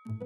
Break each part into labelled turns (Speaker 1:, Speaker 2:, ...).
Speaker 1: You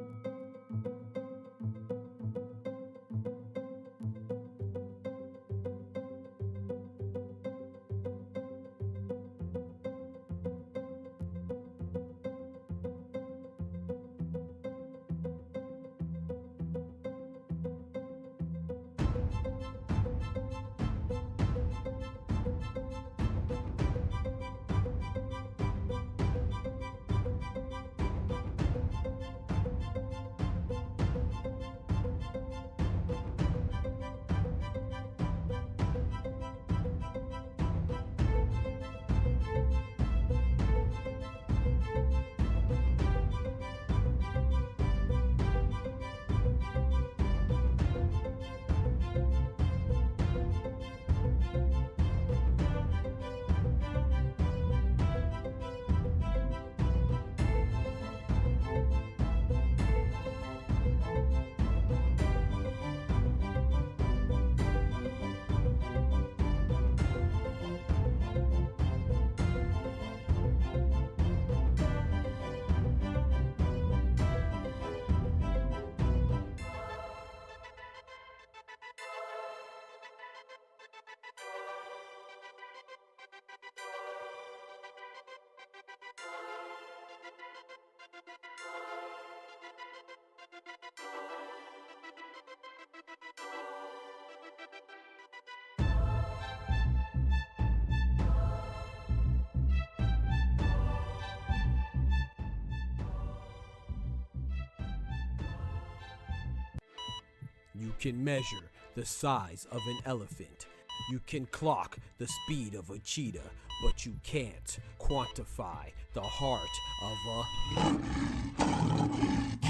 Speaker 1: can measure the size of an elephant. You can clock the speed of a cheetah, but you can't quantify the heart of a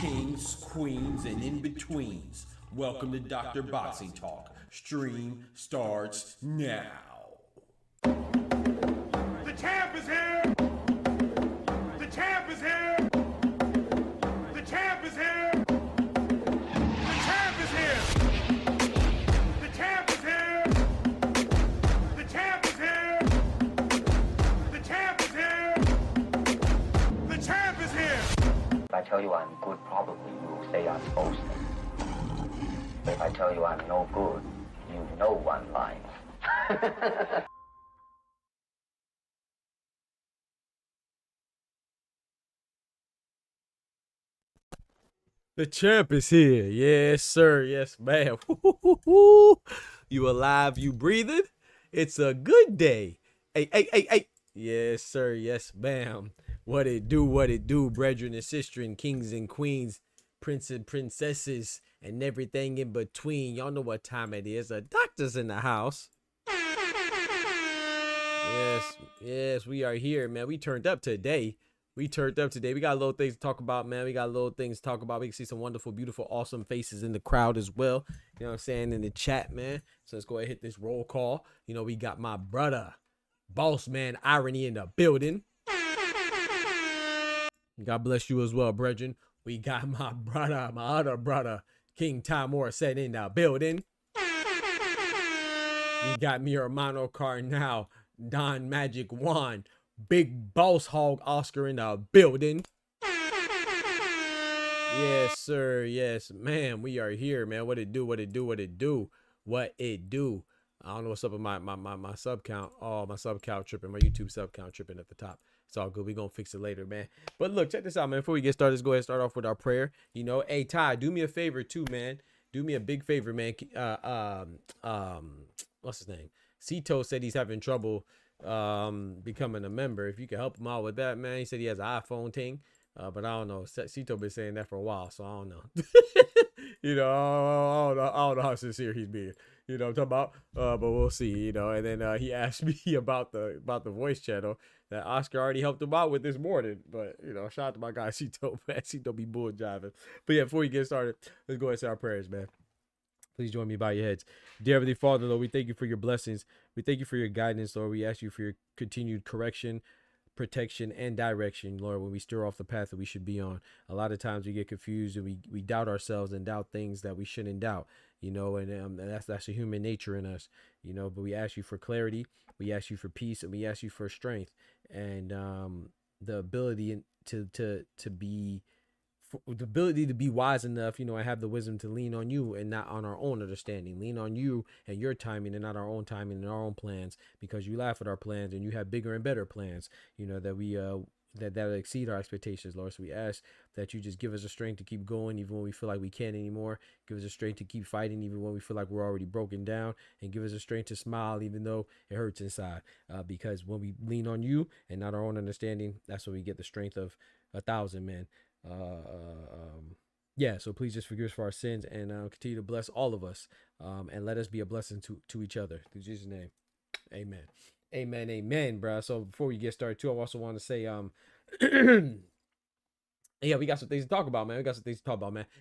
Speaker 1: kings, queens, and in-betweens. Welcome to Dr. Boxing Talk. Stream starts now.
Speaker 2: The champ is here! The champ is here! The champ is here! The champ is here! The champ is here! The champ is here! The champ is here! The champ is here!
Speaker 3: If I tell you I'm good, probably you will say I'm boasting. But if I tell you I'm no good, you know I'm lying.
Speaker 1: The champ is here. Yes, sir. Yes, ma'am. You alive? You breathing? It's a good day. Hey, hey, hey, hey. Yes, sir. Yes, ma'am. What it do, brethren and sisters and kings and queens, prince and princesses, and everything in between. Y'all know what time it is. A doctor's in the house. Yes, we are here, man. We turned up today. We got a little things to talk about, man. We can see some wonderful, beautiful, awesome faces in the crowd as well. You know what I'm saying? In the chat, man. So let's go ahead and hit this roll call. You know, we got my brother, Boss Man Irony in the building. God bless you as well, brethren. We got my brother, my other brother, King Ty Morissette in the building. We got mi hermano Carnal, Don Magic Juan, Big Boss Hog Oscar in the building. Yes, sir. Yes, man. We are here, man. What it do? I don't know what's up with my sub count. Oh, my sub count tripping. My YouTube sub count tripping at the top. It's all good. We're going to fix it later, man. But look, check this out, man. Before we get started, let's go ahead and start off with our prayer. You know, hey, Ty, do me a favor too, man. Do me a big favor, man. What's his name? Cito said he's having trouble becoming a member. If you can help him out with that, man. He said he has an iPhone thing. But I don't know. Cito been saying that for a while, so I don't know. You know, I don't know how sincere he's being. You know what I'm talking about? But we'll see, you know. And then he asked me about the voice channel that Oscar already helped him out with this morning. But, you know, shout out to my guy Cito, man. Cito be bull jiving. But yeah, before we get started, let's go ahead and say our prayers, man. Please join me by your heads. Dear Heavenly Father, Lord, we thank you for your blessings. We thank you for your guidance, Lord. We ask you for your continued correction, protection, and direction, Lord, when we steer off the path that we should be on. A lot of times we get confused and we doubt ourselves and doubt things that we shouldn't doubt, you know, and that's a human nature in us, you know. But we ask you for clarity, we ask you for peace, and we ask you for strength and the ability to be the ability to be wise enough, and have the wisdom to lean on you and not on our own understanding. Lean on you and your timing and not our own timing and our own plans, because you laugh at our plans and you have bigger and better plans, that we that exceed our expectations, Lord. So we ask that you just give us the strength to keep going even when we feel like we can't anymore. Give us the strength to keep fighting even when we feel like we're already broken down, and give us the strength to smile even though it hurts inside, because when we lean on you and not our own understanding, that's when we get the strength of 1,000 men. Yeah, so please just forgive us for our sins, and continue to bless all of us, and let us be a blessing to each other, through Jesus' name. Amen. Amen. Amen, bro. So before we get started too, I also want to say, yeah, we got some things to talk about, man.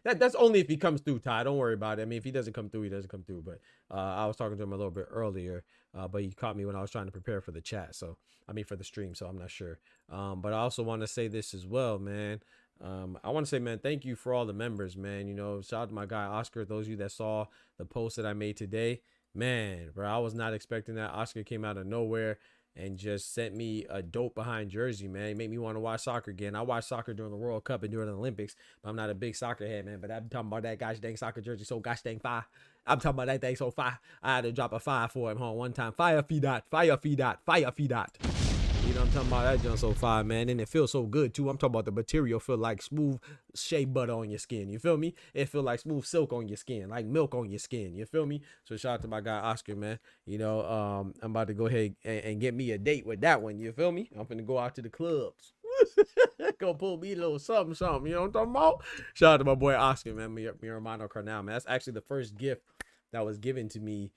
Speaker 1: That's only if he comes through, Ty. Don't worry about it. I mean, if he doesn't come through, he doesn't come through. But I was talking to him a little bit earlier, but he caught me when I was trying to prepare for the chat. So, I mean, for the stream. So I'm not sure. But I also want to say this as well, man. I want to say, man, thank you for all the members, man. Shout out to my guy Oscar. Those of you that saw the post that I made today, man, bro, I was not expecting that. Oscar came out of nowhere and just sent me a dope behind jersey, man. It made me want to watch soccer again. I watched soccer during the World Cup and during the Olympics, but I'm not a big soccer head, man. But I'm talking about that gosh dang soccer jersey so gosh dang fire. I'm talking about that thing so fire. I had to drop a 5 for him one time. Fire feed dot. I'm talking about that junk so fire, man. And it feels so good too. I'm talking about the material feel like smooth shea butter on your skin. You feel me? It feel like smooth silk on your skin, like milk on your skin. You feel me? So shout out to my guy Oscar, man. I'm about to go ahead and get me a date with that one. You feel me? I'm finna go out to the clubs. Go pull me a little something. You know what I'm talking about? Shout out to my boy Oscar, man. Mi hermano carnal, man. That's actually the first gift that was given to me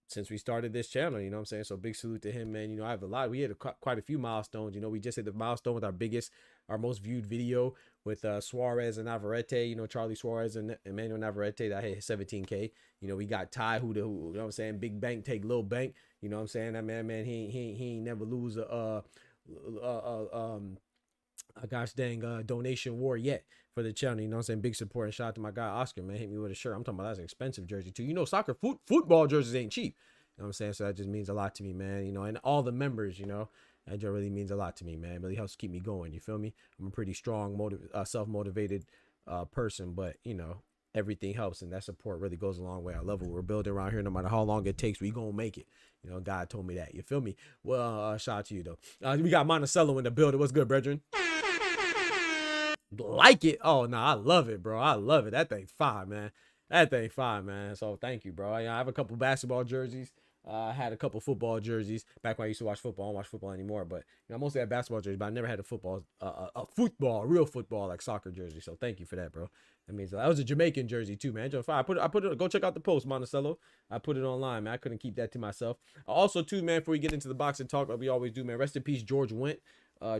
Speaker 1: since we started this channel, you know what I'm saying? So big salute to him, man. I have a lot. We had quite a few milestones. We just hit the milestone with our most viewed video with Suarez and Navarrete. Charlie Suarez and Emmanuel Navarrete, that hit 17K. We got Ty, who you know what I'm saying? Big bank take little bank. You know what I'm saying? That man, he ain't never lose a gosh dang donation war yet for the channel. You know what I'm saying? Big support, and shout out to my guy Oscar, man. Hit me with a shirt. I'm talking about that's an expensive jersey too. Soccer football jerseys ain't cheap. You know what I'm saying? So that just means a lot to me, man. And all the members, that just really means a lot to me, man. It really helps keep me going. You feel me? I'm a pretty strong, self-motivated person, but everything helps, and that support really goes a long way. I love what we're building around here. No matter how long it takes, we gonna make it. God told me that. You feel me? Well, shout out to you though. We got Monticello in the building. What's good, brethren? Like it? Oh no, I love it, bro. I love it. That thing fire, man. So thank you, bro. I have a couple basketball jerseys. I had a couple football jerseys back when I used to watch football. I don't watch football anymore, but I mostly had basketball jerseys. But I never had a real football like soccer jersey. So thank you for that, bro. That means that was a Jamaican jersey too, man. I put it. Go check out the post, Monticello. I put it online, man. I couldn't keep that to myself. Also, too, man. Before we get into the boxing talk, like we always do, man. Rest in peace, George Wendt.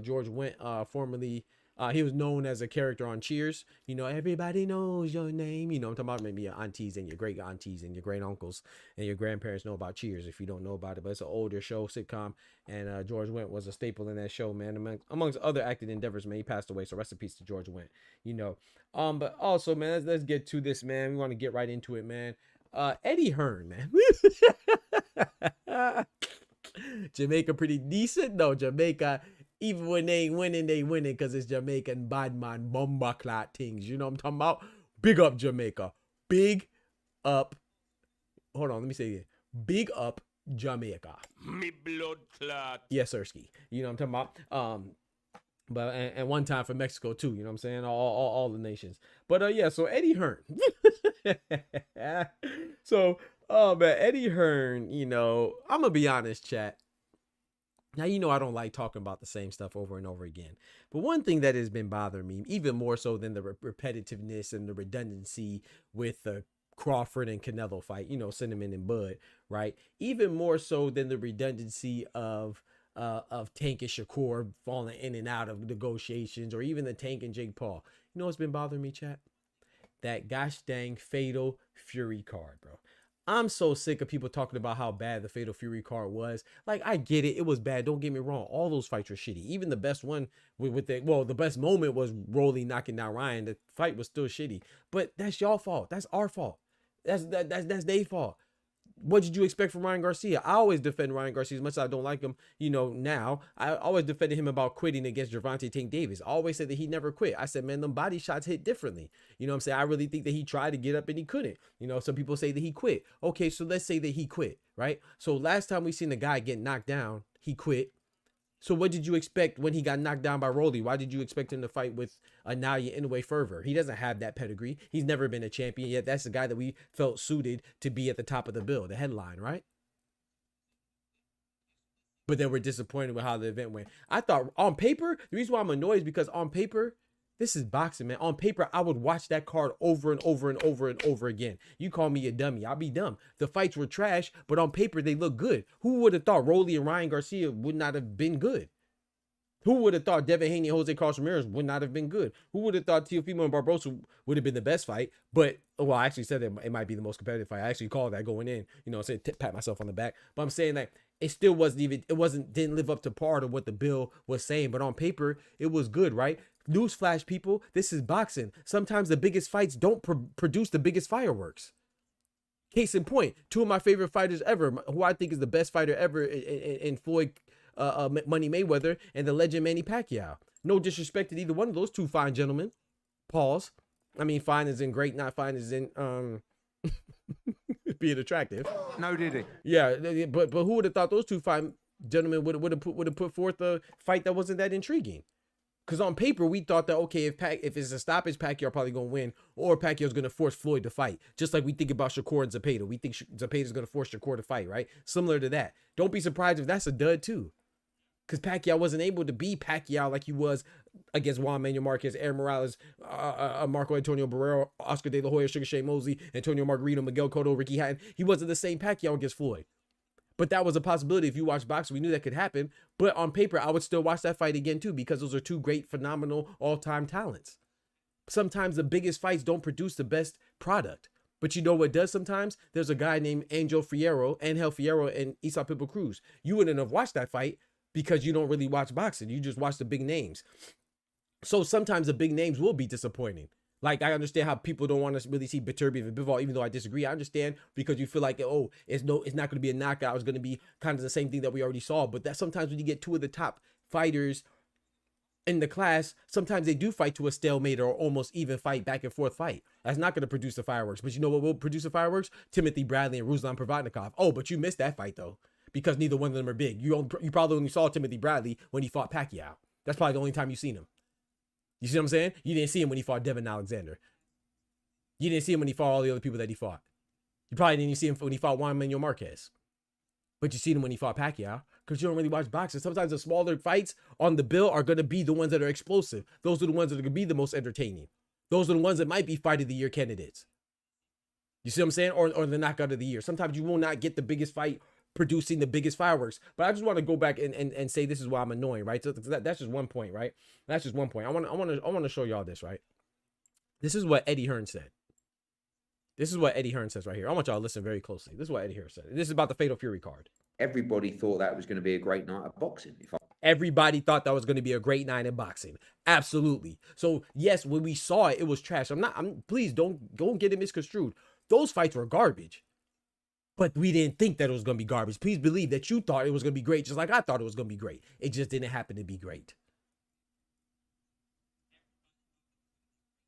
Speaker 1: George Wendt, formerly. He was known as a character on Cheers. Everybody knows your name. I'm talking about maybe your aunties and your great aunties and your great uncles and your grandparents know about Cheers if you don't know about it. But it's an older show, sitcom, and George Wendt was a staple in that show, man. Amongst other acting endeavors, man. He passed away, so rest in peace to George Wendt. But also, man, let's get to this, man. We want to get right into it, man. Eddie Hearn, man. Jamaica pretty decent, no, Jamaica. Even when they ain't winning, they winning because it's Jamaican bad man bomba clot things. You know what I'm talking about? Big up Jamaica. Big up. Hold on, let me say it. Big up Jamaica.
Speaker 2: Me blood clot.
Speaker 1: Yes, Sirski. You know what I'm talking about? But and one time for Mexico too. You know what I'm saying? All the nations. But yeah. So Eddie Hearn. So man, Eddie Hearn. I'm gonna be honest, chat. Now, I don't like talking about the same stuff over and over again. But one thing that has been bothering me, even more so than the repetitiveness and the redundancy with the Crawford and Canelo fight, Cinnamon and Bud, right? Even more so than the redundancy of Tank and Shakur falling in and out of negotiations, or even the Tank and Jake Paul. What's been bothering me, chat? That gosh dang Fatal Fury card, bro. I'm so sick of people talking about how bad the Fatal Fury card was. Like, I get it. It was bad. Don't get me wrong. All those fights were shitty. Even the best one the best moment was Rolly knocking down Ryan. The fight was still shitty. But that's y'all fault. That's our fault. That's their fault. What did you expect from Ryan Garcia? I always defend Ryan Garcia as much as I don't like him, you know, now. I always defended him about quitting against Gervonta Tank Davis. I always said that he never quit. I said, man, them body shots hit differently. You know what I'm saying? I really think that he tried to get up and he couldn't. You know, some people say that he quit. Okay, so let's say that he quit, right? So last time we seen a guy get knocked down, he quit. So what did you expect when he got knocked down by Rolly? Why did you expect him to fight with Anaya Inoue Fervor? He doesn't have that pedigree. He's never been a champion yet. That's the guy that we felt suited to be at the top of the bill, the headline, right? But then we're disappointed with how the event went. I thought on paper, the reason why I'm annoyed is because on paper, this is boxing, man. On paper, I would watch that card over and over and over and over again. You call me a dummy, I'll be dumb. The fights were trash, but on paper, they look good. Who would have thought Rolly and Ryan Garcia would not have been good? Who would have thought Devin Haney and Jose Carlos Ramirez would not have been good? Who would have thought Teofimo and Barbosa would have been the best fight? But, well, I actually said that it might be the most competitive fight. I actually called that going in, you know, I said, pat myself on the back. But I'm saying that it still didn't live up to par to what the bill was saying. But on paper, it was good, right? Newsflash, people, this is boxing. Sometimes the biggest fights don't produce the biggest fireworks. Case in point, two of my favorite fighters ever, who I think is the best fighter ever in Floyd Money Mayweather and the legend Manny Pacquiao. No disrespect to either one of those two fine gentlemen. Pause. I mean, fine is in great, not fine is in being attractive.
Speaker 2: No, did he?
Speaker 1: Yeah, but who would have thought those two fine gentlemen would have put forth a fight that wasn't that intriguing? Because on paper, we thought that, okay, if it's a stoppage, Pacquiao probably going to win, or Pacquiao's going to force Floyd to fight. Just like we think about Shakur and Zepeda. We think Zepeda's going to force Shakur to fight, right? Similar to that. Don't be surprised if that's a dud, too. Because Pacquiao wasn't able to be Pacquiao like he was against Juan Manuel Marquez, Aaron Morales, Marco Antonio Barrero, Oscar De La Hoya, Sugar Shane Mosley, Antonio Margarito, Miguel Cotto, Ricky Hatton. He wasn't the same Pacquiao against Floyd. But that was a possibility. If you watch boxing, we knew that could happen. But on paper, I would still watch that fight again, too, because those are two great, phenomenal, all-time talents. Sometimes the biggest fights don't produce the best product. But you know what does sometimes? There's a guy named Angel Fierro, and Isa Pipo Cruz. You wouldn't have watched that fight because you don't really watch boxing. You just watch the big names. So sometimes the big names will be disappointing. Like, I understand how people don't want to really see Beterbiev and Bivol, even though I disagree. I understand because you feel like, oh, it's not going to be a knockout. It's going to be kind of the same thing that we already saw. But that sometimes when you get two of the top fighters in the class, sometimes they do fight to a stalemate or almost even fight, back and forth fight. That's not going to produce the fireworks. But you know what will produce the fireworks? Timothy Bradley and Ruslan Provodnikov. Oh, but you missed that fight, though, because neither one of them are big. You probably only saw Timothy Bradley when he fought Pacquiao. That's probably the only time you've seen him. You see what I'm saying? You didn't see him when he fought Devin Alexander. You didn't see him when he fought all the other people that he fought. You probably didn't even see him when he fought Juan Manuel Marquez. But you seen him when he fought Pacquiao because you don't really watch boxing. Sometimes the smaller fights on the bill are going to be the ones that are explosive. Those are the ones that are going to be the most entertaining. Those are the ones that might be fight of the year candidates. You see what I'm saying? Or the knockout of the year. Sometimes you will not get the biggest fight producing the biggest fireworks. But I just want to go back and say this is why I'm annoying, right? So that's just one point, right? That's just one point. I want to show y'all this, right? This is what Eddie Hearn said. This is what Eddie Hearn says right here. I want y'all to listen very closely. This is what Eddie Hearn said. This is about the Fatal Fury card.
Speaker 4: Everybody thought that was going to be a great night of boxing.
Speaker 1: Everybody thought that was going to be a great night in boxing. Absolutely. So yes, when we saw it, it was trash. Please don't get it misconstrued. Those fights were garbage. But we didn't think that it was going to be garbage. Please believe that you thought it was going to be great, just like I thought it was going to be great. It just didn't happen to be great.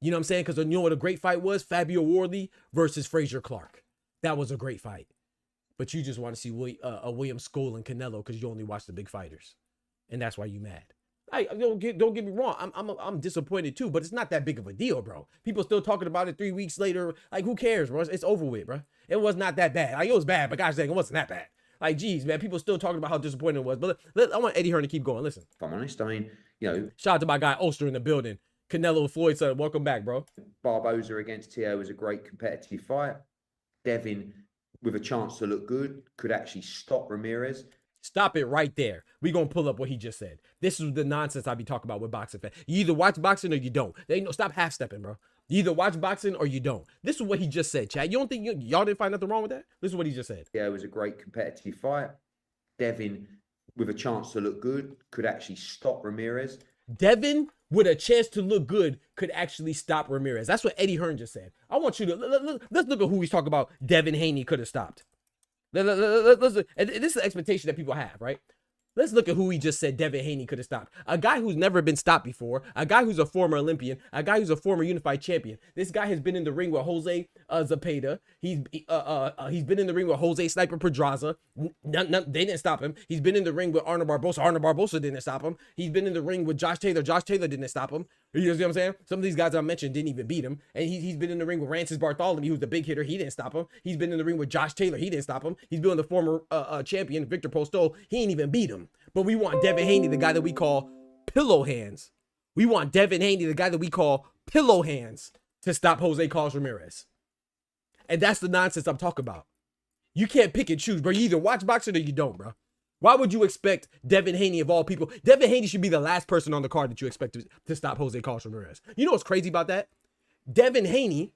Speaker 1: You know what I'm saying? Because you know what a great fight was? Fabio Wardley versus Frazier Clark. That was a great fight. But you just want to see William Skoll and Canelo because you only watch the big fighters. And that's why you mad. Don't get me wrong. I'm disappointed too, but it's not that big of a deal, bro. People still talking about it 3 weeks later. Like, who cares, bro? It's over with, bro. It was not that bad. Like, it was bad, but gosh dang, it wasn't that bad. Like, geez, man, people still talking about how disappointing it was. But I want Eddie Hearn to keep going. Listen.
Speaker 4: If I'm honest, I mean, you know.
Speaker 1: Shout out to my guy Ulster in the building. Canelo Floyd son, welcome back, bro.
Speaker 4: Barbosa against Teo was a great competitive fight. Devin, with a chance to look good, could actually stop Ramirez.
Speaker 1: Stop it right there. We're going to pull up what he just said. This is the nonsense I be talking about with boxing fans. You either watch boxing or you don't. Stop half-stepping, bro. You either watch boxing or you don't. This is what he just said, Chad. You don't think y'all didn't find nothing wrong with that? This is what he just said.
Speaker 4: Yeah, it was a great competitive fight. Devin, with a chance to look good, could actually stop Ramirez.
Speaker 1: Devin, with a chance to look good, could actually stop Ramirez. That's what Eddie Hearn just said. I want you to, let's look at who he's talking about Devin Haney could have stopped. Let's look, and this is the expectation that people have, right? Let's look at who we just said Devin Haney could have stopped. A guy who's never been stopped before. A guy who's a former Olympian. A guy who's a former unified champion. This guy has been in the ring with Jose Zepeda. He's been in the ring with Jose Sniper Pedraza. They didn't stop him. He's been in the ring with Arnold Barbosa. Arnold Barbosa didn't stop him. He's been in the ring with Josh Taylor. Josh Taylor didn't stop him. You know what I'm saying? Some of these guys I mentioned didn't even beat him. And he's been in the ring with Rancis Bartholomew, who's the big hitter. He didn't stop him. He's been in the ring with Josh Taylor. He didn't stop him. He's been with the former champion, Victor Postol. He ain't even beat him. But we want Devin Haney, the guy that we call pillow hands. We want Devin Haney, the guy that we call pillow hands, to stop Jose Carlos Ramirez. And that's the nonsense I'm talking about. You can't pick and choose, bro. You either watch boxing or you don't, bro. Why would you expect Devin Haney, of all people? Devin Haney should be the last person on the card that you expect to stop Jose Carlos Ramirez. You know what's crazy about that? Devin Haney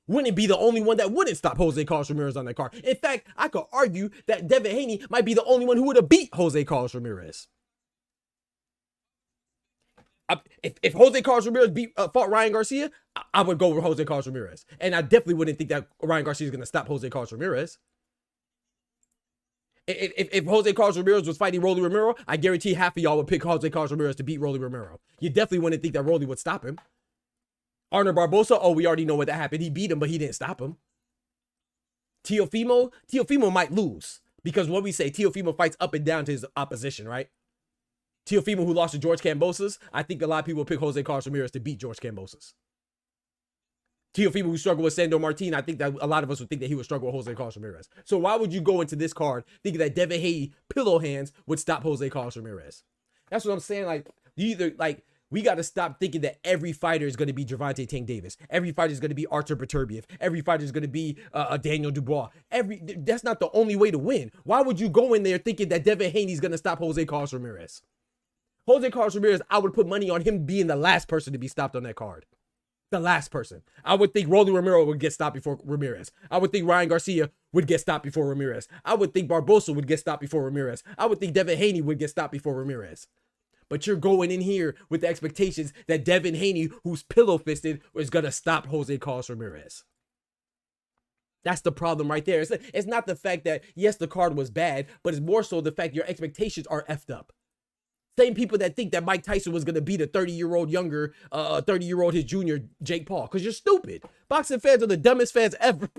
Speaker 1: wouldn't be the only one that wouldn't stop Jose Carlos Ramirez on that card. In fact, I could argue that Devin Haney might be the only one who would have beat Jose Carlos Ramirez. If Jose Carlos Ramirez fought Ryan Garcia, I would go with Jose Carlos Ramirez. And I definitely wouldn't think that Ryan Garcia is going to stop Jose Carlos Ramirez. If Jose Carlos Ramirez was fighting Rolly Romero, I guarantee half of y'all would pick Jose Carlos Ramirez to beat Rolly Romero. You definitely wouldn't think that Rolly would stop him. Arnold Barbosa, oh, we already know what that happened. He beat him, but he didn't stop him. Teofimo might lose because what we say, Teofimo fights up and down to his opposition, right? Teofimo, who lost to George Kambosos, I think a lot of people pick Jose Carlos Ramirez to beat George Kambosos. Teofimo, who struggled with Sandor Martin, I think that a lot of us would think that he would struggle with Jose Carlos Ramirez. So why would you go into this card thinking that Devin Haney pillow hands would stop Jose Carlos Ramirez? That's what I'm saying. Like, we got to stop thinking that every fighter is going to be Gervonta Tank Davis. Every fighter is going to be Artur Beterbiev. Every fighter is going to be Daniel Dubois. That's not the only way to win. Why would you go in there thinking that Devin Haney is going to stop Jose Carlos Ramirez? Jose Carlos Ramirez, I would put money on him being the last person to be stopped on that card. The last person. I would think Rolly Romero would get stopped before Ramirez. I would think Ryan Garcia would get stopped before Ramirez. I would think Barbosa would get stopped before Ramirez. I would think Devin Haney would get stopped before Ramirez. But you're going in here with the expectations that Devin Haney, who's pillow-fisted, is going to stop Jose Carlos Ramirez. That's the problem right there. It's not the fact that, yes, the card was bad, but it's more so the fact your expectations are effed up. Same people that think that Mike Tyson was going to beat a 30-year-old younger, 30-year-old his junior, Jake Paul, because you're stupid. Boxing fans are the dumbest fans ever.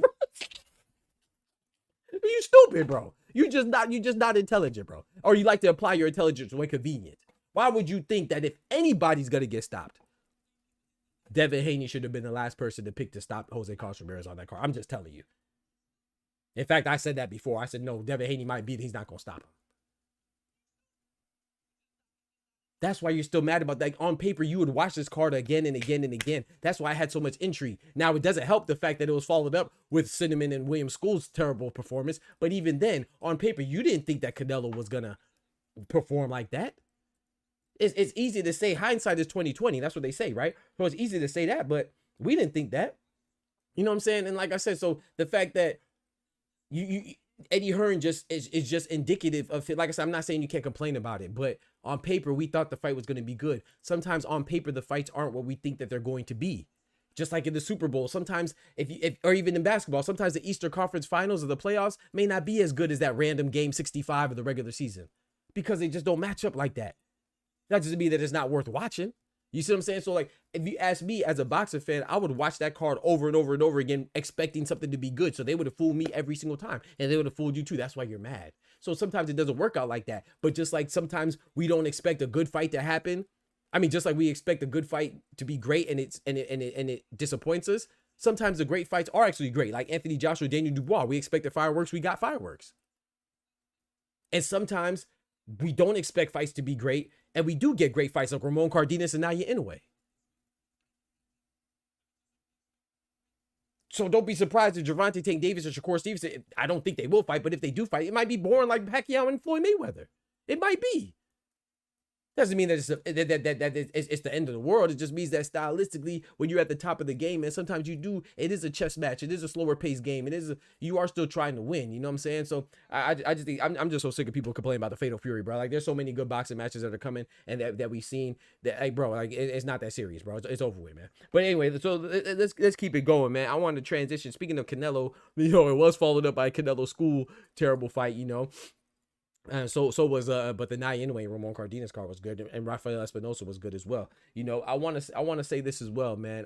Speaker 1: You stupid, bro. You just not intelligent, bro. Or you like to apply your intelligence when convenient. Why would you think that if anybody's going to get stopped, Devin Haney should have been the last person to pick to stop Jose Carlos Ramirez on that card? I'm just telling you. In fact, I said that before. I said, no, Devin Haney might beat him. He's not going to stop him. That's why you're still mad about that. On paper, you would watch this card again and again and again. That's why I had so much intrigue. Now, it doesn't help the fact that it was followed up with Cinnamon and William School's terrible performance. But even then, on paper, you didn't think that Canelo was going to perform like that. It's easy to say hindsight is 20/20. That's what they say, right? So it's easy to say that, but we didn't think that. You know what I'm saying? And like I said, so the fact that Eddie Hearn is just indicative of it. Like I said, I'm not saying you can't complain about it, but on paper, we thought the fight was going to be good. Sometimes on paper, the fights aren't what we think that they're going to be. Just like in the Super Bowl, sometimes or even in basketball, sometimes the Eastern Conference Finals or the playoffs may not be as good as that random game 65 of the regular season because they just don't match up like that. That doesn't mean that it's not worth watching. You see what I'm saying? So like, if you ask me as a boxing fan, I would watch that card over and over and over again, expecting something to be good. So they would have fooled me every single time, and they would have fooled you too. That's why you're mad. So sometimes it doesn't work out like that. But just like sometimes we don't expect a good fight to happen. I mean, just like we expect a good fight to be great, and it disappoints us. Sometimes the great fights are actually great. Like Anthony Joshua, Daniel Dubois, we expected fireworks, we got fireworks. And sometimes we don't expect fights to be great, and we do get great fights like Ramon Cardenas and Naoya Inoue. So don't be surprised if Gervonta Tank Davis or Shakur Stevenson, I don't think they will fight, but if they do fight, it might be boring like Pacquiao and Floyd Mayweather. It might be. Doesn't mean that it's the end of the world. It just means that stylistically, when you're at the top of the game, and sometimes it is a chess match. It is a slower paced game. You are still trying to win. You know what I'm saying? So I just think I'm just so sick of people complaining about the Fatal Fury, bro. Like, there's so many good boxing matches that are coming and that we've seen that, hey, bro, like it's not that serious, bro. It's over with, man. But anyway, so let's keep it going, man. I wanted to transition. Speaking of Canelo, it was followed up by Canelo School terrible fight, so was but the night anyway, Ramon Cardenas card was good, and Rafael Espinosa was good as well. I want to say this as well, man.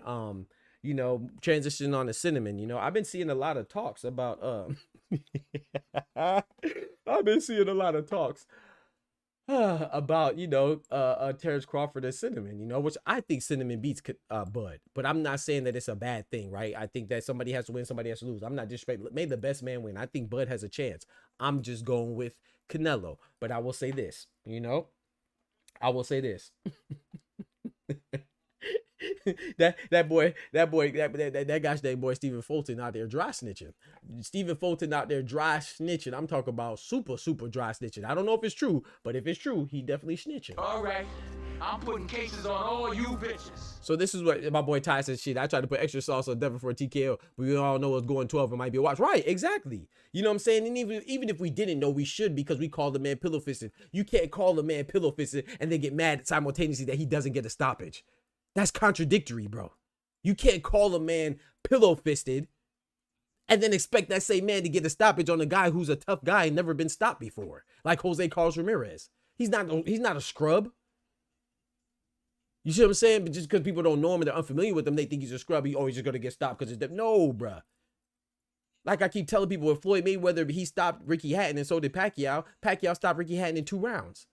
Speaker 1: Transition on to Cinnamon. I've been seeing a lot of talks about I've been seeing a lot of talks about Terence Crawford and Cinnamon, which I think Cinnamon beats Bud, but I'm not saying that it's a bad thing, right? I think that somebody has to win, somebody has to lose. I'm not just straight may the best man win. I think Bud has a chance. I'm just going with Canelo, but I will say this, that guy's name boy Stephen Fulton out there dry snitching. I'm talking about super dry snitching. I don't know if it's true, but if it's true, he definitely snitching.
Speaker 2: All right, I'm putting cases on all you bitches.
Speaker 1: So this is what my boy Ty said. Shit, I tried to put extra sauce on Devin for a TKO, but we all know it's going 12. It might be a watch. Right, exactly. You know what I'm saying? And even if we didn't know, we should, because we call the man pillow fisted. You can't call the man pillow fisted and then get mad simultaneously that he doesn't get a stoppage. That's contradictory, bro. You can't call a man pillow fisted and then expect that same man to get a stoppage on a guy who's a tough guy and never been stopped before, like Jose Carlos Ramirez. He's not a scrub. You see what I'm saying? But just because people don't know him and they're unfamiliar with him, they think he's a scrub. He's always just going to get stopped because it's no, bruh. Like I keep telling people, with Floyd Mayweather, he stopped Ricky Hatton and so did Pacquiao. Pacquiao stopped Ricky Hatton in 2 rounds.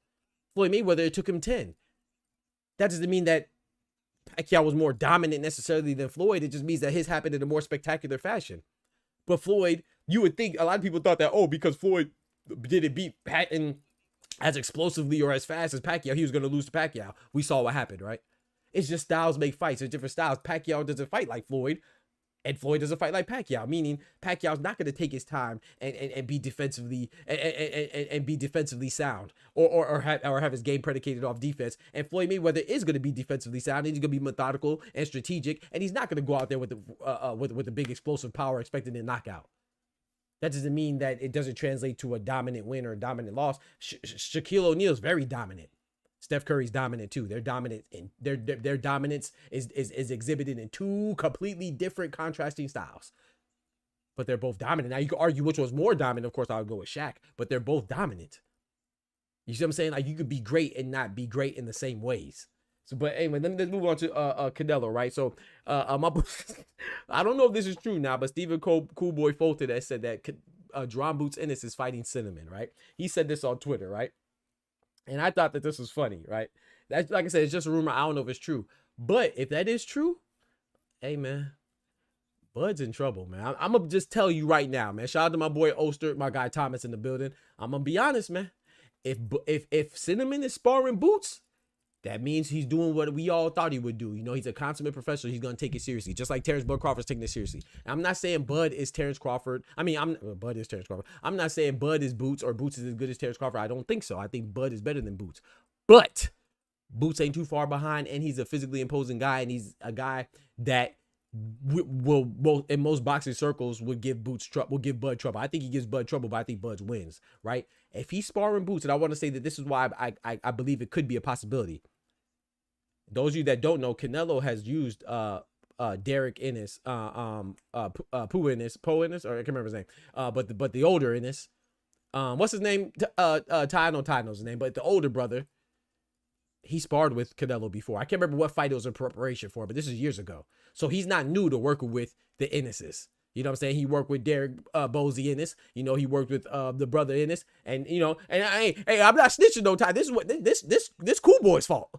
Speaker 1: Floyd Mayweather, it took him 10. That doesn't mean that Pacquiao was more dominant necessarily than Floyd. It just means that his happened in a more spectacular fashion. But Floyd, you would think, a lot of people thought that, because Floyd didn't beat Hatton as explosively or as fast as Pacquiao, he was going to lose to Pacquiao. We saw what happened, right? It's just styles make fights. It's different styles. Pacquiao doesn't fight like Floyd, and Floyd doesn't fight like Pacquiao, meaning Pacquiao's not going to take his time and be defensively and be defensively sound or have his game predicated off defense. And Floyd Mayweather is going to be defensively sound, and he's going to be methodical and strategic, and he's not going to go out there with the big explosive power expecting a knockout. That doesn't mean that it doesn't translate to a dominant win or a dominant loss. Shaquille O'Neal's very dominant. Steph Curry's dominant too. Their dominance is exhibited in 2 completely different contrasting styles. But they're both dominant. Now you can argue which one's more dominant. Of course, I would go with Shaq, but they're both dominant. You see what I'm saying? Like, you could be great and not be great in the same ways. So, but anyway, let's move on to Canelo, right? So, I don't know if this is true now, but Stephen Coolboy Fulton has said that Drum Boots Ennis is fighting Cinnamon, right? He said this on Twitter, right? And I thought that this was funny, right? That's, like I said, it's just a rumor. I don't know if it's true. But if that is true, hey, man, Bud's in trouble, man. I'm going to just tell you right now, man. Shout out to my boy Oster, my guy Thomas in the building. I'm going to be honest, man. If Cinnamon is sparring Boots, that means he's doing what we all thought he would do. He's a consummate professional. He's going to take it seriously, just like Terence Bud Crawford's taking it seriously. And I'm not saying Bud is Terence Crawford. Bud is Terence Crawford. I'm not saying Bud is Boots or Boots is as good as Terence Crawford. I don't think so. I think Bud is better than Boots. But Boots ain't too far behind, and he's a physically imposing guy, and he's a guy that will in most boxing circles would give Bud trouble. I think he gives Bud trouble, but I think Bud wins, right? If he's sparring Boots, and I want to say that this is why I believe it could be a possibility. Those of you that don't know, Canelo has used Derek Ennis, Poe Ennis, or I can't remember his name, but the older Ennis, what's his name? Ty knows his name, but the older brother, he sparred with Canelo before. I can't remember what fight it was in preparation for, but this is years ago. So he's not new to working with the Ennises. You know what I'm saying? He worked with Derek Bozy Ennis. He worked with the brother Ennis, and hey, I'm not snitching no time. This is what this Cool Boy's fault.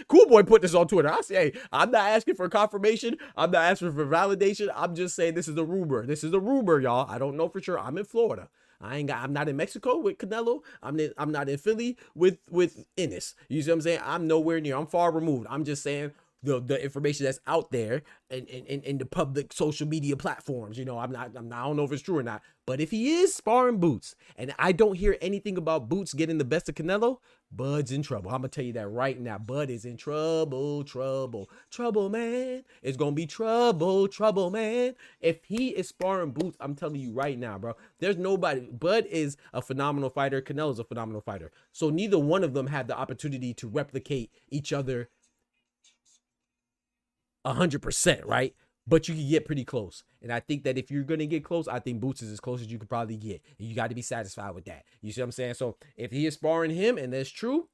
Speaker 1: Cool Boy put this on Twitter. I say, hey, I'm not asking for confirmation. I'm not asking for validation. I'm just saying this is a rumor. This is a rumor, y'all. I don't know for sure. I'm in Florida. I'm not in Mexico with Canelo. I'm not in Philly with Ennis. You see what I'm saying? I'm nowhere near. I'm far removed. I'm just saying the information that's out there in the public social media platforms. You know, I don't know if it's true or not. But if he is sparring Boots, and I don't hear anything about Boots getting the best of Canelo, Bud's in trouble. I'm gonna tell you that right now. Bud is in trouble, man. It's gonna be trouble, man. If he is sparring Boots, I'm telling you right now, bro. There's nobody. Bud is a phenomenal fighter. Canelo's a phenomenal fighter. So neither one of them have the opportunity to replicate each other 100%, right? But you can get pretty close. And I think that if you're going to get close, I think Boots is as close as you could probably get. And you got to be satisfied with that. You see what I'm saying? So if he is sparring him and that's true,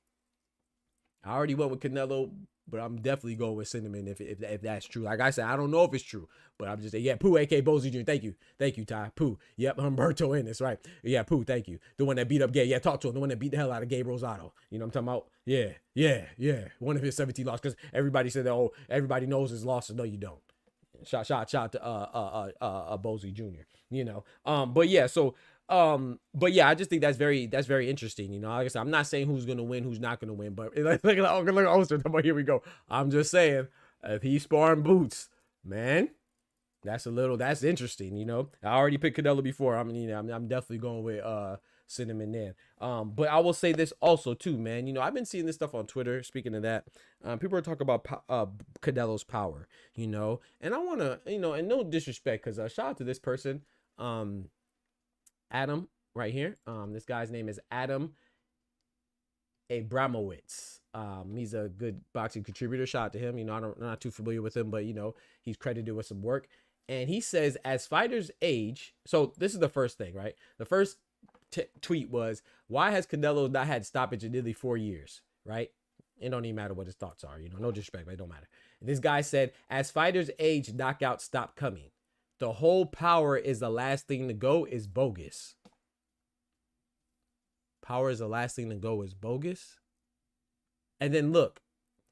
Speaker 1: I already went with Canelo, but I'm definitely going with Cinnamon if that's true. Like I said, I don't know if it's true, but I'm just saying, yeah, Pooh, a.k.a. Bozy Jr. Thank you. Thank you, Ty. Pooh. Yep, Humberto Ennis, right. Yeah, Pooh, thank you. The one that beat up Gabe. Yeah, talk to him. The one that beat the hell out of Gabe Rosado. You know what I'm talking about? Yeah. One of his 17 losses. Because everybody said that, oh, everybody knows his losses. No, you don't. Shout to Bozy Jr. You know. But yeah, I just think that's very interesting. You know, like I said, I'm not saying who's gonna win, who's not gonna win, but look at Oster. Here we go. I'm just saying, if he's sparring Boots, man, that's interesting. You know, I already picked Canelo before. I'm definitely going with Cinnamon there. But I will say this also too, man. You know, I've been seeing this stuff on Twitter. Speaking of that, people are talking about Canelo's power. You know, and I want to, you know, and no disrespect, because shout out to this person, Adam, right here. This guy's name is Adam Abramowitz. He's a good boxing contributor. Shout out to him. You know, I'm not too familiar with him, but you know, he's credited with some work. And he says, as fighters age, so this is the first thing, right? The first tweet was, why has Canelo not had stoppage in nearly 4 years, right? It don't even matter what his thoughts are, you know, no disrespect, but it don't matter. And this guy said, as fighters age, knockouts stop coming. The whole power is the last thing to go is bogus. Power is the last thing to go is bogus. And then look,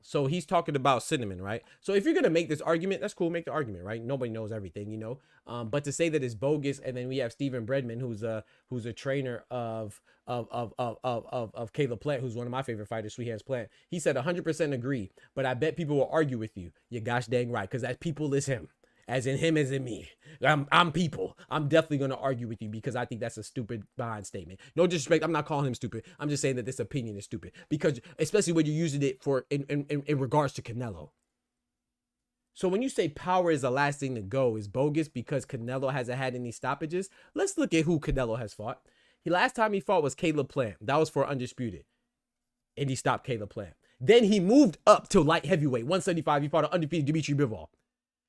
Speaker 1: so he's talking about Cinnamon, right? So if you're going to make this argument, that's cool. Make the argument, right? Nobody knows everything, you know? But to say that it's bogus, and then we have Stephen Bredman, who's a trainer of Caleb Plant, who's one of my favorite fighters, Sweet Hands Plant. He said 100% agree, but I bet people will argue with you. You're gosh dang right, because that people is him. As in him, as in me. I'm people. I'm definitely going to argue with you because I think that's a stupid behind statement. No disrespect. I'm not calling him stupid. I'm just saying that this opinion is stupid because, especially when you're using it for in regards to Canelo. So when you say power is the last thing to go is bogus because Canelo hasn't had any stoppages, let's look at who Canelo has fought. Last time he fought was Caleb Plant. That was for Undisputed. And he stopped Caleb Plant. Then he moved up to light heavyweight, 175. He fought an undefeated Dimitri Bivol.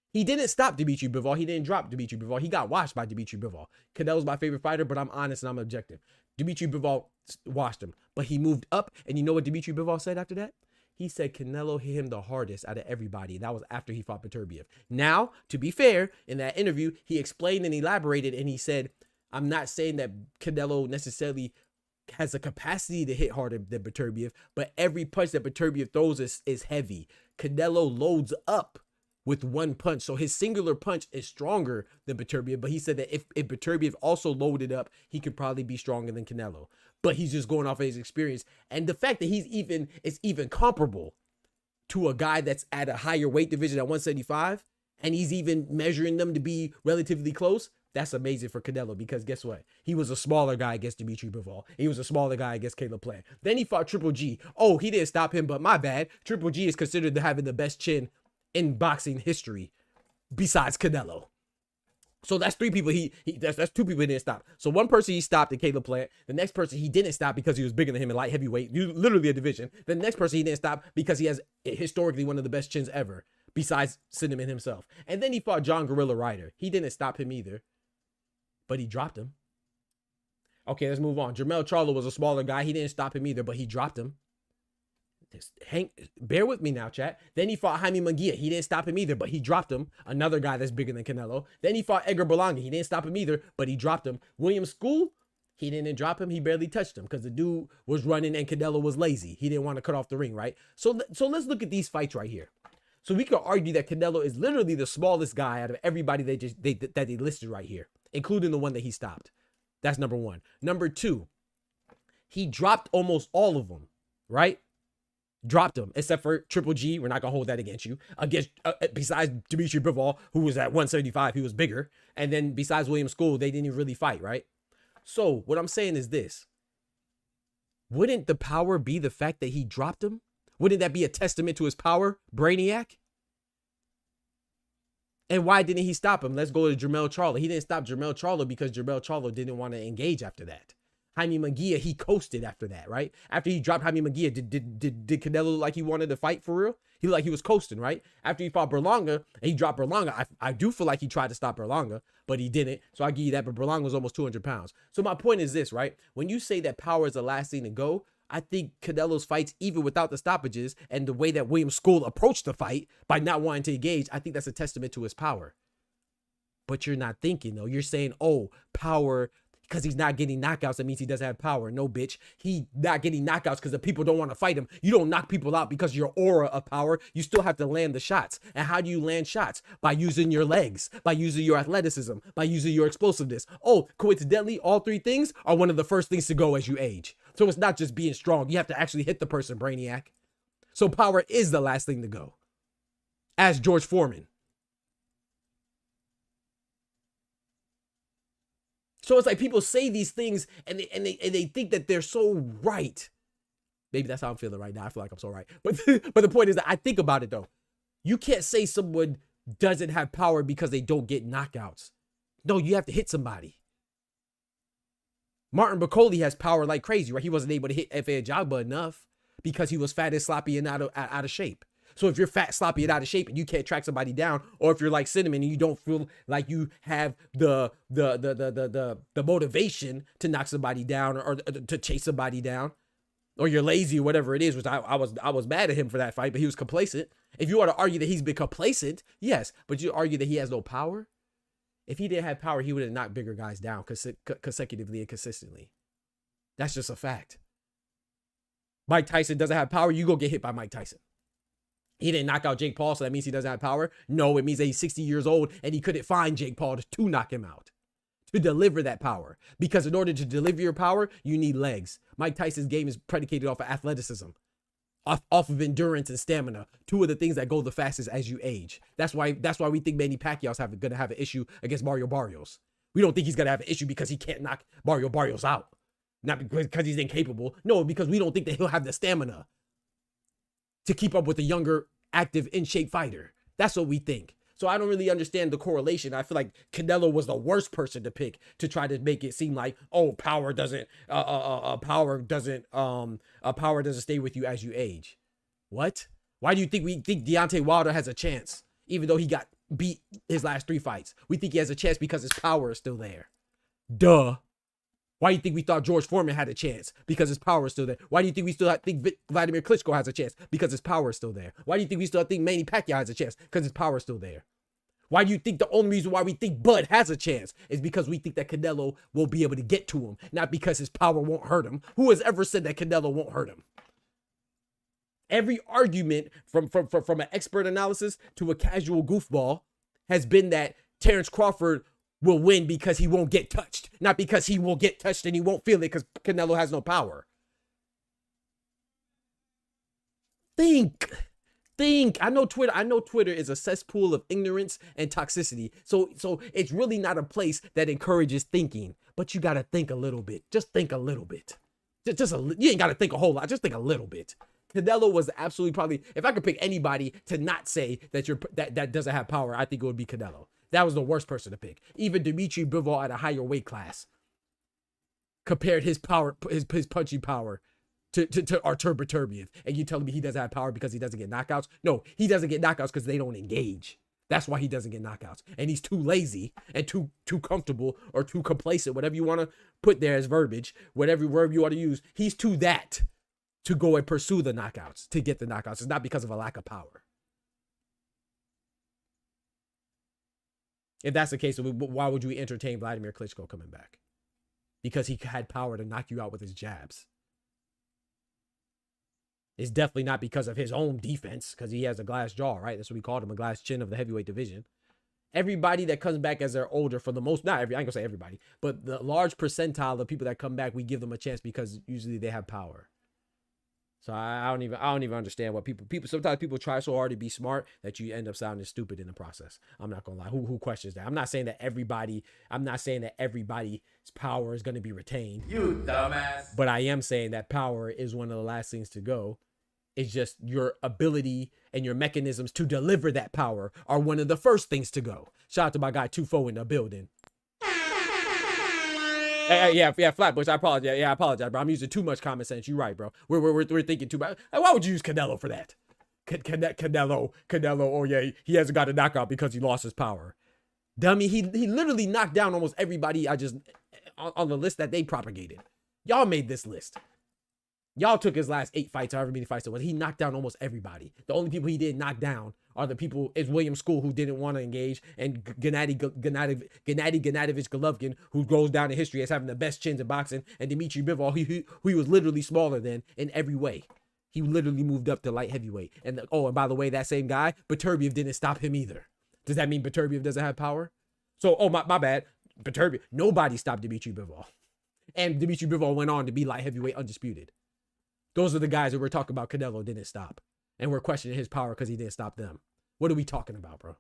Speaker 1: He didn't stop Dimitri Bivol. He didn't drop Dimitri Bivol. He got washed by Dimitri Bivol. Canelo's my favorite fighter, but I'm honest and I'm objective. Dimitri Bivol washed him, but he moved up. And you know what Dimitri Bivol said after that? He said Canelo hit him the hardest out of everybody. That was after he fought Beterbiev. Now, to be fair, in that interview, he explained and elaborated, and he said, I'm not saying that Canelo necessarily has a capacity to hit harder than Beterbiev, but every punch that Beterbiev throws is heavy. Canelo loads up with one punch. So his singular punch is stronger than Beterbiev, but he said that if Beterbiev also loaded up, he could probably be stronger than Canelo. But he's just going off of his experience. And the fact that is even comparable to a guy that's at a higher weight division at 175, and he's even measuring them to be relatively close, that's amazing for Canelo because guess what? He was a smaller guy against Dimitri Bivol. He was a smaller guy against Caleb Plant. Then he fought Triple G. Oh, he didn't stop him, but my bad. Triple G is considered to having the best chin in boxing history besides Canelo. So that's three people that's two people he didn't stop. So one person he stopped at Caleb Plant. The next person he didn't stop because he was bigger than him in light heavyweight, literally a division. The next person he didn't stop because he has historically one of the best chins ever besides Cinnamon himself. And then he fought John Gorilla Ryder. He didn't stop him either, but he dropped him. Okay, let's move on. Jermell Charlo was a smaller guy. He didn't stop him either, but he dropped him. Bear with me now, chat. Then he fought Jaime Munguia. He didn't stop him either, but he dropped him. Another guy that's bigger than Canelo. Then he fought Edgar Berlanga. He didn't stop him either, but he dropped him. William School, he didn't drop him. He barely touched him because the dude was running and Canelo was lazy. He didn't want to cut off the ring, right? So let's look at these fights right here. So we could argue that Canelo is literally the smallest guy out of everybody that they listed right here, including the one that he stopped. That's number one. Number two, he dropped almost all of them, right? Dropped him, except for Triple G. We're not gonna hold that against you. Against besides Dimitri Bivol, who was at 175, he was bigger. And then besides William School, they didn't even really fight, right? So what I'm saying is this: wouldn't the power be the fact that he dropped him? Wouldn't that be a testament to his power, Brainiac? And why didn't he stop him? Let's go to Jermell Charlo. He didn't stop Jermell Charlo because Jermell Charlo didn't want to engage after that. Jaime Munguia, he coasted after that, right? After he dropped Jaime Munguia, did Canelo look like he wanted to fight for real? He looked like he was coasting, right? After he fought Berlanga and he dropped Berlanga, I do feel like he tried to stop Berlanga, but he didn't. So I give you that. But Berlanga was almost 200 pounds. So my point is this, right? When you say that power is the last thing to go, I think Canelo's fights, even without the stoppages and the way that William School approached the fight by not wanting to engage, I think that's a testament to his power. But you're not thinking, though. You're saying, oh, power, because he's not getting knockouts, that means he doesn't have power. No, bitch. He not getting knockouts because the people don't want to fight him. You don't knock people out because of your aura of power. You still have to land the shots. And how do you land shots? By using your legs, by using your athleticism, by using your explosiveness. Oh, coincidentally, all three things are one of the first things to go as you age. So it's not just being strong. You have to actually hit the person, Brainiac. So power is the last thing to go. As George Foreman. So it's like people say these things and they think that they're so right. Maybe that's how I'm feeling right now. I feel like I'm so right. But the point is that I think about it though. You can't say someone doesn't have power because they don't get knockouts. No, you have to hit somebody. Martin Bakoli has power like crazy, right? He wasn't able to hit F.A. Ajagba enough because he was fat and sloppy and out of shape. So if you're fat, sloppy, and out of shape and you can't track somebody down, or if you're like Cinnamon and you don't feel like you have the motivation to knock somebody down or to chase somebody down, or you're lazy or whatever it is, which I was mad at him for that fight, but he was complacent. If you want to argue that he's been complacent, yes, but you argue that he has no power. If he didn't have power, he would have knocked bigger guys down consecutively and consistently. That's just a fact. Mike Tyson doesn't have power. You go get hit by Mike Tyson. He didn't knock out Jake Paul, so that means he doesn't have power. No, it means that he's 60 years old and he couldn't find Jake Paul to knock him out, to deliver that power. Because in order to deliver your power, you need legs. Mike Tyson's game is predicated off of athleticism, off of endurance and stamina. Two of the things that go the fastest as you age. That's why we think Manny Pacquiao's gonna have an issue against Mario Barrios. We don't think he's gonna have an issue because he can't knock Mario Barrios out. Not because he's incapable. No, because we don't think that he'll have the stamina to keep up with a younger, active, in-shape fighter. That's what we think. So I don't really understand the correlation. I feel like Canelo was the worst person to pick to try to make it seem like, oh, power doesn't stay with you as you age. What? Why do you think we think Deontay Wilder has a chance, even though he got beat his last 3 fights? We think he has a chance because his power is still there. Duh. Why do you think we thought George Foreman had a chance? Because his power is still there. Why do you think we still think Vladimir Klitschko has a chance? Because his power is still there. Why do you think we still think Manny Pacquiao has a chance? Because his power is still there. Why do you think the only reason why we think Bud has a chance is because we think that Canelo will be able to get to him, not because his power won't hurt him? Who has ever said that Canelo won't hurt him? Every argument from an expert analysis to a casual goofball has been that Terence Crawford will win because he won't get touched, not because he will get touched and he won't feel it because Canelo has no power. Think. I know Twitter is a cesspool of ignorance and toxicity. So it's really not a place that encourages thinking, but you got to think a little bit. Just think a little bit. You ain't got to think a whole lot. Just think a little bit. Canelo was absolutely probably, if I could pick anybody to not say that doesn't have power, I think it would be Canelo. That was the worst person to pick. Even Dimitri Bivol at a higher weight class compared his power, his punching power to Artur Beterbiev. And you telling me he doesn't have power because he doesn't get knockouts? No, he doesn't get knockouts because they don't engage. That's why he doesn't get knockouts. And he's too lazy and too comfortable or too complacent, whatever you want to put there as verbiage, whatever verb you want to use. He's too that to go and pursue the knockouts, to get the knockouts. It's not because of a lack of power. If that's the case, why would you entertain Vladimir Klitschko coming back? Because he had power to knock you out with his jabs. It's definitely not because of his own defense, because he has a glass jaw, right? That's what we called him, a glass chin of the heavyweight division. Everybody that comes back as they're older, for the most, not every, I ain't gonna say everybody, but the large percentile of people that come back, we give them a chance because usually they have power. So I don't even understand what people sometimes people try so hard to be smart that you end up sounding stupid in the process. I'm not gonna lie. Who questions that? I'm not saying that everybody's power is gonna be retained.
Speaker 2: You dumbass.
Speaker 1: But I am saying that power is one of the last things to go. It's just your ability and your mechanisms to deliver that power are one of the first things to go. Shout out to my guy Tufo in the building. Yeah, Flatbush. I apologize. Yeah, I apologize, bro. I'm using too much common sense. You're right, bro. We're thinking too much. Why would you use Canelo for that? Canelo. Oh yeah, he hasn't got a knockout because he lost his power. Dummy. He literally knocked down almost everybody on the list that they propagated. Y'all made this list. Y'all took his last 8 fights, however many fights it was. He knocked down almost everybody. The only people he didn't knock down are the people, is William School, who didn't want to engage, and Gennady Golovkin, who goes down in history as having the best chins in boxing, and Dmitry Bivol, who he was literally smaller than in every way. He literally moved up to light heavyweight. And by the way, that same guy, Beterbiev, didn't stop him either. Does that mean Beterbiev doesn't have power? So, my bad. Beterbiev, nobody stopped Dmitry Bivol. And Dmitry Bivol went on to be light heavyweight undisputed. Those are the guys that we're talking about. Canelo didn't stop. And we're questioning his power because he didn't stop them. What are we talking about, bro?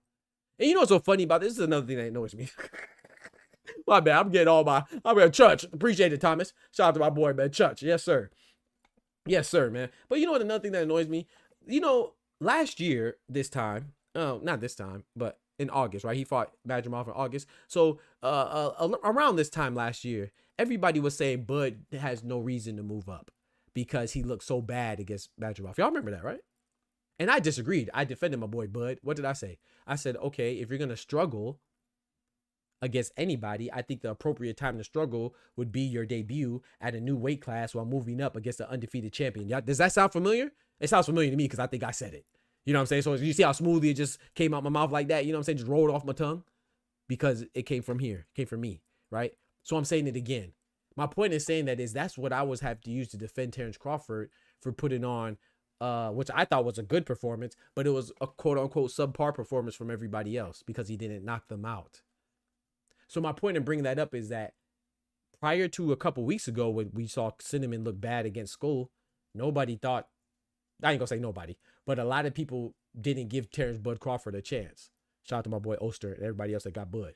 Speaker 1: And you know what's so funny about this? This is another thing that annoys me. My bad. I'm getting Church. Appreciate it, Thomas. Shout out to my boy, man. Church. Yes, sir. Yes, sir, man. But you know what? Another thing that annoys me? You know, last year, this time, not this time, but in August, right? He fought Badgermouth in August. So around this time last year, everybody was saying Bud has no reason to move up because he looked so bad against Badgermouth. Y'all remember that, right? And I disagreed. I defended my boy Bud. What did I say? I said, okay, if you're going to struggle against anybody, I think the appropriate time to struggle would be your debut at a new weight class while moving up against an undefeated champion. Does that sound familiar? It sounds familiar to me because I think I said it. You know what I'm saying? So you see how smoothly it just came out my mouth like that? You know what I'm saying? Just rolled off my tongue because it came from here. It came from me, right? So I'm saying it again. My point in saying that is that's what I was have to use to defend Terence Crawford for putting on, which I thought was a good performance, but it was a quote unquote subpar performance from everybody else because he didn't knock them out. So my point in bringing that up is that prior to a couple weeks ago, when we saw Cinnamon look bad against Skull, nobody thought, I ain't gonna say nobody, but a lot of people didn't give Terence Bud Crawford a chance. Shout out to my boy Oster and everybody else that got Bud.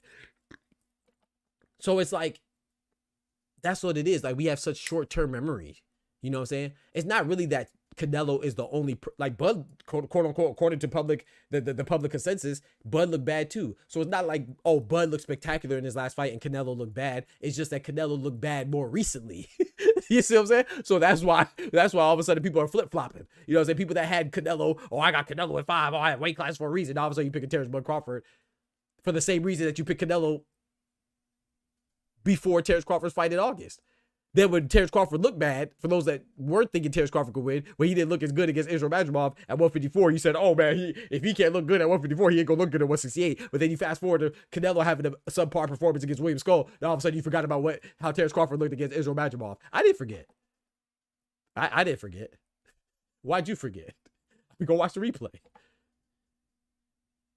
Speaker 1: So it's like, that's what it is. Like, we have such short-term memory. You know what I'm saying? It's not really that Canelo is the only, like Bud, quote unquote, according to the public consensus, Bud looked bad too. So it's not like, oh, Bud looked spectacular in his last fight and Canelo looked bad. It's just that Canelo looked bad more recently. You see what I'm saying? So that's why all of a sudden people are flip-flopping. You know what I'm saying? People that had Canelo, oh, I got Canelo at 5, oh, I had weight class for a reason. Now all of a sudden you pick a Terence Bud Crawford for the same reason that you picked Canelo before Terence Crawford's fight in August. Then when Terence Crawford looked bad, for those that weren't thinking Terence Crawford could win, when he didn't look as good against Israel Madrimov at 154, you said, oh man, if he can't look good at 154, he ain't gonna look good at 168. But then you fast forward to Canelo having a subpar performance against William Skull, then all of a sudden you forgot about how Terence Crawford looked against Israel Madrimov. I didn't forget. I didn't forget. Why'd you forget? We go watch the replay.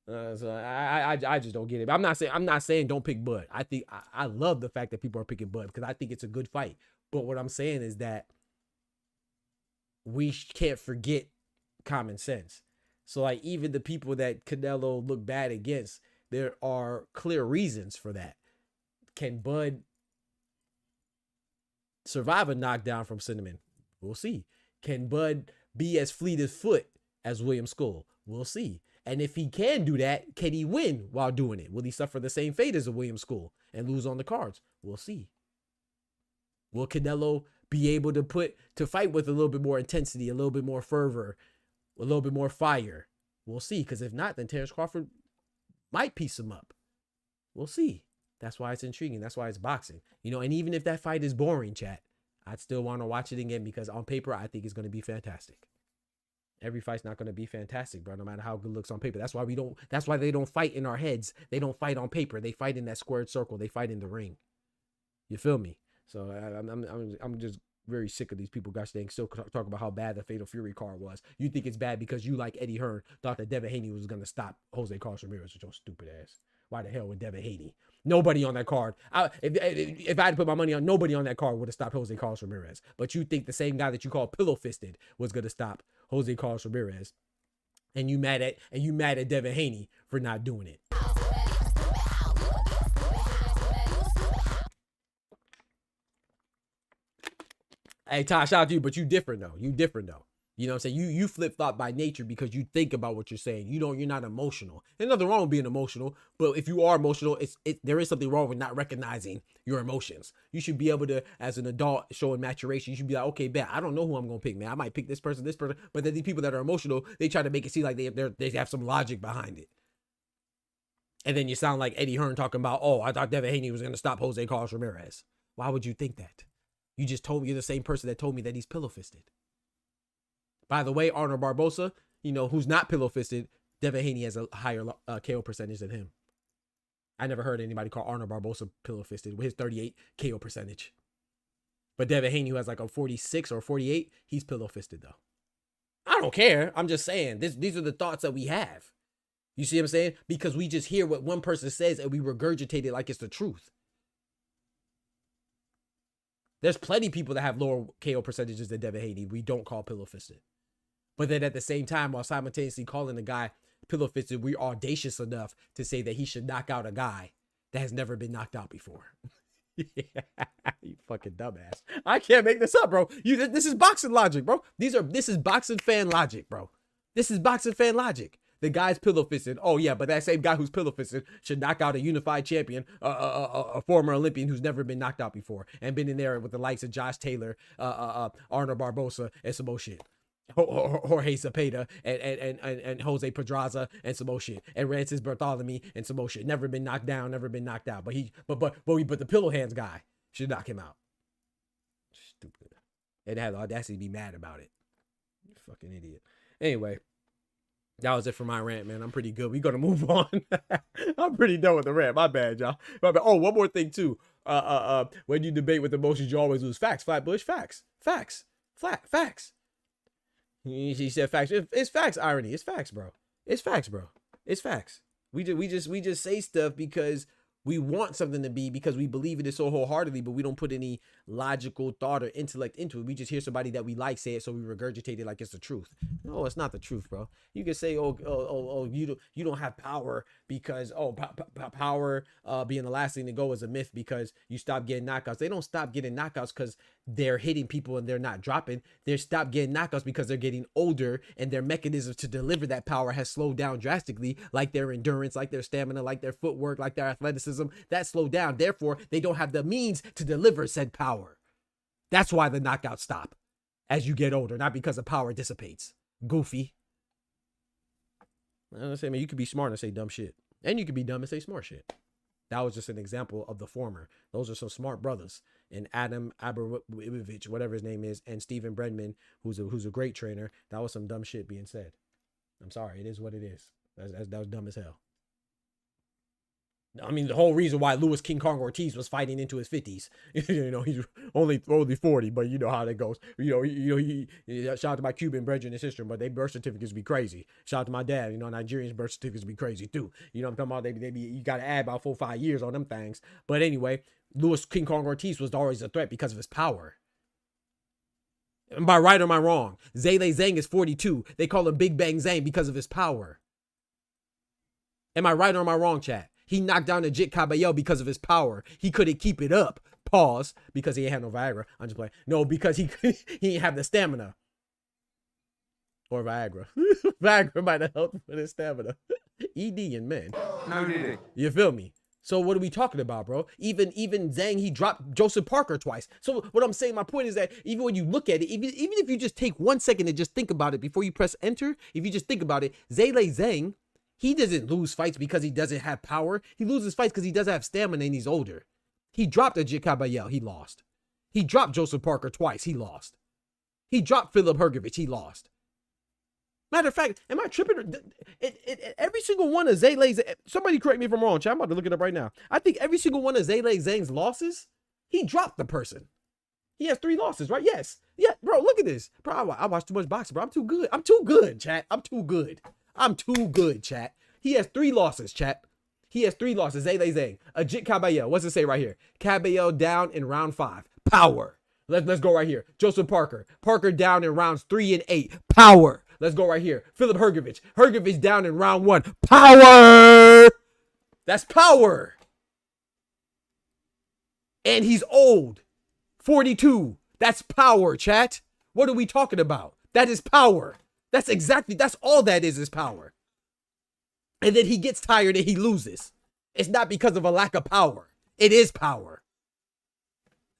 Speaker 1: So I just don't get it. I'm not saying don't pick Bud. I think I love the fact that people are picking Bud because I think it's a good fight. But what I'm saying is that we can't forget common sense. So like even the people that Canelo looked bad against, there are clear reasons for that. Can Bud survive a knockdown from Cinnamon? We'll see. Can Bud be as fleet of foot as William Skull? We'll see. And if he can do that, can he win while doing it? Will he suffer the same fate as a William Skull and lose on the cards? We'll see. Will Canelo be able to fight with a little bit more intensity, a little bit more fervor, a little bit more fire? We'll see. Because if not, then Terence Crawford might piece him up. We'll see. That's why it's intriguing. That's why it's boxing. You know, and even if that fight is boring, chat, I'd still want to watch it again because on paper, I think it's going to be fantastic. Every fight's not going to be fantastic, bro, no matter how good it looks on paper. That's why they don't fight in our heads. They don't fight on paper. They fight in that squared circle. They fight in the ring. You feel me? So I'm just very sick of these people gosh dang still talk about how bad the Fatal Fury card was. You think it's bad because you, like Eddie Hearn, thought that Devin Haney was going to stop Jose Carlos Ramirez with your stupid ass. Why the hell would Devin Haney? Nobody on that card. If I had to put my money on, nobody on that card would have stopped Jose Carlos Ramirez. But you think the same guy that you call pillow fisted was going to stop Jose Carlos Ramirez, and you mad at Devin Haney for not doing it. Hey, Ty, shout out to you, but you different though. You different though. You know what I'm saying? You flip-flop by nature because you think about what you're saying. You're not emotional. There's nothing wrong with being emotional, but if you are emotional, there is something wrong with not recognizing your emotions. You should be able to, as an adult showing maturation, you should be like, okay, bet, I don't know who I'm going to pick, man. I might pick this person, but then these people that are emotional, they try to make it seem like they have some logic behind it. And then you sound like Eddie Hearn talking about, oh, I thought Devin Haney was going to stop Jose Carlos Ramirez. Why would you think that? You just told me you're the same person that told me that he's pillow-fisted. By the way, Arnold Barboza, who's not pillow-fisted, Devin Haney has a higher KO percentage than him. I never heard anybody call Arnold Barboza pillow-fisted with his 38 KO percentage. But Devin Haney, who has like a 46 or 48, he's pillow-fisted though. I don't care. I'm just saying, these are the thoughts that we have. You see what I'm saying? Because we just hear what one person says and we regurgitate it like it's the truth. There's plenty of people that have lower KO percentages than Devin Haney we don't call pillow-fisted. But then at the same time, while simultaneously calling the guy pillow-fisted, we're audacious enough to say that he should knock out a guy that has never been knocked out before. Yeah, you fucking dumbass. I can't make this up, bro. This is boxing logic, bro. This is boxing fan logic, bro. This is boxing fan logic. The guy's pillow-fisted. Oh, yeah, but that same guy who's pillow-fisted should knock out a unified champion, a former Olympian who's never been knocked out before and been in there with the likes of Josh Taylor, Arnold Barboza, and some more shit. Jorge Cepeda and Jose Pedraza and some more shit. And Rancis Bartholomew and some more shit. Never been knocked down, never been knocked out. But the pillow hands guy should knock him out. Stupid. And had the audacity to be mad about it. You fucking idiot. Anyway. That was it for my rant, man. I'm pretty good. We're going to move on. I'm pretty done with the rant. My bad, y'all. My bad. Oh, one more thing, too. When you debate with emotions, you always lose. Facts, Flatbush. Facts. Facts. Facts. He said facts. It's facts, irony. It's facts, bro. It's facts, bro. It's facts. We just say stuff because we want something to be, because we believe in it so wholeheartedly, but we don't put any logical thought or intellect into it. We just hear somebody that we like say it, so we regurgitate it like it's the truth. No, it's not the truth, bro. You can say, you don't have power because, power being the last thing to go is a myth because you stop getting knockouts. They don't stop getting knockouts because they're hitting people and they're not dropping. They stop getting knockouts because they're getting older and their mechanisms to deliver that power has slowed down drastically, like their endurance, like their stamina, like their footwork, like their athleticism. That slowed down. Therefore, they don't have the means to deliver said power. That's why the knockouts stop as you get older, not because the power dissipates. Goofy. I say, man, you could be smart and say dumb shit, and you could be dumb and say smart shit. That was just an example of the former. Those are some smart brothers. And Adam Abramovich, whatever his name is, and Stephen Brenman, who's a great trainer. That was some dumb shit being said. I'm sorry. It is what it is. That was dumb as hell. I mean, the whole reason why Louis King Kong Ortiz was fighting into his 50s, he's only 40, but you know how that goes. He shout out to my Cuban brethren and sister, but their birth certificates be crazy. Shout out to my dad, Nigerians' birth certificates be crazy too. You know what I'm talking about? You got to add about 4 or 5 years on them things. But anyway, Louis King Kong Ortiz was always a threat because of his power. Am I right or am I wrong? Zhale Zhang is 42. They call him Big Bang Zhang because of his power. Am I right or am I wrong, chat? He knocked down Ajit Caballero because of his power. He couldn't keep it up. Pause. Because he ain't had no Viagra. I'm just playing. No, because he didn't have the stamina. Or Viagra. Viagra might have helped with his stamina. ED and men.
Speaker 2: No, did it?
Speaker 1: You feel me? So what are we talking about, bro? Even Zhang, he dropped Joseph Parker twice. So what I'm saying, my point is that even when you look at it, even if you just take 1 second and just think about it before you press enter, if you just think about it, Zhale Zhang, he doesn't lose fights because he doesn't have power. He loses fights because he doesn't have stamina and he's older. He dropped Ajit Caballero. He lost. He dropped Joseph Parker twice. He lost. He dropped Philip Hrgovic. He lost. Matter of fact, am I tripping? Every single one of Zhale's, somebody correct me if I'm wrong, chat. I'm about to look it up right now. I think every single one of Zhale Zhang's losses, he dropped the person. He has 3 losses, right? Yes. Yeah, bro, look at this. Bro, I watch too much boxing, bro. I'm too good, chat. I'm too good, chat. He has 3 losses, chat. He has 3 losses. Zay Zang. Ajit Caballero. What's it say right here? Caballero down in round 5. Power. Let's go right here. Joseph Parker. Parker down in rounds 3 and 8. Power. Let's go right here. Philip Hrgovic. Hrgovic down in round 1. Power. That's power. And he's old. 42. That's power, chat. What are we talking about? That is power. That's all that is power. And then he gets tired and he loses. It's not because of a lack of power. It is power.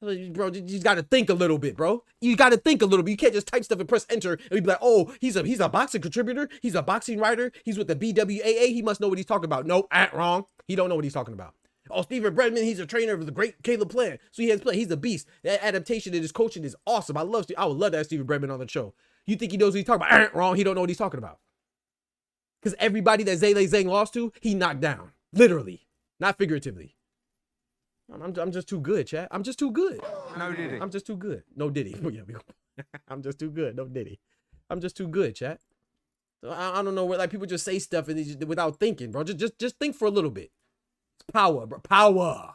Speaker 1: Bro, you got to think a little bit, bro. You got to think a little bit. You can't just type stuff and press enter and be like, oh, he's a boxing contributor. He's a boxing writer. He's with the BWAA. He must know what he's talking about. Nope, wrong. He don't know what he's talking about. Oh, Stephen Bredman, he's a trainer of the great Caleb Plant. So he has played. He's a beast. That adaptation and his coaching is awesome. I would love to have Stephen Bredman on the show. You think he knows what he's talking about? Wrong. He don't know what he's talking about. Because everybody that Zay Zang lost to, he knocked down. Literally. Not figuratively. I'm just too good, chat. I'm just too good.
Speaker 2: No Diddy.
Speaker 1: I'm just too good. No Diddy. I'm just too good. No Diddy. I'm just too good, chat. So I don't know where like people just say stuff and without thinking, bro. Just think for a little bit. It's power, bro. Power.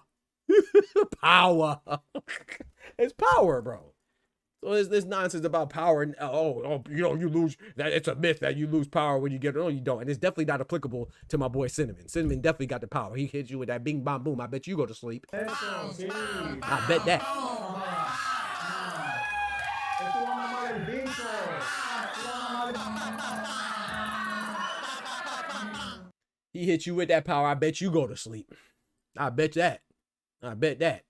Speaker 1: Power. It's power, bro. So there's this nonsense about power. And, you lose. That it's a myth that you lose power when you get it. No, you don't. And it's definitely not applicable to my boy Cinnamon. Cinnamon definitely got the power. He hits you with that bing, bong, boom. I bet you go to sleep. I bet that. He hits you with that power. I bet you go to sleep. I bet that. I bet that.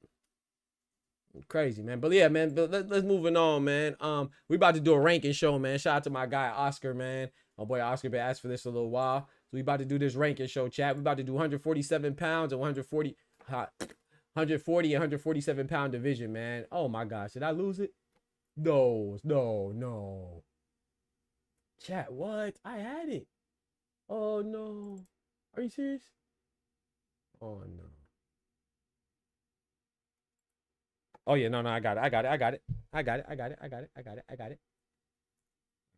Speaker 1: Crazy, man. But yeah, man, let's moving on, man. We about to do a ranking show, man. Shout out to my guy Oscar, man. My boy Oscar been asked for this a little while. So we about to do this ranking show, chat. We about to do 147 pounds and 140 and 147 pound division, man. Oh my gosh, did I lose it? No. Chat, what? I had it. Oh no. Are you serious? Oh no. Oh yeah, no, I got it. All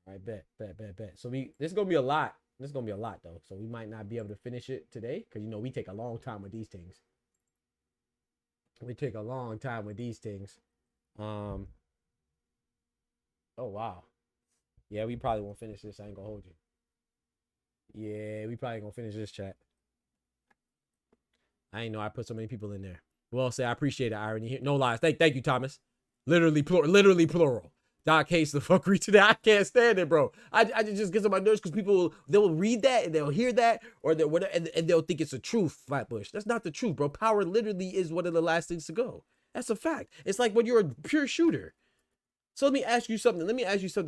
Speaker 1: right, bet. So this is gonna be a lot. This is gonna be a lot though. So we might not be able to finish it today because we take a long time with these things. Oh wow. Yeah, we probably won't finish this. I ain't gonna hold you. Yeah, we probably gonna finish this, chat. I ain't know I put so many people in there. Well, say I appreciate the irony here. No lies. Thank you, Thomas. Literally plural. Doc hates the fuckery today. I can't stand it, bro. I just get on my nerves because people they'll read that and they'll hear that or they'll whatever and they'll think it's a truth, Flatbush. That's not the truth, bro. Power literally is one of the last things to go. That's a fact. It's like when you're a pure shooter. So let me ask you something,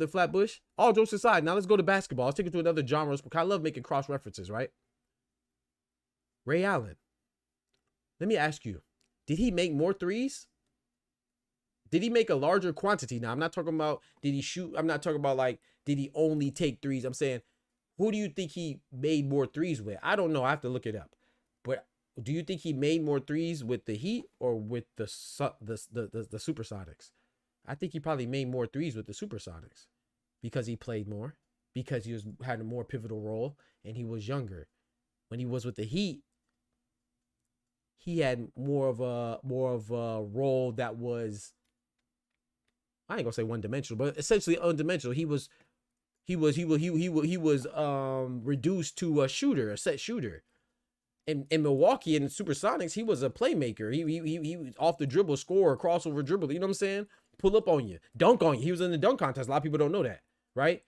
Speaker 1: Flatbush. All jokes aside, now let's go to basketball. Let's take it to another genre. I love making cross references, right? Ray Allen. Let me ask you. Did he make more threes? Did he make a larger quantity? Now, I'm not talking about did he shoot. I'm not talking about like, did he only take threes? I'm saying, who do you think he made more threes with? I don't know. I have to look it up. But do you think he made more threes with the Heat or with the Supersonics? I think he probably made more threes with the Supersonics because he played more, because he had a more pivotal role, and he was younger. When he was with the Heat, he had more of a role that was, I ain't gonna say one dimensional, but essentially undimensional. He was reduced to a shooter, a set shooter. In Milwaukee and Supersonics, he was a playmaker. He was off the dribble, score, crossover dribble. You know what I'm saying? Pull up on you, dunk on you. He was in the dunk contest. A lot of people don't know that, right?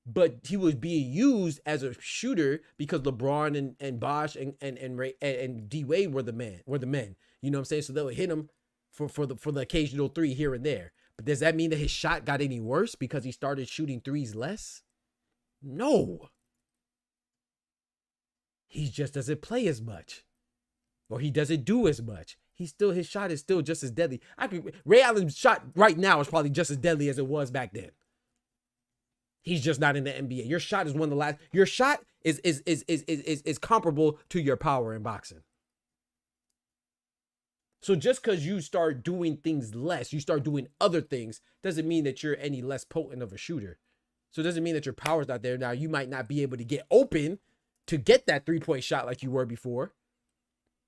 Speaker 1: But he was being used as a shooter because LeBron and Bosh and D Wade were the men. You know what I'm saying? So they would hit him for the occasional three here and there. But does that mean that his shot got any worse because he started shooting threes less? No. He just doesn't play as much, or he doesn't do as much. His shot is still just as deadly. Ray Allen's shot right now is probably just as deadly as it was back then. He's just not in the NBA. Your shot is one of the last. Your shot is comparable to your power in boxing. So just because you start doing things less, you start doing other things, doesn't mean that you're any less potent of a shooter. So it doesn't mean that your power's not there. Now you might not be able to get open to get that 3-point shot like you were before,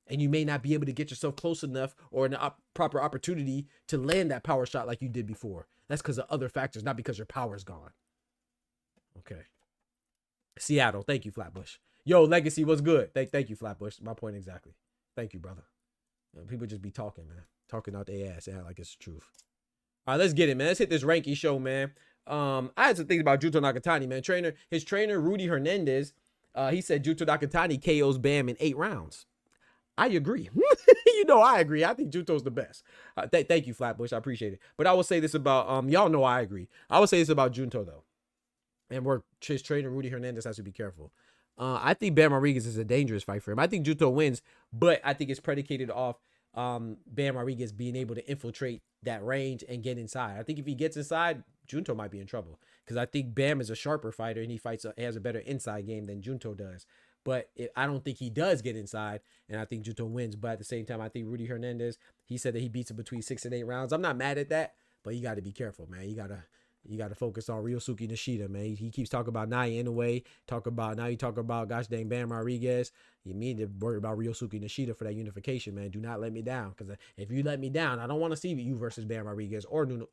Speaker 1: And you may not be able to get yourself close enough or an proper opportunity to land that power shot like you did before. That's because of other factors, not because your power's gone. Okay. Seattle. Thank you, Flatbush. Yo, Legacy, what's good? Thank you, Flatbush. My point exactly. Thank you, brother. People just be talking, man. Talking out their ass. Act like it's the truth. All right, let's get it, man. Let's hit this ranking show, man. I had some things about Junto Nakatani, man. His trainer, Rudy Hernandez, he said Junto Nakatani KOs Bam in 8 rounds. I agree. You know, I agree. I think Junto's the best. Thank you, Flatbush. I appreciate it. But I will say this about, y'all know I agree. I will say this about Junto, though. And his trainer, Rudy Hernandez, has to be careful. I think Bam Rodriguez is a dangerous fight for him. I think Junto wins, but I think it's predicated off Bam Rodriguez being able to infiltrate that range and get inside. I think if he gets inside, Junto might be in trouble. Because I think Bam is a sharper fighter and he has a better inside game than Junto does. But I don't think he does get inside, and I think Junto wins. But at the same time, I think Rudy Hernandez, he said that he beats him between 6 and 8 rounds. I'm not mad at that, but you got to be careful, man. You got to focus on Ryosuke Nishida, man. He keeps talking about Naya Inoue, now you talk about gosh dang Bam Rodriguez. You need to worry about Ryosuke Nishida for that unification, man. Do not let me down, because if you let me down, I don't want to see you versus Bam Rodriguez or Naya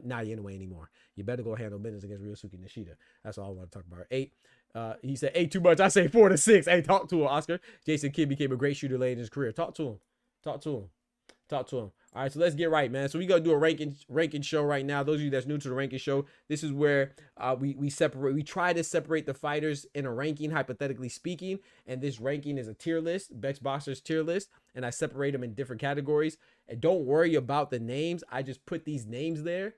Speaker 1: Inoue anymore. You better go handle business against Ryosuke Nishida. That's all I want to talk about. 8. He said 8 too much. I say 4 to 6. Hey, talk to him, Oscar. Jason Kidd became a great shooter late in his career. Talk to him. All right, so let's get right, man. So we gonna do a ranking show right now. Those of you that's new to the ranking show, this is where we try to separate the fighters in a ranking, hypothetically speaking. And this ranking is a tier list, Bex Boxer's tier list, and I separate them in different categories. And don't worry about the names. I just put these names there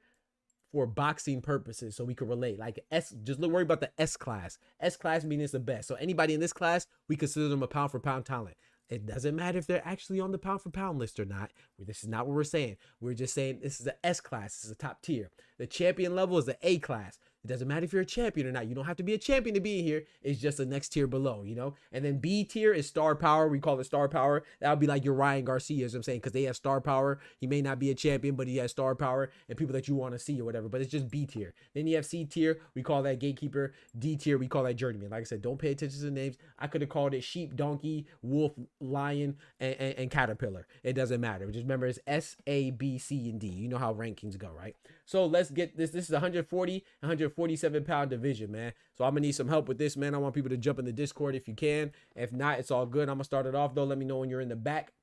Speaker 1: for boxing purposes, so we can relate. Like just worry about the S class. S class meaning it's the best. So anybody in this class, we consider them a pound for pound talent. It doesn't matter if they're actually on the pound for pound list or not. This is not what we're saying. We're just saying this is the S class. This is the top tier. The champion level is the A class. It doesn't matter if you're a champion or not. You don't have to be a champion to be here. It's just the next tier below, you know? And then B tier is star power. We call it star power. That would be like your Ryan Garcia, as I'm saying, because they have star power. He may not be a champion, but he has star power and people that you want to see or whatever. But it's just B tier. Then you have C tier. We call that gatekeeper. D tier, we call that journeyman. Like I said, don't pay attention to the names. I could have called it sheep, donkey, wolf, lion, and caterpillar. It doesn't matter. Just remember, it's S, A, B, C, and D. You know how rankings go, right? So let's get this. This is 147 pound division, man. So I'm gonna need some help with this, man. I want people to jump in the Discord if you can. If not, it's all good. I'm gonna start it off though. Let me know when you're in the back,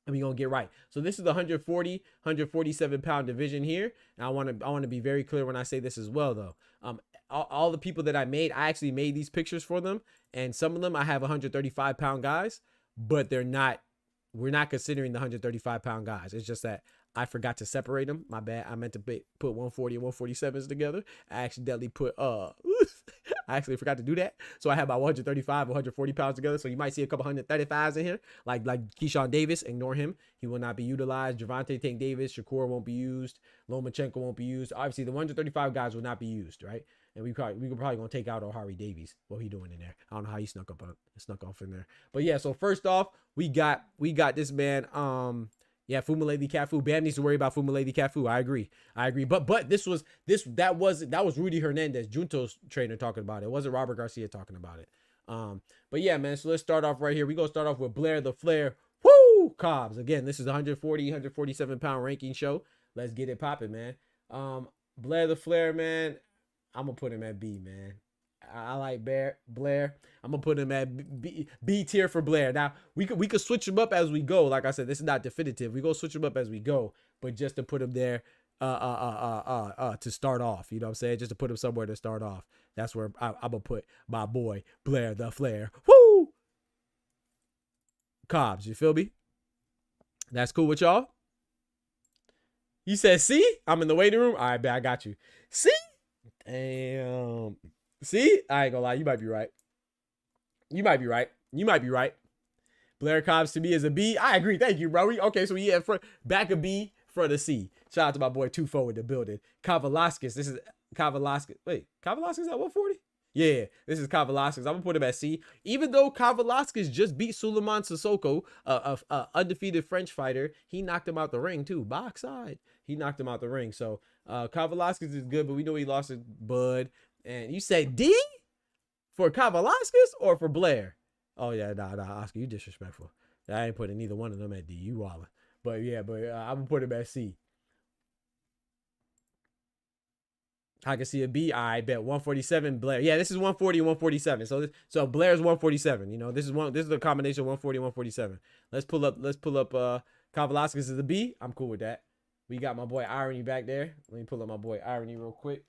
Speaker 1: and we're gonna get right. So this is the 147 pound division here. And I want to be very clear when I say this as well, though. All the people that I actually made these pictures for them, and some of them I have 135 pound guys, but we're not considering the 135 pound guys. It's just that I forgot to separate them. My bad. I meant to put 140 and 147s together. I accidentally put I actually forgot to do that. So I have about 135, 140 pounds together. So you might see a couple 135s in here, like Keyshawn Davis. Ignore him. He will not be utilized. Gervonta Tank Davis, Shakur won't be used. Lomachenko won't be used. Obviously, the 135 guys will not be used, right? And we probably gonna take out O'Hari Davies. What he doing in there? I don't know how he snuck off in there. But yeah, so first off, we got this man. Yeah, Fumaledi Cafu. Bam needs to worry about Fumaledi Cafu. I agree. But that was Rudy Hernandez, Junto's trainer, talking about it. It wasn't Robert Garcia talking about it. But yeah, man. So let's start off right here. We're gonna start off with Blair the Flair. Woo! Cobbs. Again, this is 147 pound ranking show. Let's get it popping, man. Blair the Flair, man. I'm gonna put him at B, man. I like Blair. I'm gonna put him at B tier for Blair. Now we could switch him up as we go. Like I said, this is not definitive. We go switch him up as we go, but just to put him there, to start off. You know what I'm saying? Just to put him somewhere to start off. That's where I'm gonna put my boy Blair the Flair. Woo! Cobbs, you feel me? That's cool with y'all. You said C? I'm in the waiting room. All right, man, I got you. C? Damn. See? I ain't gonna lie. You might be right. Blair Cobbs to me is a B. I agree. Thank you, bro. Okay, so yeah, back a B, front a C. Shout out to my boy Tufo in the building. Kavalaskis. This is Kavalaskis. Wait, Kavalaskis at 140? Yeah, this is Kavalaskis. I'm gonna put him at C. Even though Kavalaskis just beat Suleiman Sissoko, a undefeated French fighter, he knocked him out the ring too. Box side. He knocked him out the ring. So Kavalaskis is good, but we know he lost his bud. And you say D for Kavalaskis or for Blair? Oh yeah, nah, Oscar, you disrespectful. I ain't putting neither one of them at D. You wildin'. But yeah, I'm gonna put him at C. I can see a B. I bet 147 Blair. Yeah, this is 140 and 147. So Blair's 147. You know, this is the combination of 140 and 147. Let's pull up Kyle Velasquez as a B. I'm cool with that. We got my boy Irony back there. Let me pull up my boy Irony real quick.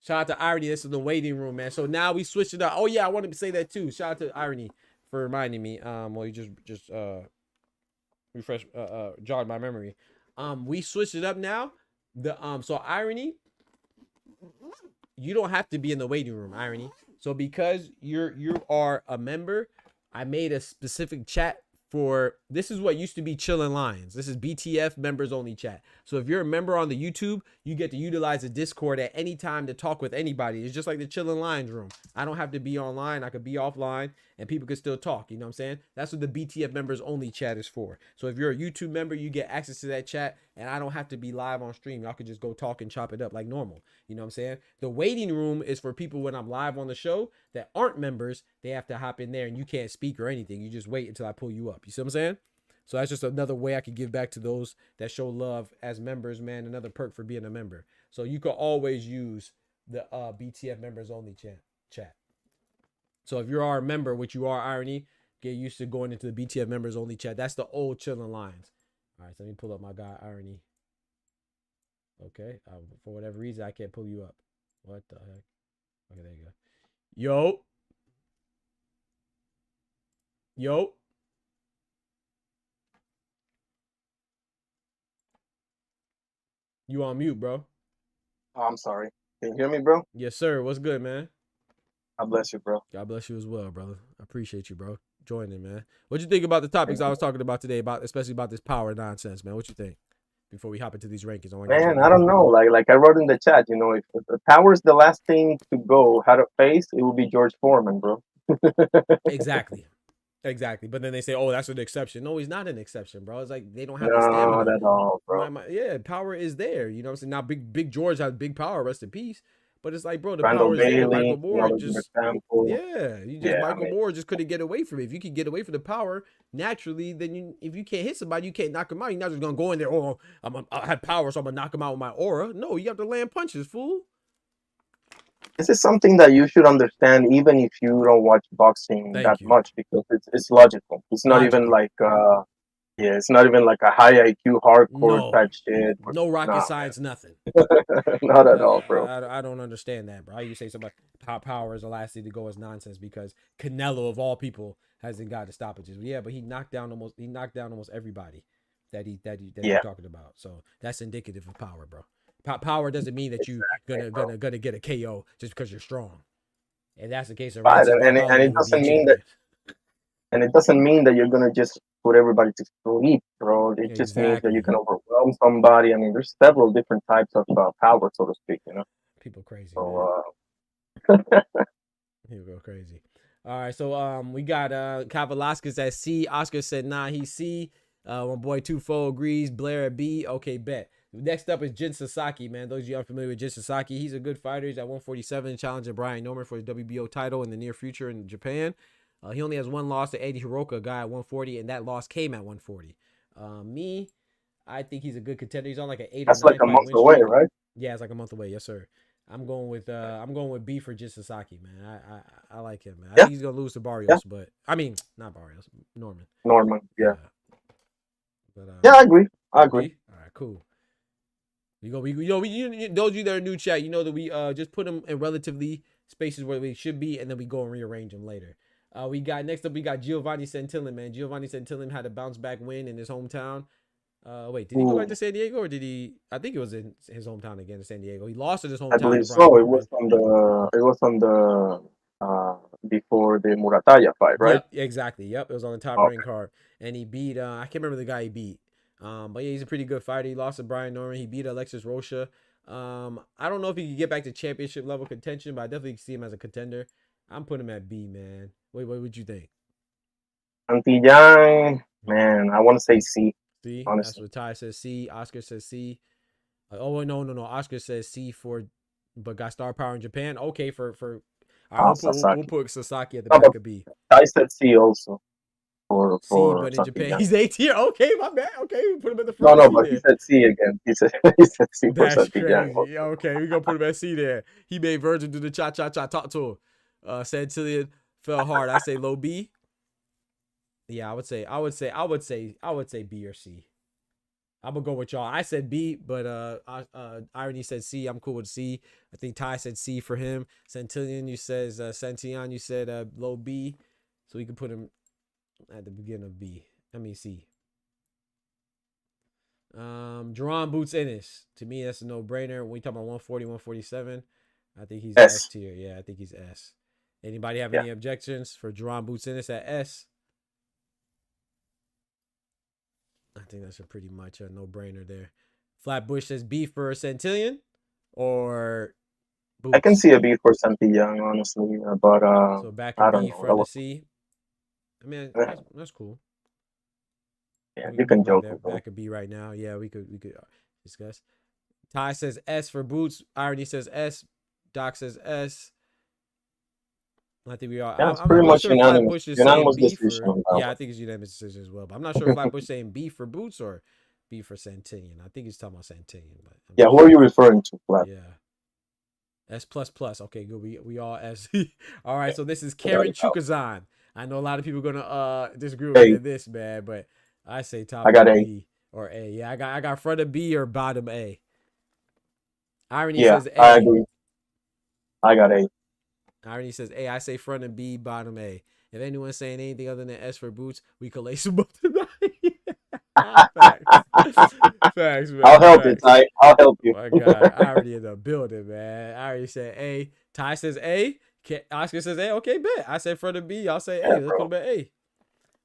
Speaker 1: Shout out to Irony. This is the waiting room, man. So now we switched it up. Oh yeah, I wanted to say that too. Shout out to Irony for reminding me. Well, you just refresh jogged my memory. We switched it up now. So Irony, you don't have to be in the waiting room, Irony. So because you are a member, I made a specific chat for, this is what used to be Chillin' Lions. This is BTF members only chat. So if you're a member on the YouTube, you get to utilize the Discord at any time to talk with anybody. It's just like the Chillin' Lions room. I don't have to be online. I could be offline and people could still talk. You know what I'm saying? That's what the BTF members only chat is for. So if you're a YouTube member, you get access to that chat and I don't have to be live on stream. Y'all could just go talk and chop it up like normal. You know what I'm saying? The waiting room is for people when I'm live on the show that aren't members. They have to hop in there and you can't speak or anything. You just wait until I pull you up. You see what I'm saying? So that's just another way I could give back to those that show love as members, man. Another perk for being a member. So you can always use the BTF members only chat. So if you are a member, which you are, Irony, get used to going into the BTF members only chat. That's the old Chillin' Lions. All right, so let me pull up my guy, Irony. Okay, for whatever reason, I can't pull you up. What the heck? Okay, there you go. Yo. You on mute, bro.
Speaker 5: Oh, I'm sorry. Can you hear me, bro?
Speaker 1: Yes, sir. What's good, man?
Speaker 5: God bless you, bro.
Speaker 1: God bless you as well, brother. I appreciate you, bro. Joining, man. What you think about the topics I was talking about today, especially about this power nonsense, man? What you think? Before we hop into these rankings,
Speaker 5: Man, I don't know. Like I wrote in the chat, you know, if the power's the last thing to go, how to face, it would be George Foreman, bro.
Speaker 1: Exactly. But then they say, "Oh, that's an exception." No, he's not an exception, bro. It's like they don't have the
Speaker 5: No,
Speaker 1: stamina.
Speaker 5: at all, bro.
Speaker 1: Yeah, power is there. You know what I'm saying? Now, Big George has big power. Rest in peace. But it's like, bro, the
Speaker 5: Randall
Speaker 1: power is there.
Speaker 5: Bailey,
Speaker 1: Michael Moore just,
Speaker 5: Yeah,
Speaker 1: Michael Moore just couldn't get away from it. If you could get away from the power naturally, then if you can't hit somebody, you can't knock him out. You're not just gonna go in there. Oh, I have power, so I'm gonna knock him out with my aura. No, you have to land punches, fool.
Speaker 5: This is something that you should understand, even if you don't watch boxing much, because it's logical. It's not even like it's not even like a high IQ hardcore type shit.
Speaker 1: No rocket science, nothing.
Speaker 5: Not at all, bro.
Speaker 1: I don't understand that, bro. How you say somebody power is the last thing to go is nonsense because Canelo of all people hasn't got the stoppages. Yeah, but he knocked down almost everybody that he's talking about. So that's indicative of power, bro. Power doesn't mean that you gonna get a KO just because you're strong. And that's the case. And
Speaker 5: it doesn't mean that. And it doesn't mean that you're gonna just put everybody to sleep, bro. It just means that you can overwhelm somebody. I mean, there's several different types of power, so to speak. You know,
Speaker 1: people crazy.
Speaker 5: So,
Speaker 1: he'll go crazy. All right, so we got Kyle Velasquez at C. Oscar said nah, he's C. My boy Tufo agrees. Blair at B. Okay, bet. Next up is Jin Sasaki, man. Those of you unfamiliar with Jin Sasaki, he's a good fighter. He's at 147, challenging Brian Norman for the WBO title in the near future in Japan. He only has one loss to Eddie Hiroka, a guy at 140, and that loss came at 140. I think he's a good contender. He's on like an 8
Speaker 5: That's
Speaker 1: or 9
Speaker 5: like a month away, right?
Speaker 1: Yeah, it's like a month away. Yes, sir. I'm going with B for Jin Sasaki, man. I like him, man. I think he's gonna lose to Barrios, but I mean not Barrios, Norman.
Speaker 5: Yeah.
Speaker 1: But
Speaker 5: I agree. All right,
Speaker 1: cool. Those of you that are new chat, you know that we just put them in relatively spaces where they should be, and then we go and rearrange them later. Next up we got Giovanni Santillan, man. Giovanni Santillan had a bounce back win in his hometown. Wait, did he go back to San Diego or did he? I think it was in his hometown again in San Diego. He lost in his hometown.
Speaker 5: I believe so. It was on the before the Murataya fight, right?
Speaker 1: Yep, exactly. Yep, it was on the top ring card, and he beat. I can't remember the guy he beat. But yeah, he's a pretty good fighter. He lost to Brian Norman. He beat Alexis Rocha. I don't know if he could get back to championship level contention, but I definitely see him as a contender. I'm putting him at B, man. What would you think?
Speaker 5: Antillán, man, I want to say C.
Speaker 1: C.
Speaker 5: Honestly.
Speaker 1: That's what Ty says. C. Oscar says C. No. Oscar says C but got star power in Japan. Okay, we'll put Sasaki at the back of B.
Speaker 5: I said C also.
Speaker 1: C, but in Japan
Speaker 5: Santillán.
Speaker 1: he's A tier. Okay, my bad. Okay, we put him at the
Speaker 5: No,
Speaker 1: front of
Speaker 5: no,
Speaker 1: C
Speaker 5: but he
Speaker 1: there.
Speaker 5: said C again. He said C for
Speaker 1: That's
Speaker 5: Santillán.
Speaker 1: crazy. Okay, we gonna put him at C there. He made Virgil do the cha cha cha talk to him. Santillan fell hard. I say low B. Yeah, I would say B or C. I'm gonna go with y'all. I said B, but Irony said C. I'm cool with C. I think Ty said C for him. Santillan, you says Santillán, you said low B, so we can put him at the beginning of B. I mean C. Jerron Boots Ennis. To me, that's a no-brainer. When we talk about 140, 147, I think he's S tier. Yeah, I think he's S. Anybody have any objections for Jerron Boots Ennis at S? I think that's a pretty much a no-brainer there. Flatbush says B for Santillan or Boots?
Speaker 5: I can see a B for Santillán, honestly, but
Speaker 1: so back
Speaker 5: I
Speaker 1: in
Speaker 5: don't
Speaker 1: B
Speaker 5: know.
Speaker 1: from the C. I mean, that's cool.
Speaker 5: Yeah, you can joke.
Speaker 1: Back in B right now. Yeah, we could discuss. Ty says S for Boots. Irony says S. Doc says S. I think we are.
Speaker 5: Yeah, it's
Speaker 1: I'm
Speaker 5: pretty
Speaker 1: not
Speaker 5: much
Speaker 1: sure if
Speaker 5: unanimous.
Speaker 1: Flatbush is saying
Speaker 5: Unanimous
Speaker 1: B
Speaker 5: decision
Speaker 1: for.
Speaker 5: on that
Speaker 1: Yeah, I
Speaker 5: one.
Speaker 1: think it's unanimous decision as well. But I'm not sure if Flatbush saying B for Boots or B for Santillan. I think he's talking about Santillan. But
Speaker 5: yeah, who are you referring to, Flat?
Speaker 1: Yeah. S plus plus. Okay, good. We all S. All right. So this is Karen Chukazan. I know a lot of people are gonna disagree with me in this, man, but I say top
Speaker 5: I got
Speaker 1: B or A. Yeah, I got front of B or bottom A. Irony
Speaker 5: Yeah,
Speaker 1: says A.
Speaker 5: I agree. I got A.
Speaker 1: Irony says A. I say front of B, bottom A. If anyone's saying anything other than S for Boots, we could lace them up tonight. Facts, man.
Speaker 5: I'll help you, Ty. I'll help you.
Speaker 1: My God, I already in the building, man. I already said A. Ty says A. Oscar says A. Okay, bet. I said front of B. Y'all say A. Let's go to A.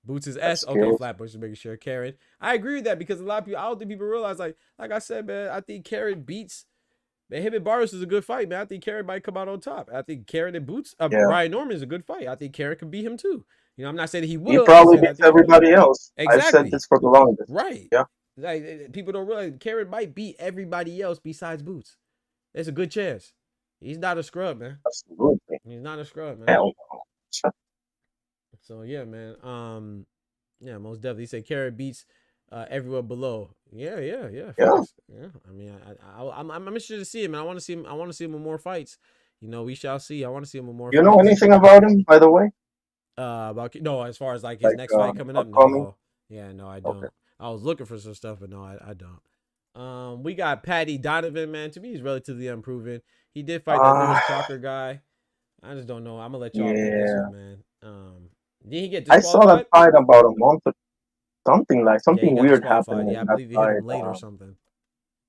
Speaker 1: Boots is S. Okay, Flatbush is making sure. Karen. I agree with that because a lot of people, I don't think people realize, like I said, man, I think Karen beats, man, him and Barros is a good fight, man. I think Karen might come out on top. I think Karen and Boots, Ryan Norman is a good fight. I think Karen can beat him too. You know, I'm not saying he will.
Speaker 5: He probably beats everybody else. Exactly. I said this for the longest.
Speaker 1: Right.
Speaker 5: Yeah.
Speaker 1: Like, people don't realize Karen might beat everybody else besides Boots. There's a good chance. He's not a scrub, man.
Speaker 5: Absolutely.
Speaker 1: He's not a scrub, man.
Speaker 5: Hell no.
Speaker 1: So yeah, man. Yeah, most definitely. He said Karen beats everywhere below. Yeah. I mean, I'm interested to see him, and I want to see him. I want to see him in more fights. You know, we shall see. I want to see him in more.
Speaker 5: You know anything about him, by the way?
Speaker 1: About no, as far as like his next fight coming up. No. Yeah, no, I don't. Okay. I was looking for some stuff, but no, I don't. We got Patty Donovan, man. To me, he's relatively unproven. He did fight that Lewis Crocker guy. I just don't know. I'm gonna let y'all pick this one, man. Did he get disqualified?
Speaker 5: I saw that fight about a month or something weird happened.
Speaker 1: Yeah, I believe he hit him late or something.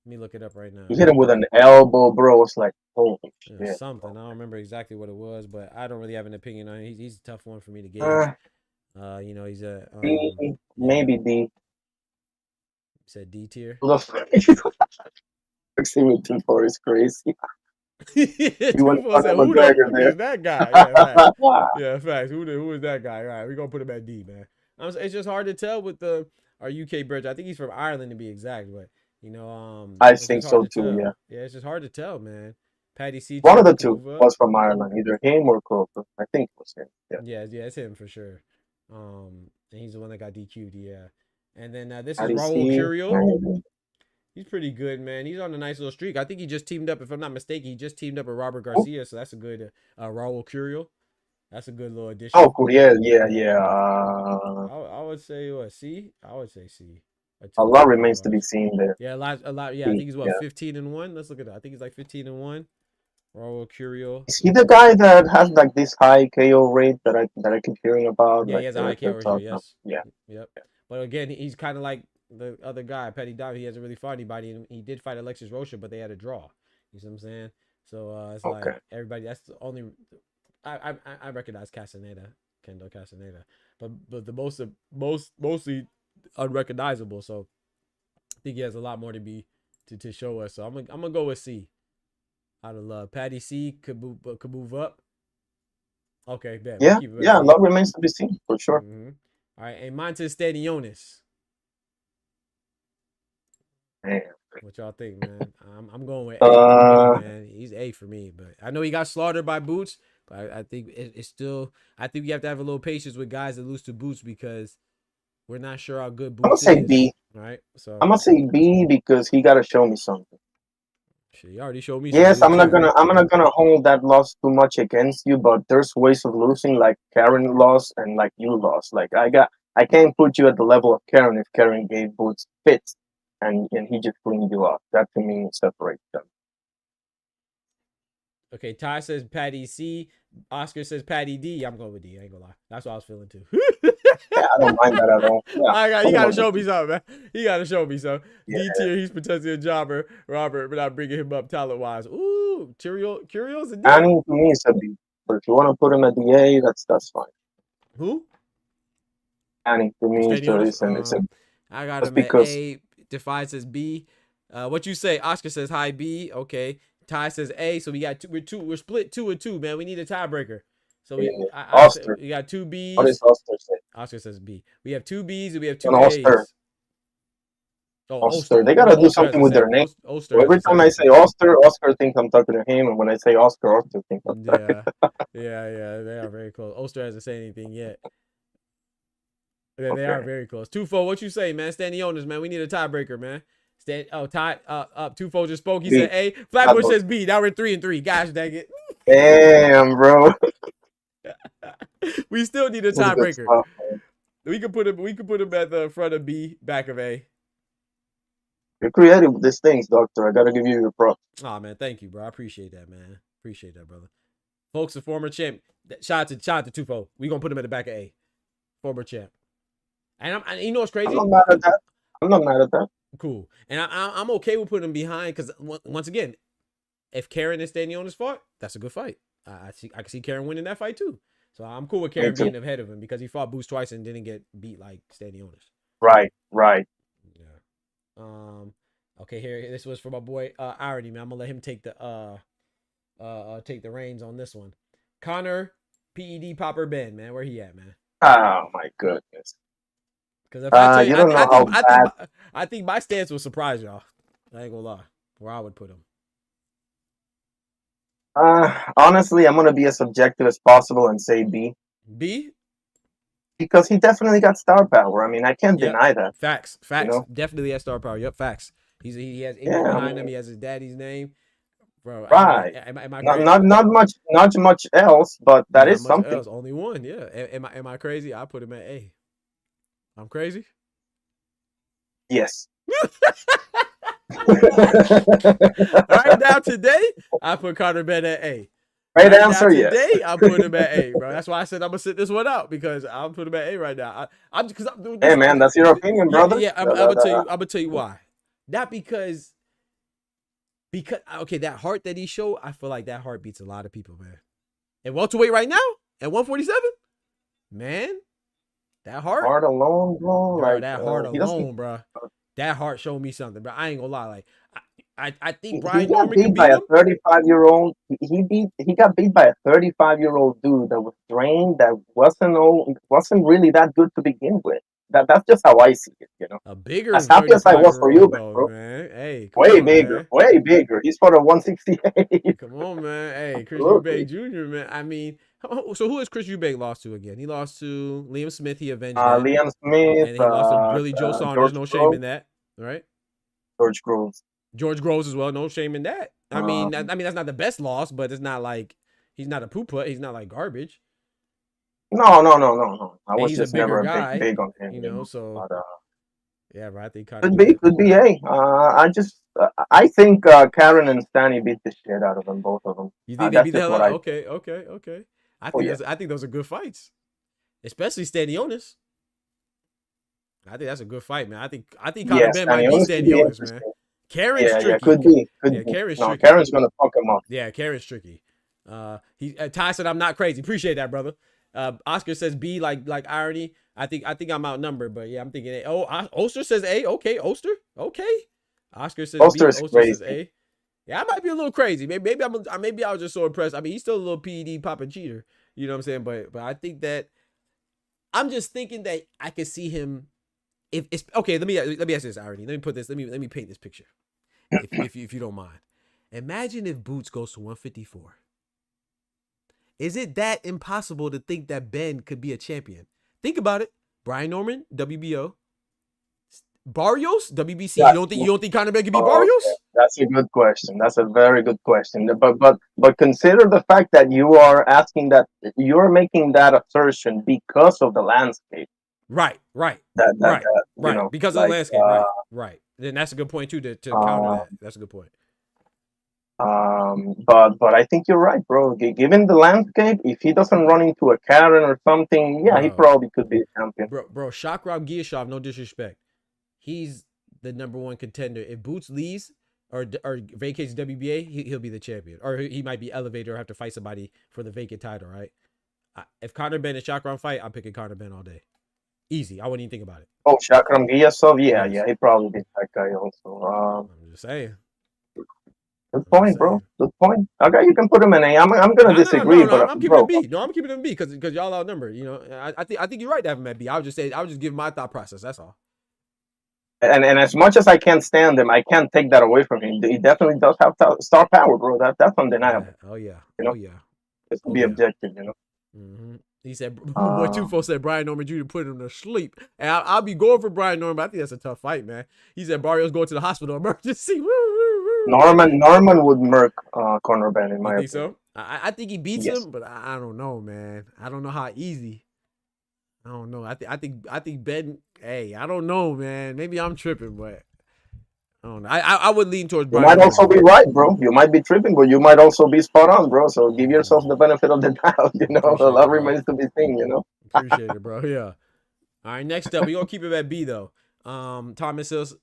Speaker 1: Let me look it up right now.
Speaker 5: He hit him with an elbow, bro. It's like, holy shit.
Speaker 1: Something. I don't remember exactly what it was, but I don't really have an opinion on him. He's a tough one for me to gauge. You know, he's a
Speaker 5: D, maybe D.
Speaker 1: You said D tier.
Speaker 5: Proximity is crazy.
Speaker 1: Who is that guy? Yeah, facts. Who is that guy? All right, we're gonna put him at D, man. It's just hard to tell with our UK bridge. I think he's from Ireland to be exact, but you know,
Speaker 5: I think so too. Yeah.
Speaker 1: Yeah, it's just hard to tell, man. Patty C.
Speaker 5: One of the two was from Ireland, either him or Crawford. I think it was him.
Speaker 1: Yeah, it's him for sure. And he's the one that got DQ'd. Yeah, and then this is Raul Curiel. He's pretty good, man. He's on a nice little streak. I think he just teamed up, if I'm not mistaken, he just teamed up with Robert Garcia, so that's a good Raul Curiel. That's a good little addition.
Speaker 5: Oh, cool. Yeah.
Speaker 1: I would say what, C? I would say C.
Speaker 5: A lot remains to be seen there.
Speaker 1: Yeah, a lot. Yeah, I think he's 15-1. Let's look at that. I think he's like 15-1. Raul Curiel.
Speaker 5: Is he the guy that has like this high KO rate that I keep hearing about?
Speaker 1: Yeah,
Speaker 5: like,
Speaker 1: he has a high KO rate. Yes.
Speaker 5: Yeah.
Speaker 1: Yep. But again, he's kind of like the other guy, Petty Diamond. He hasn't really fought anybody, and he did fight Alexis Rocha, but they had a draw. You see what I'm saying? So it's like everybody. That's the only. I recognize Kendo Castaneda, but the mostly unrecognizable. So I think he has a lot more to show us. So I'm gonna go with C. Out of love, Patty C could move up. Okay, bet.
Speaker 5: Yeah, a lot remains to be seen for sure.
Speaker 1: Mm-hmm. All right, and Montes Stadionis.
Speaker 5: Man.
Speaker 1: What y'all think, man? I'm going with A for me, man. He's A for me, but I know he got slaughtered by Boots, But I think it's still. I think you have to have a little patience with guys that lose to Boots because we're not sure how good
Speaker 5: I'm gonna
Speaker 1: Boots
Speaker 5: say
Speaker 1: is.
Speaker 5: B.
Speaker 1: Right. So
Speaker 5: I'm gonna say B because he gotta show me something.
Speaker 1: shit, you already showed me.
Speaker 5: Yes,
Speaker 1: something too.
Speaker 5: I'm not gonna hold that loss too much against you, but there's ways of losing, like Karen lost and like you lost. Like I can't put you at the level of Karen if Karen gave Boots fits and he just cleaned you up. That to me separates them.
Speaker 1: Okay, Ty says Patty C. Oscar says Patty D. I'm going with D. I ain't gonna lie. That's what I was feeling too.
Speaker 5: Yeah, I don't mind that at all. Yeah,
Speaker 1: You gotta show me something, man. You gotta show me something.
Speaker 5: Yeah.
Speaker 1: D tier, he's potentially a jobber, Robert, but not bringing him up talent wise. Ooh, Curios a D.
Speaker 5: Annie to me is a B, but if you want to put him at the A, that's fine.
Speaker 1: Who?
Speaker 5: Annie to me is a
Speaker 1: I got him
Speaker 5: because
Speaker 1: at A. Defied says B. What you say? Oscar says high B. Okay. Ty says A. So we got we're split 2-2, man. We need a tiebreaker. So we
Speaker 5: Oster.
Speaker 1: you got 2 B's.
Speaker 5: What does Oster say?
Speaker 1: Oscar says B. We have 2 B's and we have 2
Speaker 5: And
Speaker 1: A's.
Speaker 5: Oster.
Speaker 1: Oh,
Speaker 5: Oster. They gotta do something with their name.
Speaker 1: Oster
Speaker 5: Every time I say Oster, Oscar thinks I'm talking to him, and when I say Oscar, Oster thinks I'm talking.
Speaker 1: Yeah, they are very close. Oster hasn't said anything yet. Yeah, they are very close. Twofold, what you say, man? Stand the owners, man. We need a tiebreaker, man. Ty up. Twofold just spoke. He said A. Flatbush says B. Now we're 3-3. Gosh dang it.
Speaker 5: Damn, bro.
Speaker 1: We still need a tiebreaker. We could put him at the front of B, back of A.
Speaker 5: You're creative with these things, Doctor. I gotta give you your props.
Speaker 1: Oh man, thank you, bro. I appreciate that, man. Appreciate that, brother. Folks, a former champ. Shout out to Twofold. We gonna put him at the back of A. Former champ. And you know what's crazy?
Speaker 5: I'm not mad at that.
Speaker 1: Cool. And I'm okay with putting him behind because once again, if Karen and Stanionis fought, that's a good fight. I can see Karen winning that fight too. So I'm cool with Karen being ahead of him because he fought Boots twice and didn't get beat like Stanionis.
Speaker 5: Right.
Speaker 1: Yeah. Okay, here this was for my boy Irony, man. I'm gonna let him take the reins on this one. Connor PED Popper Ben, man. Where he at, man?
Speaker 5: Oh my goodness.
Speaker 1: Because if I tell you, I think my stance will surprise y'all. I ain't gonna lie. Where I would put him.
Speaker 5: Honestly, I'm gonna be as subjective as possible and say B.
Speaker 1: B?
Speaker 5: Because he definitely got star power. I mean, I can't deny that.
Speaker 1: Facts. You know? Definitely has star power. Yep, facts. He has England behind him. He has his daddy's name. Bro,
Speaker 5: right.
Speaker 1: Am I
Speaker 5: not much else, but that is something.
Speaker 1: Else. Only one, yeah. Am I crazy? I put him at A. I'm crazy?
Speaker 5: Yes.
Speaker 1: Right now today, I put Connor Ben at A.
Speaker 5: Right answer, yes.
Speaker 1: Today, I put him at A, bro. That's why I said I'm gonna sit this one out because I'll put him at A right now.
Speaker 5: Hey man, that's your opinion, brother.
Speaker 1: Yeah, I'm gonna tell you why. Not because okay, that heart that he showed, I feel like that heart beats a lot of people, man. And welterweight right now at 147, man, that heart
Speaker 5: alone, bro. Like,
Speaker 1: that heart alone, bro. That heart showed me something, bro. I ain't gonna lie, like. I think Brian Norman can beat him.
Speaker 5: A 35-year-old. He got beat by a 35-year-old dude that was drained. That wasn't really that good to begin with. That's just how I see it, you know.
Speaker 1: A bigger,
Speaker 5: as happy as I was for you, bro.
Speaker 1: Man. Hey,
Speaker 5: way bigger. He's for the 168.
Speaker 1: Come on, man. Hey, Chris Eubank Jr., man. I mean, so who has Chris Eubank lost to again? He lost to Liam Smith. He avenged that.
Speaker 5: Liam Smith.
Speaker 1: And he lost to Billy Joe Saunders. No shame in that, right?
Speaker 5: George
Speaker 1: Groves as well. No shame in that. I mean, that's not the best loss, but it's not like he's not a poo-put. He's not like garbage.
Speaker 5: No. I was just never a big on him.
Speaker 1: You know, so
Speaker 5: but,
Speaker 1: yeah, but I think
Speaker 5: could be. Hey, I think Karen and Stanley beat the shit out of them, both of them.
Speaker 1: You think they beat the hell out? Okay. I think those are good fights, especially Stanionis. I think that's a good fight, man. I think Conor Ben might beat Stanionis, man. Karen's tricky.
Speaker 5: Yeah, could be.
Speaker 1: Karen's
Speaker 5: tricky.
Speaker 1: No,
Speaker 5: Karen's gonna fuck him up.
Speaker 1: Yeah, Karen's tricky. Ty said I'm not crazy. Appreciate that, brother. Oscar says B, like Irony. I think I'm outnumbered, but yeah, I'm thinking A. Oster says A. Okay, Oster. Okay. Oscar says B. Oster says A. Yeah, I might be a little crazy. Maybe I was just so impressed. I mean, he's still a little PED popping cheater. You know what I'm saying? But I think that I'm just thinking that I could see him. If it's okay, let me ask this, Irony. Let me put this. Let me paint this picture, if you don't mind. Imagine if Boots goes to 154, Is it that impossible to think that Ben could be a champion? Think about it. Brian Norman, WBO. Barrios, WBC.
Speaker 5: Yeah.
Speaker 1: You don't think Conor Ben could beat
Speaker 5: Oh,
Speaker 1: Barrios?
Speaker 5: okay. That's a good question. That's a very good question. But consider the fact that you are asking that you're making that assertion because of the landscape.
Speaker 1: Right.
Speaker 5: You know,
Speaker 1: Because of the landscape. Right. Then that's a good point too to counter that. That's a good point.
Speaker 5: But I think you're right, bro. Given the landscape, if he doesn't run into a Karen or something, yeah, he probably could be a champion.
Speaker 1: Bro, Shakrab Giyashov, no disrespect. He's the #1 contender. If Boots leaves or vacates WBA, he'll be the champion. Or he might be elevated or have to fight somebody for the vacant title, right? If Conor Ben and Shakrab fight, I'm picking Conor Ben all day. Easy. I wouldn't even think about it.
Speaker 5: Oh, Shakrab Giyashov, yeah, he probably beat that guy also.
Speaker 1: I'm just saying.
Speaker 5: Good point, bro. Good point. Okay, you can put him in A. I'm gonna disagree, but
Speaker 1: I'm keeping him B. No, I'm keeping him B because y'all outnumbered. You know, I think you're right to have him at B. I would just give my thought process. That's all.
Speaker 5: And as much as I can't stand him, I can't take that away from him. He definitely does have star power, bro. That's undeniable.
Speaker 1: Oh yeah.
Speaker 5: You know?
Speaker 1: Oh yeah.
Speaker 5: Just to be objective, you know.
Speaker 1: Mm-hmm. He said, "Boy, Tufo said Brian Norman Jr. put him to sleep." And I'll be going for Brian Norman, but I think that's a tough fight, man. He said Barrios going to the hospital emergency.
Speaker 5: Norman would murk Conor Ben in my opinion.
Speaker 1: So I think he beats him, but I don't know, man. I don't know how easy. I don't know. I think Ben. Hey, I don't know, man. Maybe I'm tripping, but I don't know. I would lean towards Brian.
Speaker 5: You might also be right, bro. You might be tripping, but you might also be spot on, bro. So give yourself the benefit of the doubt. You know, a lot remains to be seen. You know.
Speaker 1: Appreciate it, bro. Yeah. All right. Next up, we gonna keep him at B though. Thomas Hills.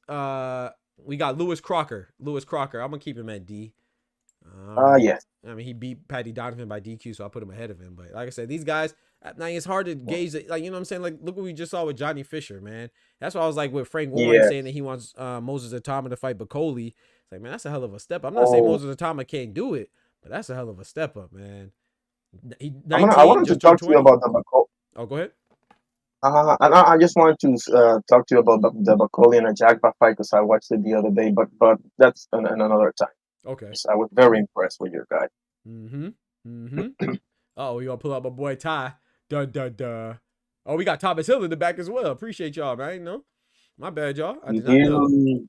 Speaker 1: We got Lewis Crocker. I'm gonna keep him at D.
Speaker 5: Yes.
Speaker 1: I mean, he beat Paddy Donovan by DQ, so I put him ahead of him. But like I said, these guys, now it's hard to gauge it. Like, you know what I'm saying? Like, look what we just saw with Johnny Fisher, man. That's why I was like with Frank Warren saying that he wants Moses Atama to fight Bacoli. It's like, man, that's a hell of a step. I'm not saying Moses Atama can't do it, but that's a hell of a step up, man.
Speaker 5: I wanted to talk to you about the Bacoli.
Speaker 1: Oh, go ahead.
Speaker 5: I just wanted to talk to you about the Bacoli and a Jackpot fight because I watched it the other day, but that's another time.
Speaker 1: Okay.
Speaker 5: So I was very impressed with your guy.
Speaker 1: Oh, you gonna pull up my boy Ty? Duh. Oh, we got Thomas Hill in the back as well. Appreciate y'all, man. I didn't know. My bad, y'all. I did not know.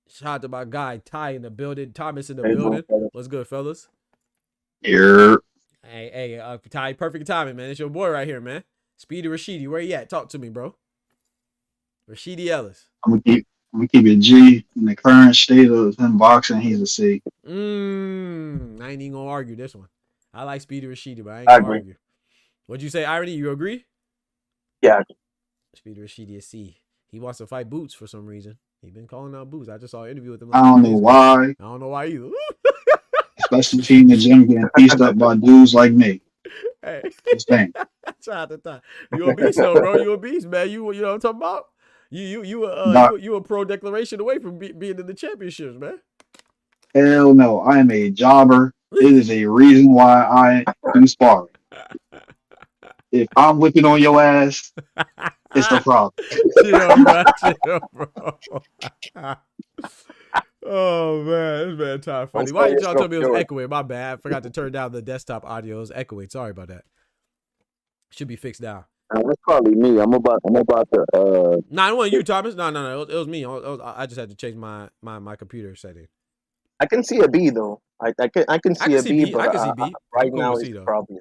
Speaker 1: Shout out to my guy Ty in the building. Thomas in the building. What's good, fellas?
Speaker 6: Here.
Speaker 1: Hey, Ty, perfect timing, man. It's your boy right here, man. Speedy Rashidi, where you at? Talk to me, bro. Rashidi Ellis.
Speaker 6: I'm gonna keep it G. In the current state of him boxing, he's a C.
Speaker 1: I ain't even gonna argue this one. I like Speedy Rashidi, but I ain't gonna argue. What'd you say, Irony? You agree?
Speaker 5: Yeah.
Speaker 1: Speedy Rashidi is C. He wants to fight Boots for some reason. He been calling out Boots. I just saw an interview with him.
Speaker 6: I don't know why.
Speaker 1: I don't know why either.
Speaker 6: Especially if he in the gym getting pieced up by dudes like me.
Speaker 1: Hey.
Speaker 6: Just saying.
Speaker 1: Shout out to Ty. You a beast, though, bro. You a beast, man. You know what I'm talking about? You a pro declaration away from being in the championships, man.
Speaker 6: Hell no. I am a jobber. It is a reason why I do sparring. If I'm whipping on your ass, it's the problem.
Speaker 1: Chill, bro. Oh man, this man Ty funny. Why did y'all tell me it was echoing? My bad. I forgot to turn down the desktop audio. It was echoing. Sorry about that. Should be fixed now.
Speaker 7: That's probably me. I'm about to.
Speaker 1: Nah, it wasn't you, Thomas. No. It was me. I just had to change my computer setting.
Speaker 5: I can see a B though. I can see a B, but
Speaker 1: I can see B.
Speaker 5: Right now it's probably.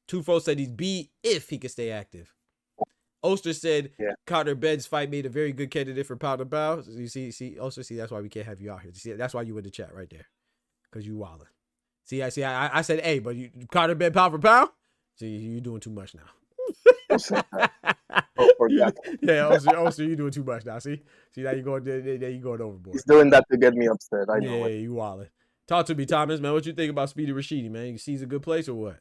Speaker 1: Tufo said he's B if he can stay active. Oster said Carter Ben's fight made a very good candidate for Powder Bow. You see, Oster, that's why we can't have you out here. See, that's why you in the chat right there, because you wildin'. I said A, but you Carter Ben pound for pound. See, you doing too much now. Oster, you doing too much now. See, now you going there. You going overboard.
Speaker 5: He's doing that to get me upset. I know.
Speaker 1: Yeah, you wildin'. Talk to me, Thomas, man. What you think about Speedy Rashidi, man? You see he's a good place or what?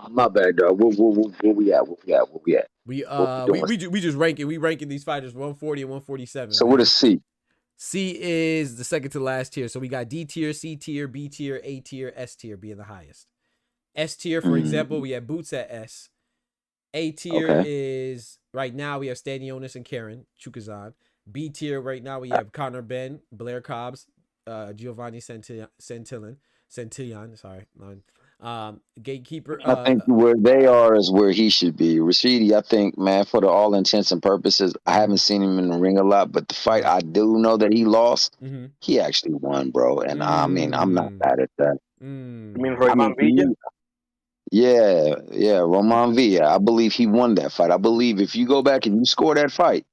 Speaker 7: My bad, dog. Where we at?
Speaker 1: We just ranking. We ranking these fighters 140 and 147.
Speaker 7: So what is C?
Speaker 1: C is the second to last tier. So we got D tier, C tier, B tier, A tier, S tier being the highest. S tier, for example, we have Boots at S. A tier is right now we have Stanionis and Karen Chukazan. B tier right now we have Conor Ben, Blair Cobbs, Giovanni Santillan, sorry, gatekeeper.
Speaker 7: I think where they are is where he should be. Rashidi, I think, man, for the all intents and purposes, I haven't seen him in the ring a lot, but the fight I do know that he lost, he actually won, bro. And I mean, I'm not mad at that.
Speaker 5: You mean Roman Villa?
Speaker 7: Yeah, Roman Villa. I believe he won that fight. I believe if you go back and you score that fight,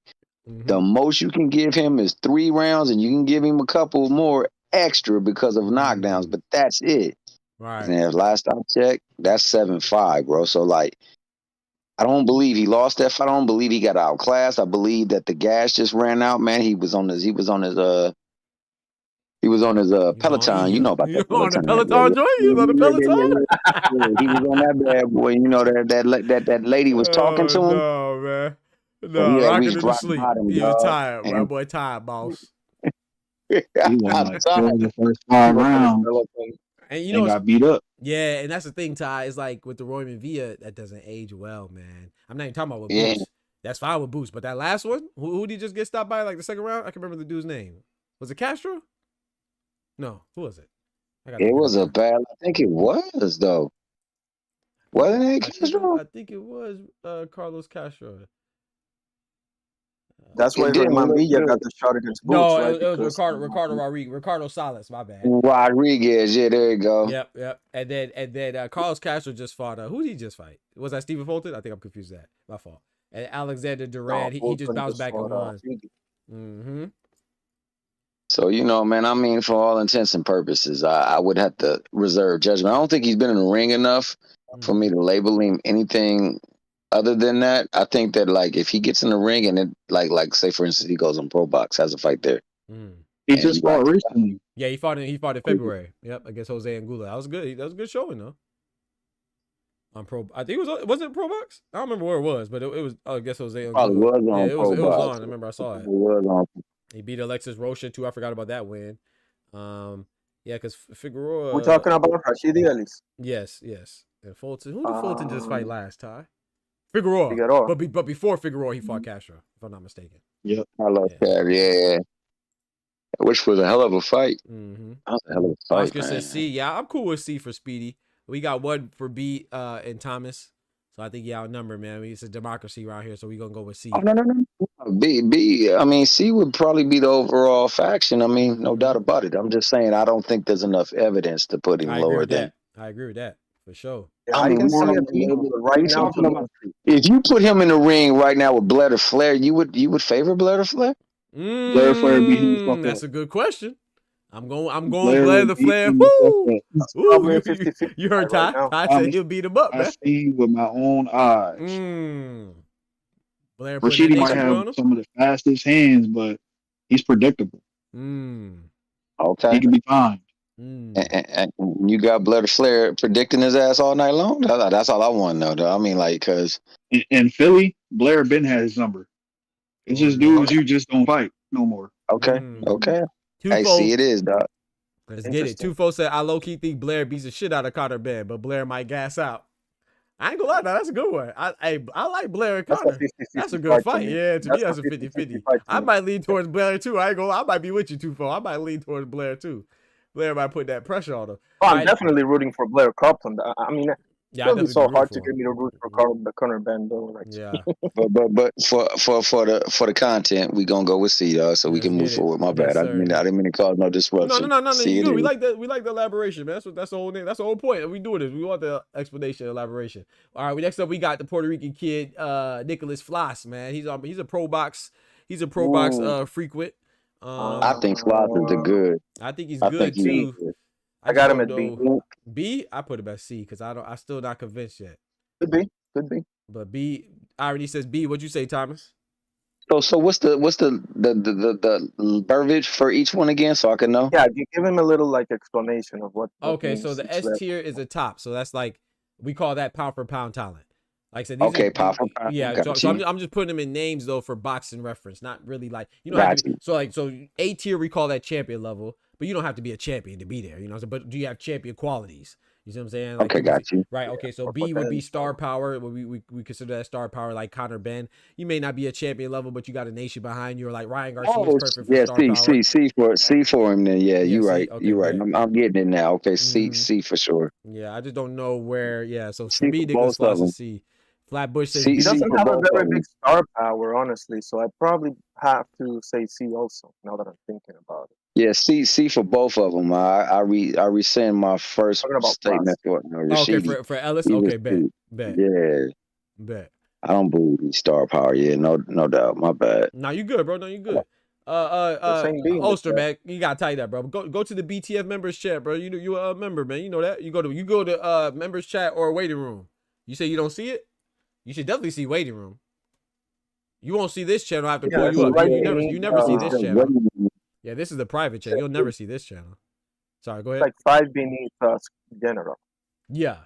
Speaker 7: the most you can give him is 3 rounds, and you can give him a couple more extra because of knockdowns, but that's it.
Speaker 1: Right.
Speaker 7: And last I checked, that's 7-5, bro. So like, I don't believe he lost that fight. I don't believe he got outclassed. I believe that the gas just ran out, man. He was on his Peloton. You know about that Peloton.
Speaker 1: On the Peloton joint? He was on the Peloton?
Speaker 7: He was on that bad boy. You know that lady was talking to him.
Speaker 1: No, man. No,
Speaker 7: yeah,
Speaker 1: rocking to sleep. He was tired.
Speaker 7: And
Speaker 1: My boy tired, boss.
Speaker 6: He won like the first 5 rounds.
Speaker 1: And you know,
Speaker 6: got beat up.
Speaker 1: Yeah, and that's the thing, Ty. Is like with the Roman Villa, that doesn't age well, man. I'm not even talking about with Boots. That's fine with Boots, but that last one, who did he just get stopped by like the second round? I can remember the dude's name. Was it Castro? No, who was it?
Speaker 7: It was a bad. I think it was though. Wasn't it Castro?
Speaker 1: I think it was Carlos Castro.
Speaker 5: That's why Roman Villa got the shot against Boots.
Speaker 1: No,
Speaker 5: right?
Speaker 1: it was Ricardo Rodriguez. Ricardo Salas, my bad.
Speaker 7: Rodriguez, yeah, there you go.
Speaker 1: Yep. And then Carlos Castro just fought. Who did he just fight? Was that Stephen Fulton? I think I'm confused. That my fault. And Alexander Durant, he just bounced back and won.
Speaker 7: So, you know, man, I mean, for all intents and purposes, I would have to reserve judgment. I don't think he's been in the ring enough for me to label him anything other than that. I think that, like, if he gets in the ring and it, like say, for instance, he goes on Pro Box, has a fight there.
Speaker 6: He just fought recently.
Speaker 1: Yeah, he fought in February. Yep, against Jose Angulo. That was good. That was a good showing, though. On Pro, I think was it Pro Box? I don't remember where it was, but it was. I guess Jose Angulo.
Speaker 7: Probably was on
Speaker 1: it
Speaker 7: Pro
Speaker 1: was
Speaker 7: Box.
Speaker 1: on. I remember I saw it.
Speaker 7: It was on.
Speaker 1: He beat Alexis Rocha too. I forgot about that win. Yeah, because Figueroa.
Speaker 5: We're talking about Rashidi Ellis.
Speaker 1: Yes. And Fulton. Who did Fulton just fight last, Ty? Figueroa. But before Figueroa, he fought Castro, if I'm not mistaken.
Speaker 6: Yep.
Speaker 7: I love that. Yeah. Which was a hell of a fight.
Speaker 1: Mm-hmm.
Speaker 7: That was a hell of a fight.
Speaker 1: Oscar says C. Yeah, I'm cool with C for Speedy. We got 1 for B and Thomas. So I think you outnumber, man. It's a democracy around here, so we're gonna go with C.
Speaker 7: Oh, no. B. I mean, C would probably be the overall faction. I mean, no doubt about it. I'm just saying, I don't think there's enough evidence to put him lower than.
Speaker 1: I agree with that for sure.
Speaker 5: Yeah, I can see it right now.
Speaker 7: If you put him in the ring right now with Blair to Flair, you would favor Blair to Flair?
Speaker 6: Blair Flair beat him.
Speaker 1: That's a good question. I'm going Blair to Flair. Woo! You heard Ty? Ty said he'll beat him up, man.
Speaker 6: I see with my own eyes.
Speaker 1: Blair
Speaker 6: Rashidi might have some of the fastest hands, but he's predictable.
Speaker 7: Okay.
Speaker 6: He can be fine.
Speaker 7: And you got Blair to Flair predicting his ass all night long? That's all I want to know, though. I mean, like, because
Speaker 6: in Philly, Blair Ben had his number. It's just dudes you just don't fight no more.
Speaker 7: Okay. I see it is, dog.
Speaker 1: Let's get it. Tufo said, I low-key think Blair beats the shit out of Conor Ben, but Blair might gas out. I ain't gonna lie, that's a good one. I like Blair and Conor. That's a good fight. Yeah, to me, that's a 50-50. I might lean towards Blair, too. I ain't gonna lie. I might be with you, Tufo. I might lean towards Blair, too. Blair might put that pressure on him.
Speaker 5: I'm definitely rooting for Blair Compton. I mean, it'll be so hard to get me to root for Conor Ben, though. Like,
Speaker 1: yeah.
Speaker 7: but for the content, we gonna go with C, dog, so we can move forward. My bad. I didn't mean to cause no disruption.
Speaker 1: No. We like the elaboration, man. That's the whole name. That's the whole point. We doing this. We want the explanation, elaboration. All right. Next up, we got the Puerto Rican kid, Nicholas Flas, man. He's a pro box. He's a pro box frequent.
Speaker 7: I think Flas is good.
Speaker 1: I think he's good too.
Speaker 5: I got him at B.
Speaker 1: B, I put him at C because I still not convinced yet.
Speaker 5: Could be.
Speaker 1: But B, already says B. What'd you say, Thomas?
Speaker 7: So what's the verbiage for each one again, so I can know?
Speaker 5: Yeah, you give him a little like explanation of what.
Speaker 1: Okay, so the S tier is a top, so that's like we call that pound for pound talent. Like I said, pound for pound. Yeah, so I'm just putting them in names though for boxing reference, not really like you know. So A tier we call that champion level. but you don't have to be a champion to be there. You know what I'm saying? But do you have champion qualities? You see what I'm saying? Like,
Speaker 7: Okay, got you.
Speaker 1: right. Okay, so B would be star power. We consider that star power, like Conor Ben. You may not be a champion level, but you got a nation behind you, or like Ryan Garcia is perfect for
Speaker 7: yeah,
Speaker 1: star power.
Speaker 7: C for him then. Yeah, you right.
Speaker 1: Okay,
Speaker 7: you right. I'm getting it now. Okay,
Speaker 1: Mhm.
Speaker 7: C for sure.
Speaker 1: Yeah, I just don't know where. Yeah, so for
Speaker 7: C
Speaker 1: me,
Speaker 7: for
Speaker 1: Nicholas
Speaker 7: both of
Speaker 1: Floss
Speaker 7: them.
Speaker 1: is C. Flatbush says
Speaker 7: C-
Speaker 1: B.
Speaker 5: He doesn't
Speaker 7: for
Speaker 5: have a
Speaker 7: both
Speaker 5: very
Speaker 7: of them.
Speaker 5: big star power, honestly. So I probably have to say C also. Now that I'm thinking about it.
Speaker 7: Yeah, C for both of them. I rescind my first
Speaker 5: Talking about
Speaker 7: statement for
Speaker 1: Okay,
Speaker 7: Rashidi.
Speaker 1: for Ellis.
Speaker 7: He was
Speaker 1: Okay, bet.
Speaker 7: C.
Speaker 1: Bet.
Speaker 7: Yeah,
Speaker 1: Bet.
Speaker 7: I don't believe he's star power. Yeah, no doubt. My bad.
Speaker 1: No, you good, bro. No, you good.
Speaker 5: Saying B in the
Speaker 1: Ulster,
Speaker 5: chat.
Speaker 1: man, you gotta tell you that, bro. Go to the BTF members chat, bro. You a member, man. You know that. You go to members chat or waiting room. You say you don't see it? You should definitely see waiting room. You won't see this channel. I have to pull you up.
Speaker 5: right
Speaker 1: You never see this channel.
Speaker 7: Waiting
Speaker 1: Yeah, this is the private channel. You'll never see this channel. Sorry, go ahead.
Speaker 5: Like 5 beneath general.
Speaker 1: Yeah.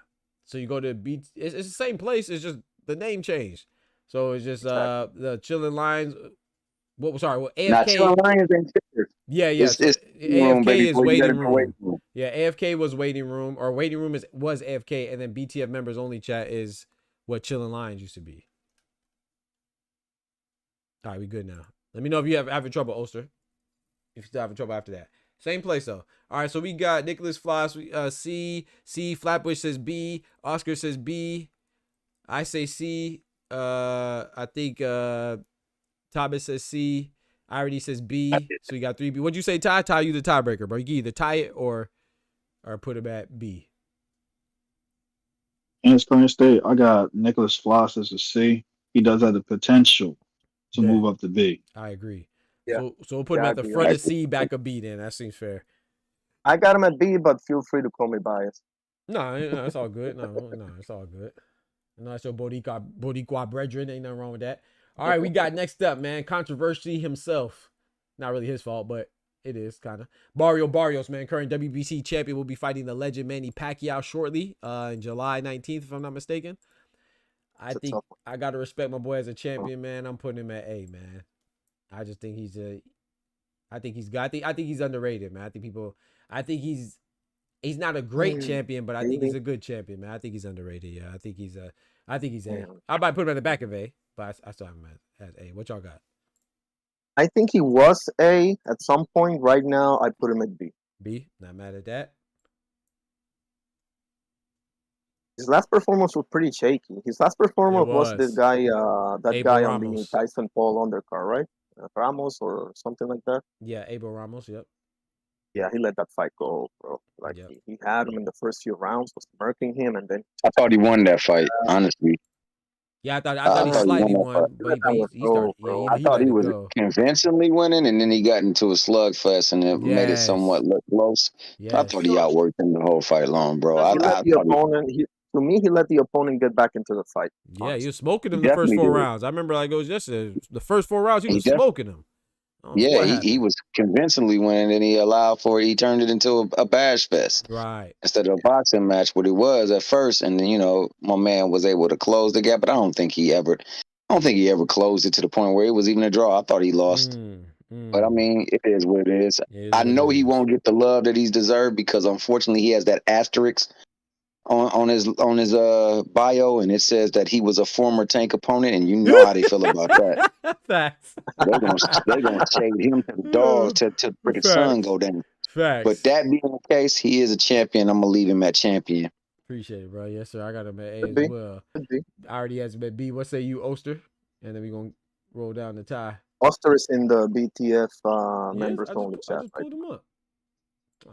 Speaker 1: So you go to it's the same place. It's just the name changed. So it's just the chilling lines. Well,
Speaker 7: Now,
Speaker 1: AFK.
Speaker 7: Chilling Lions ain't fair.
Speaker 1: Yeah.
Speaker 7: It's
Speaker 1: So
Speaker 7: room,
Speaker 1: AFK
Speaker 7: baby,
Speaker 1: is
Speaker 7: before you gotta
Speaker 1: waiting
Speaker 7: go waiting
Speaker 1: room.
Speaker 7: room.
Speaker 1: Yeah, AFK was waiting room, or waiting room was AFK, and then BTF members only chat is what Chilling Lions used to be. All right, we good now. Let me know if you having trouble, Ulster. If you still having trouble after that. Same place though. All right, so we got Nicholas Floss, C. Flatbush says B. Oscar says B. I say C. I think Thomas says C. Irony says B. So we got 3 B. What'd you say, Ty? Ty, you the tiebreaker, bro. You can either tie it or put him at B.
Speaker 6: In his current state, I got Nicholas Floss as a C. He does have the potential to
Speaker 1: Yeah.
Speaker 6: move up to B.
Speaker 1: I agree.
Speaker 5: Yeah.
Speaker 1: So we'll put him
Speaker 5: Yeah,
Speaker 1: at the
Speaker 5: I agree.
Speaker 1: front of C, back of B. Then that seems fair.
Speaker 5: I got him at B, but feel free to call me biased.
Speaker 1: No, it's all good. No, it's all good. No, it's your Boricua brethren. Ain't nothing wrong with that. All right, we got next up, man. Controversy himself. Not really his fault, but it is kind of. Barrios, man, current WBC champion, will be fighting the legend Manny Pacquiao shortly, in July 19th, if I'm not mistaken. I think I gotta respect my boy as a champion, man. I'm putting him at A, man. I just think he's I think he's underrated, man. I think he's not a great champion, but I think he's a good champion, man. I think he's underrated. Yeah, I think he's A. I might put him at the back of A, but I still have him as A. What y'all got?
Speaker 5: I think he was A at some point. Right now, I put him at B.
Speaker 1: B, not mad at that.
Speaker 5: His last performance was pretty shaky. His last performance was this guy, that
Speaker 1: Abel
Speaker 5: guy
Speaker 1: Ramos.
Speaker 5: on the Tyson Paul undercard, right? Ramos or something like that.
Speaker 1: Yeah, Abel Ramos. Yep.
Speaker 5: Yeah, he let that fight go, bro. Like
Speaker 1: Yep.
Speaker 5: he had him in the first few rounds, was murking him, and then
Speaker 7: I thought he won that fight, honestly.
Speaker 1: Yeah, I thought he slightly won, but he started. Yeah,
Speaker 7: I thought he was convincingly winning, and then he got into a slugfest, and it made it somewhat look close. I thought he outworked him the whole fight long, bro.
Speaker 5: To me, he let the opponent get back into the fight.
Speaker 1: Yeah, honestly. He was smoking him the first 4 rounds. I remember like it was yesterday. The first 4 rounds, he was smoking him.
Speaker 7: Yeah, he was convincingly winning, and he turned it into a bash fest.
Speaker 1: Right.
Speaker 7: Instead of a boxing match, what it was at first, and then, my man was able to close the gap, but I don't think he ever closed it to the point where it was even a draw. I thought he lost. But I mean, it is what it is. I know he won't get the love that he's deserved because unfortunately he has that asterisk on his bio, and it says that he was a former Tank opponent, and you know how they feel about that.
Speaker 1: Facts.
Speaker 7: They're gonna shade him to the dog to the sun go down.
Speaker 1: Facts.
Speaker 7: But that being the case, he is a champion. I'm gonna leave him at champion.
Speaker 1: Appreciate it, bro. Yes, sir. I got him at A as well. I already has him at B. What say you, Oster? And then we're gonna roll down the tie.
Speaker 5: Oster is in the BTF members only chat.
Speaker 1: I just pulled him up. Oh,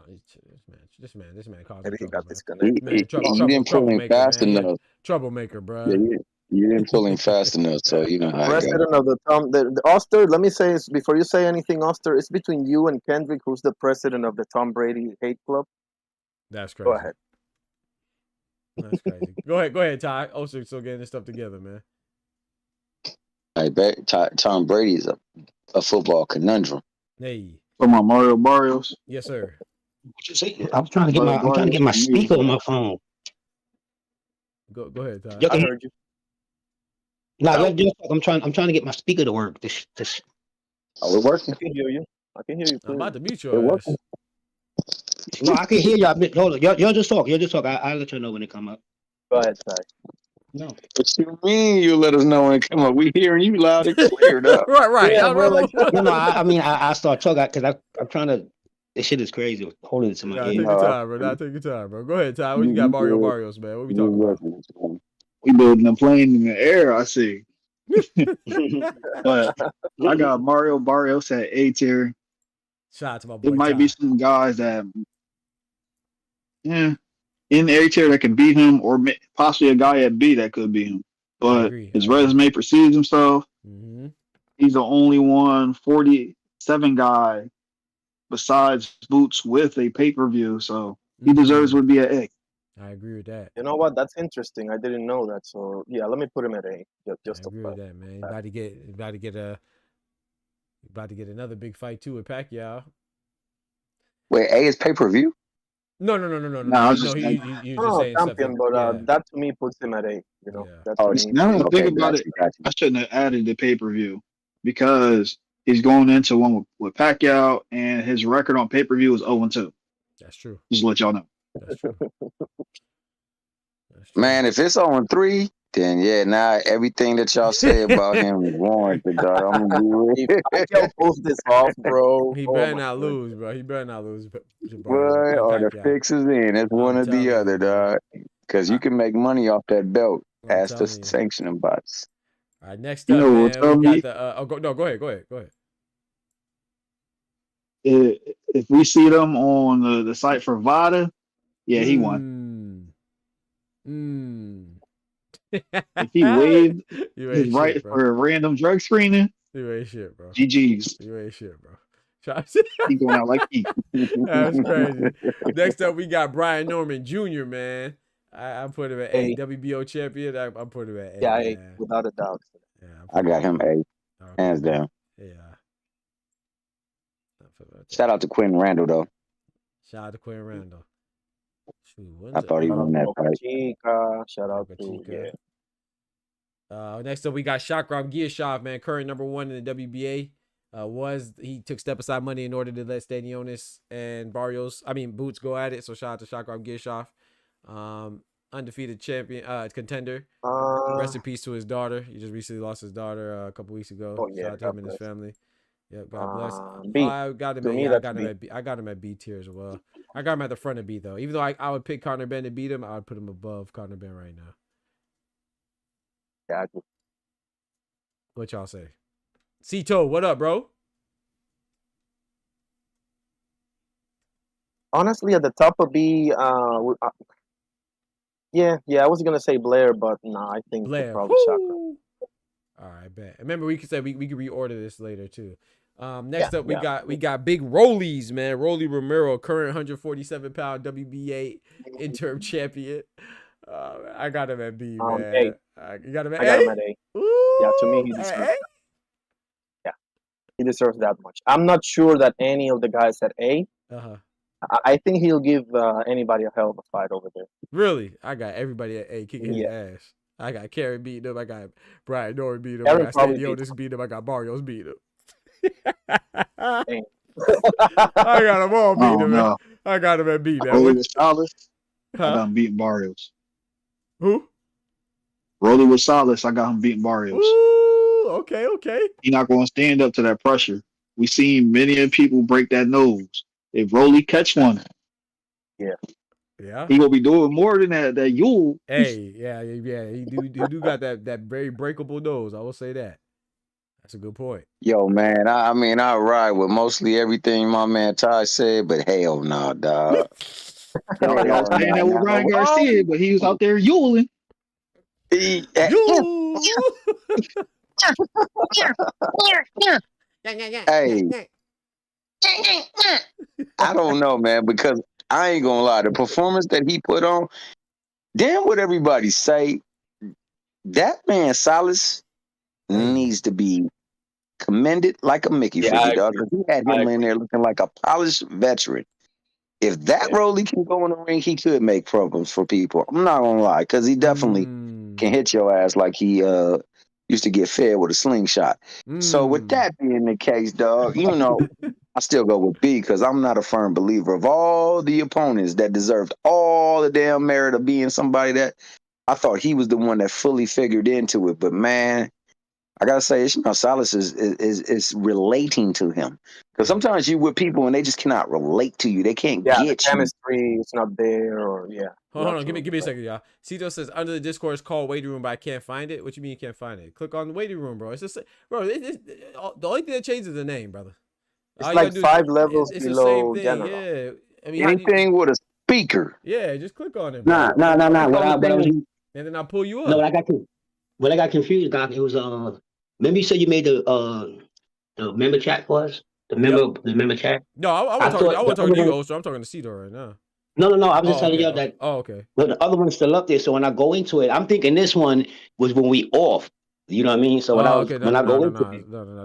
Speaker 1: this man caused
Speaker 5: Maybe he
Speaker 1: trouble,
Speaker 5: got disconnected.
Speaker 7: You didn't pull him fast enough.
Speaker 1: Troublemaker, bro.
Speaker 7: Yeah, you didn't pull him fast enough, so you know how
Speaker 5: president of the Oster, let me say, before you say anything, Oster, it's between you and Kendrick, who's the president of the Tom Brady hate club.
Speaker 1: That's crazy.
Speaker 5: Go ahead.
Speaker 1: That's crazy. Go ahead, Ty. Oster's still getting this stuff together, man.
Speaker 7: I bet Tom Brady is a football conundrum.
Speaker 1: Hey.
Speaker 6: For my Mario Barrios.
Speaker 1: Yes, sir.
Speaker 8: What you say? I'm trying to get my speaker on my phone.
Speaker 1: Go ahead, Ty.
Speaker 5: I heard you.
Speaker 8: No, I'm trying to get my speaker to work.
Speaker 7: Oh, we're working.
Speaker 5: I can hear you. I can hear you.
Speaker 1: I'm about to mute your ass.
Speaker 8: No, I can hear y'all. Hold on, y'all just talk. Y'all just talk. I'll let you know when it come up.
Speaker 5: Go ahead, Ty.
Speaker 8: No.
Speaker 7: What you mean you let us know when it come up? We hearing you loud and clear, dog.
Speaker 1: Right.
Speaker 5: Yeah, bro, like
Speaker 8: No, I mean, I start talking because I'm trying to. This shit is crazy. Holding it to my
Speaker 1: Nah,
Speaker 8: ear.
Speaker 1: take your time, bro. Nah, take your time, bro. Go ahead, Ty. What you got,
Speaker 7: You
Speaker 1: Mario
Speaker 7: good.
Speaker 1: Barrios, man? What we talking
Speaker 7: You
Speaker 1: about?
Speaker 7: good.
Speaker 6: We building a plane in the air, I see. But I got Mario Barrios at A tier.
Speaker 1: Shout out to my
Speaker 6: It
Speaker 1: boy
Speaker 6: might be
Speaker 1: Ty.
Speaker 6: some guys that, yeah, in the A tier that can beat him, or possibly a guy at B that could beat him.
Speaker 1: I
Speaker 6: But
Speaker 1: agree.
Speaker 6: his resume precedes himself.
Speaker 1: Mm-hmm.
Speaker 6: He's the only 47 guy besides Boots with a pay-per-view, so he deserves to be an A.
Speaker 1: I agree with that.
Speaker 5: you know what? That's interesting. I didn't know that. So yeah, let me put him at A. Just
Speaker 1: I agree with that, man. About to get another big fight too with Pacquiao.
Speaker 7: Wait, A is pay-per-view?
Speaker 1: No.
Speaker 6: Nah, I was
Speaker 1: No,
Speaker 6: just
Speaker 1: you just saying stuff.
Speaker 5: champion, but that to me puts him at A. You know,
Speaker 1: Yeah.
Speaker 5: that
Speaker 7: Oh,
Speaker 5: to me.
Speaker 6: now that I
Speaker 7: okay,
Speaker 6: think about it,
Speaker 7: got you.
Speaker 6: I shouldn't have added the pay-per-view because he's going into one with Pacquiao, and his record on pay-per-view is 0-2.
Speaker 1: That's true.
Speaker 6: Just to let y'all know.
Speaker 1: That's true.
Speaker 7: Man, if it's on 3, then yeah, now everything that y'all say about him is warranted, dog. I'm gonna do
Speaker 5: If
Speaker 7: it.
Speaker 5: Pacquiao pulls this off, bro,
Speaker 1: He
Speaker 5: oh
Speaker 1: better
Speaker 5: my
Speaker 1: not
Speaker 5: goodness.
Speaker 1: lose, bro. He better not lose, bro.
Speaker 7: Boy, or the
Speaker 1: Pacquiao.
Speaker 7: fix is in. It's one or
Speaker 1: telling
Speaker 7: the
Speaker 1: you,
Speaker 7: other,
Speaker 1: man.
Speaker 7: dog. Because you can make money off that belt
Speaker 1: I'm
Speaker 7: as the
Speaker 1: telling you.
Speaker 7: sanctioning bots.
Speaker 1: All right, next
Speaker 6: You
Speaker 1: up,
Speaker 6: know,
Speaker 1: man,
Speaker 6: tell
Speaker 1: we got
Speaker 6: me
Speaker 1: the. Go ahead.
Speaker 6: if we see them on the site for VADA, yeah, he won. If he waived
Speaker 1: You
Speaker 6: his
Speaker 1: ain't
Speaker 6: right
Speaker 1: shit, bro.
Speaker 6: for a random drug screening,
Speaker 1: You ain't shit, bro.
Speaker 6: GG's.
Speaker 1: You ain't shit, bro.
Speaker 6: He going out like heat.
Speaker 1: That's crazy. Next up, we got Brian Norman Jr., man. I put him at A.
Speaker 5: A.
Speaker 1: WBO champion. I put him at A.
Speaker 5: Yeah,
Speaker 1: man.
Speaker 5: A, without a doubt.
Speaker 1: Yeah,
Speaker 7: I got him A,
Speaker 1: okay,
Speaker 7: hands
Speaker 1: man.
Speaker 7: down.
Speaker 1: Yeah.
Speaker 7: Shout out to Quentin Randall, though.
Speaker 1: Shout out to Quinn Randall. Shoot,
Speaker 7: I thought he
Speaker 5: Shout out
Speaker 7: won that
Speaker 5: to
Speaker 7: fight.
Speaker 5: Chica. Shout out
Speaker 1: Boca
Speaker 5: to
Speaker 1: Chica. Next up, we got Shakram Giyashev, man, current number 1 in the WBA. He took step aside money in order to let Stanionis and Boots go at it. So shout out to Shakram Giyashev, undefeated champion, contender. Rest in peace to his daughter. He just recently lost his daughter a couple weeks ago.
Speaker 5: Oh, yeah,
Speaker 1: shout out to him and his family. Yep, God bless.
Speaker 5: B.
Speaker 1: I got him. I got him at B. I got him at B tier as well. I got him at the front of B though. Even though I would pick Conor Benn to beat him, I would put him above Conor Benn right now.
Speaker 5: Yeah,
Speaker 1: What y'all say? Cito, what up, bro?
Speaker 5: honestly, at the top of B, yeah, I was gonna say Blair, but nah, I think
Speaker 1: Blair.
Speaker 5: probably Chakra.
Speaker 1: All right, bet. Remember, we could say we could reorder this later too. Next up, we got big Rollies, man. Rolly Romero, current 147-pound WBA interim champion. I got him at B, man. You got him at A?
Speaker 5: I got him at A.
Speaker 1: Ooh,
Speaker 5: Yeah, to me, he deserves that. Yeah, he deserves that much. I'm not sure that any of the guys at A. I think he'll give anybody a hell of a fight over there.
Speaker 1: Really? I got everybody at A kicking his ass. I got Kerry beating him. I got Brian Norman beating him. I got Stanionis beating him. I got Barrios beating him. I got them all beating him.
Speaker 6: No.
Speaker 1: I got him at B, man.
Speaker 6: Rolly with Salas, I got him beating Barrios.
Speaker 1: Who?
Speaker 6: Rolly with Salas, I got him beating Barrios.
Speaker 1: Ooh, okay.
Speaker 6: He's not going to stand up to that pressure. We seen many people break that nose. If Rolly catch one,
Speaker 5: yeah,
Speaker 6: he will be doing more than that. Yule.
Speaker 1: Hey, yeah. He do got that very breakable nose. I will say that. That's a good point.
Speaker 7: Yo, man, I mean, I ride with mostly everything my man Ty said, but hell no, dog.
Speaker 6: I was saying that with Ryan Garcia, but he was out there yuling.
Speaker 7: Hey, I don't know, man, because I ain't gonna lie, the performance that he put on, damn what everybody say, that man Salas needs to be commended like a Mickey figure, dog. Because he had him in there looking like a polished veteran. If that Rolly can go in the ring, he could make problems for people. I'm not gonna lie, because he definitely can hit your ass like he used to get fed with a slingshot. So with that being the case, dog, you know, I still go with B because I'm not a firm believer of all the opponents that deserved all the damn merit of being somebody that I thought he was the one that fully figured into it. But man, I gotta say, Ishmael Salas is relating to him because sometimes you with people and they just cannot relate to you. They can't
Speaker 5: Yeah, the
Speaker 7: get you.
Speaker 5: chemistry is not there, or yeah.
Speaker 1: Hold on, give me a second, y'all. Cito says under the Discord is called waiting room, but I can't find it. What you mean you can't find it? Click on the waiting room, bro. It's just, bro. The only thing that changes is the name, brother.
Speaker 5: It's
Speaker 1: All you
Speaker 5: like
Speaker 1: gotta do
Speaker 5: 5 levels
Speaker 1: it's the same
Speaker 5: below
Speaker 1: thing,
Speaker 5: general.
Speaker 1: yeah. I mean, how do you,
Speaker 7: Anything with a speaker.
Speaker 1: yeah, just click on it, bro.
Speaker 8: Nah. What I was
Speaker 1: And then I'll pull you
Speaker 8: no,
Speaker 1: up.
Speaker 8: what I got confused, Doc, it was remember you said you made the member chat for us? The member chat?
Speaker 1: No, I
Speaker 8: I
Speaker 1: wasn't
Speaker 8: thought the
Speaker 1: talking to
Speaker 8: other
Speaker 1: you,
Speaker 8: one,
Speaker 1: Oster. I'm talking to Cito right now.
Speaker 8: no, I was just telling
Speaker 1: Okay.
Speaker 8: you that
Speaker 1: Oh, okay.
Speaker 8: but the other one's still up there. So when I go into it, I'm thinking this one was when we off. You know what I mean? So when I go into it,
Speaker 1: No.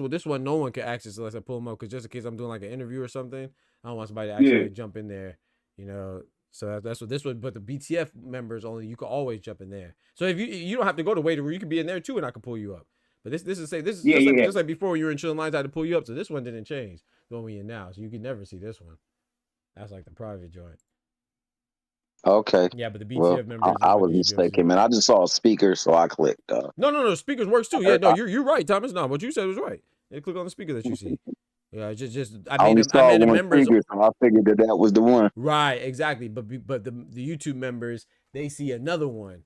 Speaker 1: This one, no one can access unless I pull them up. Because just in case I'm doing like an interview or something, I don't want somebody to
Speaker 8: yeah.
Speaker 1: actually jump in there. You know, so that's what this would. But the BTF members only, you can always jump in there. So if you don't have to go to waiting room, you can be in there too, and I can pull you up. But this is just like before when you were in chilling lines, I had to pull you up. So this one didn't change. The one we in now, so you can never see this one. That's like the private joint.
Speaker 7: Okay.
Speaker 1: Yeah, but the BTF
Speaker 7: Well,
Speaker 1: members.
Speaker 7: I was mistaken, man. I just saw a speaker, so I clicked.
Speaker 1: No. Speakers works too. Yeah, no, you're right, Thomas. No, what you said was right. Yeah, click on the speaker that you see. Yeah, just I made the members.
Speaker 7: Speaker, so I figured that was the one.
Speaker 1: Right, exactly. But the YouTube members, they see another one.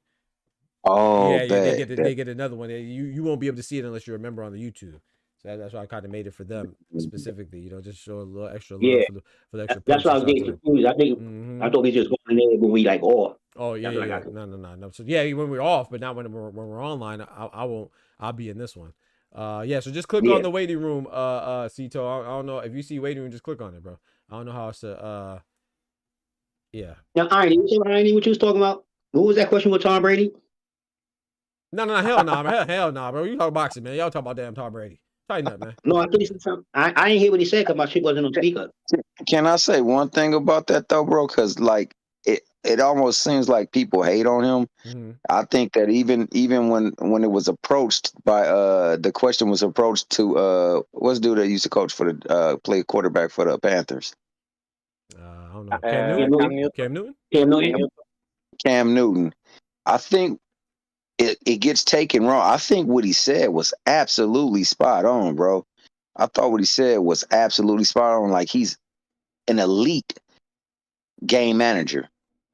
Speaker 7: Oh,
Speaker 1: yeah, they get another one. You won't be able to see it unless you're a member on the YouTube. So that's why I kind of made it for them specifically. You know, just show a little extra love for the extra.
Speaker 8: That's why I was getting confused. I think I thought we just going in there when we like off.
Speaker 1: Oh yeah. No. So yeah, when we're off, but not when we're online. I won't. I'll be in this one. Yeah. So just click on the waiting room. Cito. I don't know if you see waiting room. Just click on it, bro. I don't know how it's yeah.
Speaker 8: Now, Irony, what you was talking about? What was that question with Tom Brady?
Speaker 1: No, hell no, man. Hell no, bro. You talk boxing, man. Y'all talk about damn Tom Brady. Tighten up, man.
Speaker 8: No, I thought he said something. I didn't hear what he said because my shit wasn't on speaker.
Speaker 7: Can I say one thing about that though, bro? Because like it almost seems like people hate on him.
Speaker 1: Mm-hmm.
Speaker 7: I think that even when it was approached by the question was approached to what's the dude that used to coach for the play quarterback for the Panthers?
Speaker 1: I don't know.
Speaker 7: Cam Newton. I think it gets taken wrong. I think what he said was absolutely spot on, bro. I thought what he said was absolutely spot on. Like he's an elite game manager.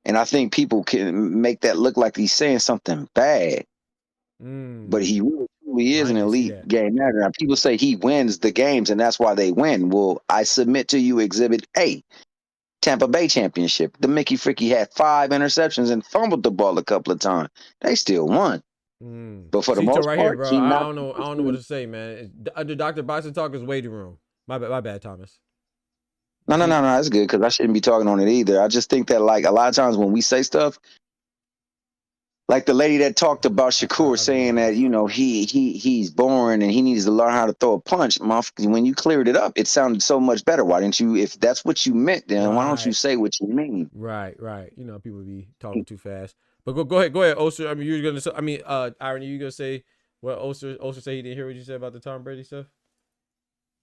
Speaker 7: And I think people can make that look like he's saying something bad. But he really is an elite game manager. Now, people say he wins the games and that's why they win. Well, I submit to you Exhibit A. Tampa Bay championship. The Mickey Fricky had 5 interceptions and fumbled the ball a couple of times. They still won. But for the most part,
Speaker 1: here, bro. I don't know what to say, man. Under Dr. Boxing Talk is waiting room. My bad, Thomas.
Speaker 7: No, that's good because I shouldn't be talking on it either. I just think that like a lot of times when we say stuff, like the lady that talked about Shakur saying that, you know, he's boring and he needs to learn how to throw a punch. When you cleared it up, it sounded so much better. Why didn't you? If that's what you meant, then why don't you say what you mean?
Speaker 1: Right. You know, people be talking too fast. But go ahead, Oster. I mean, you're gonna. I mean, Irony, you gonna say what Oster said he didn't hear what you said about the Tom Brady stuff.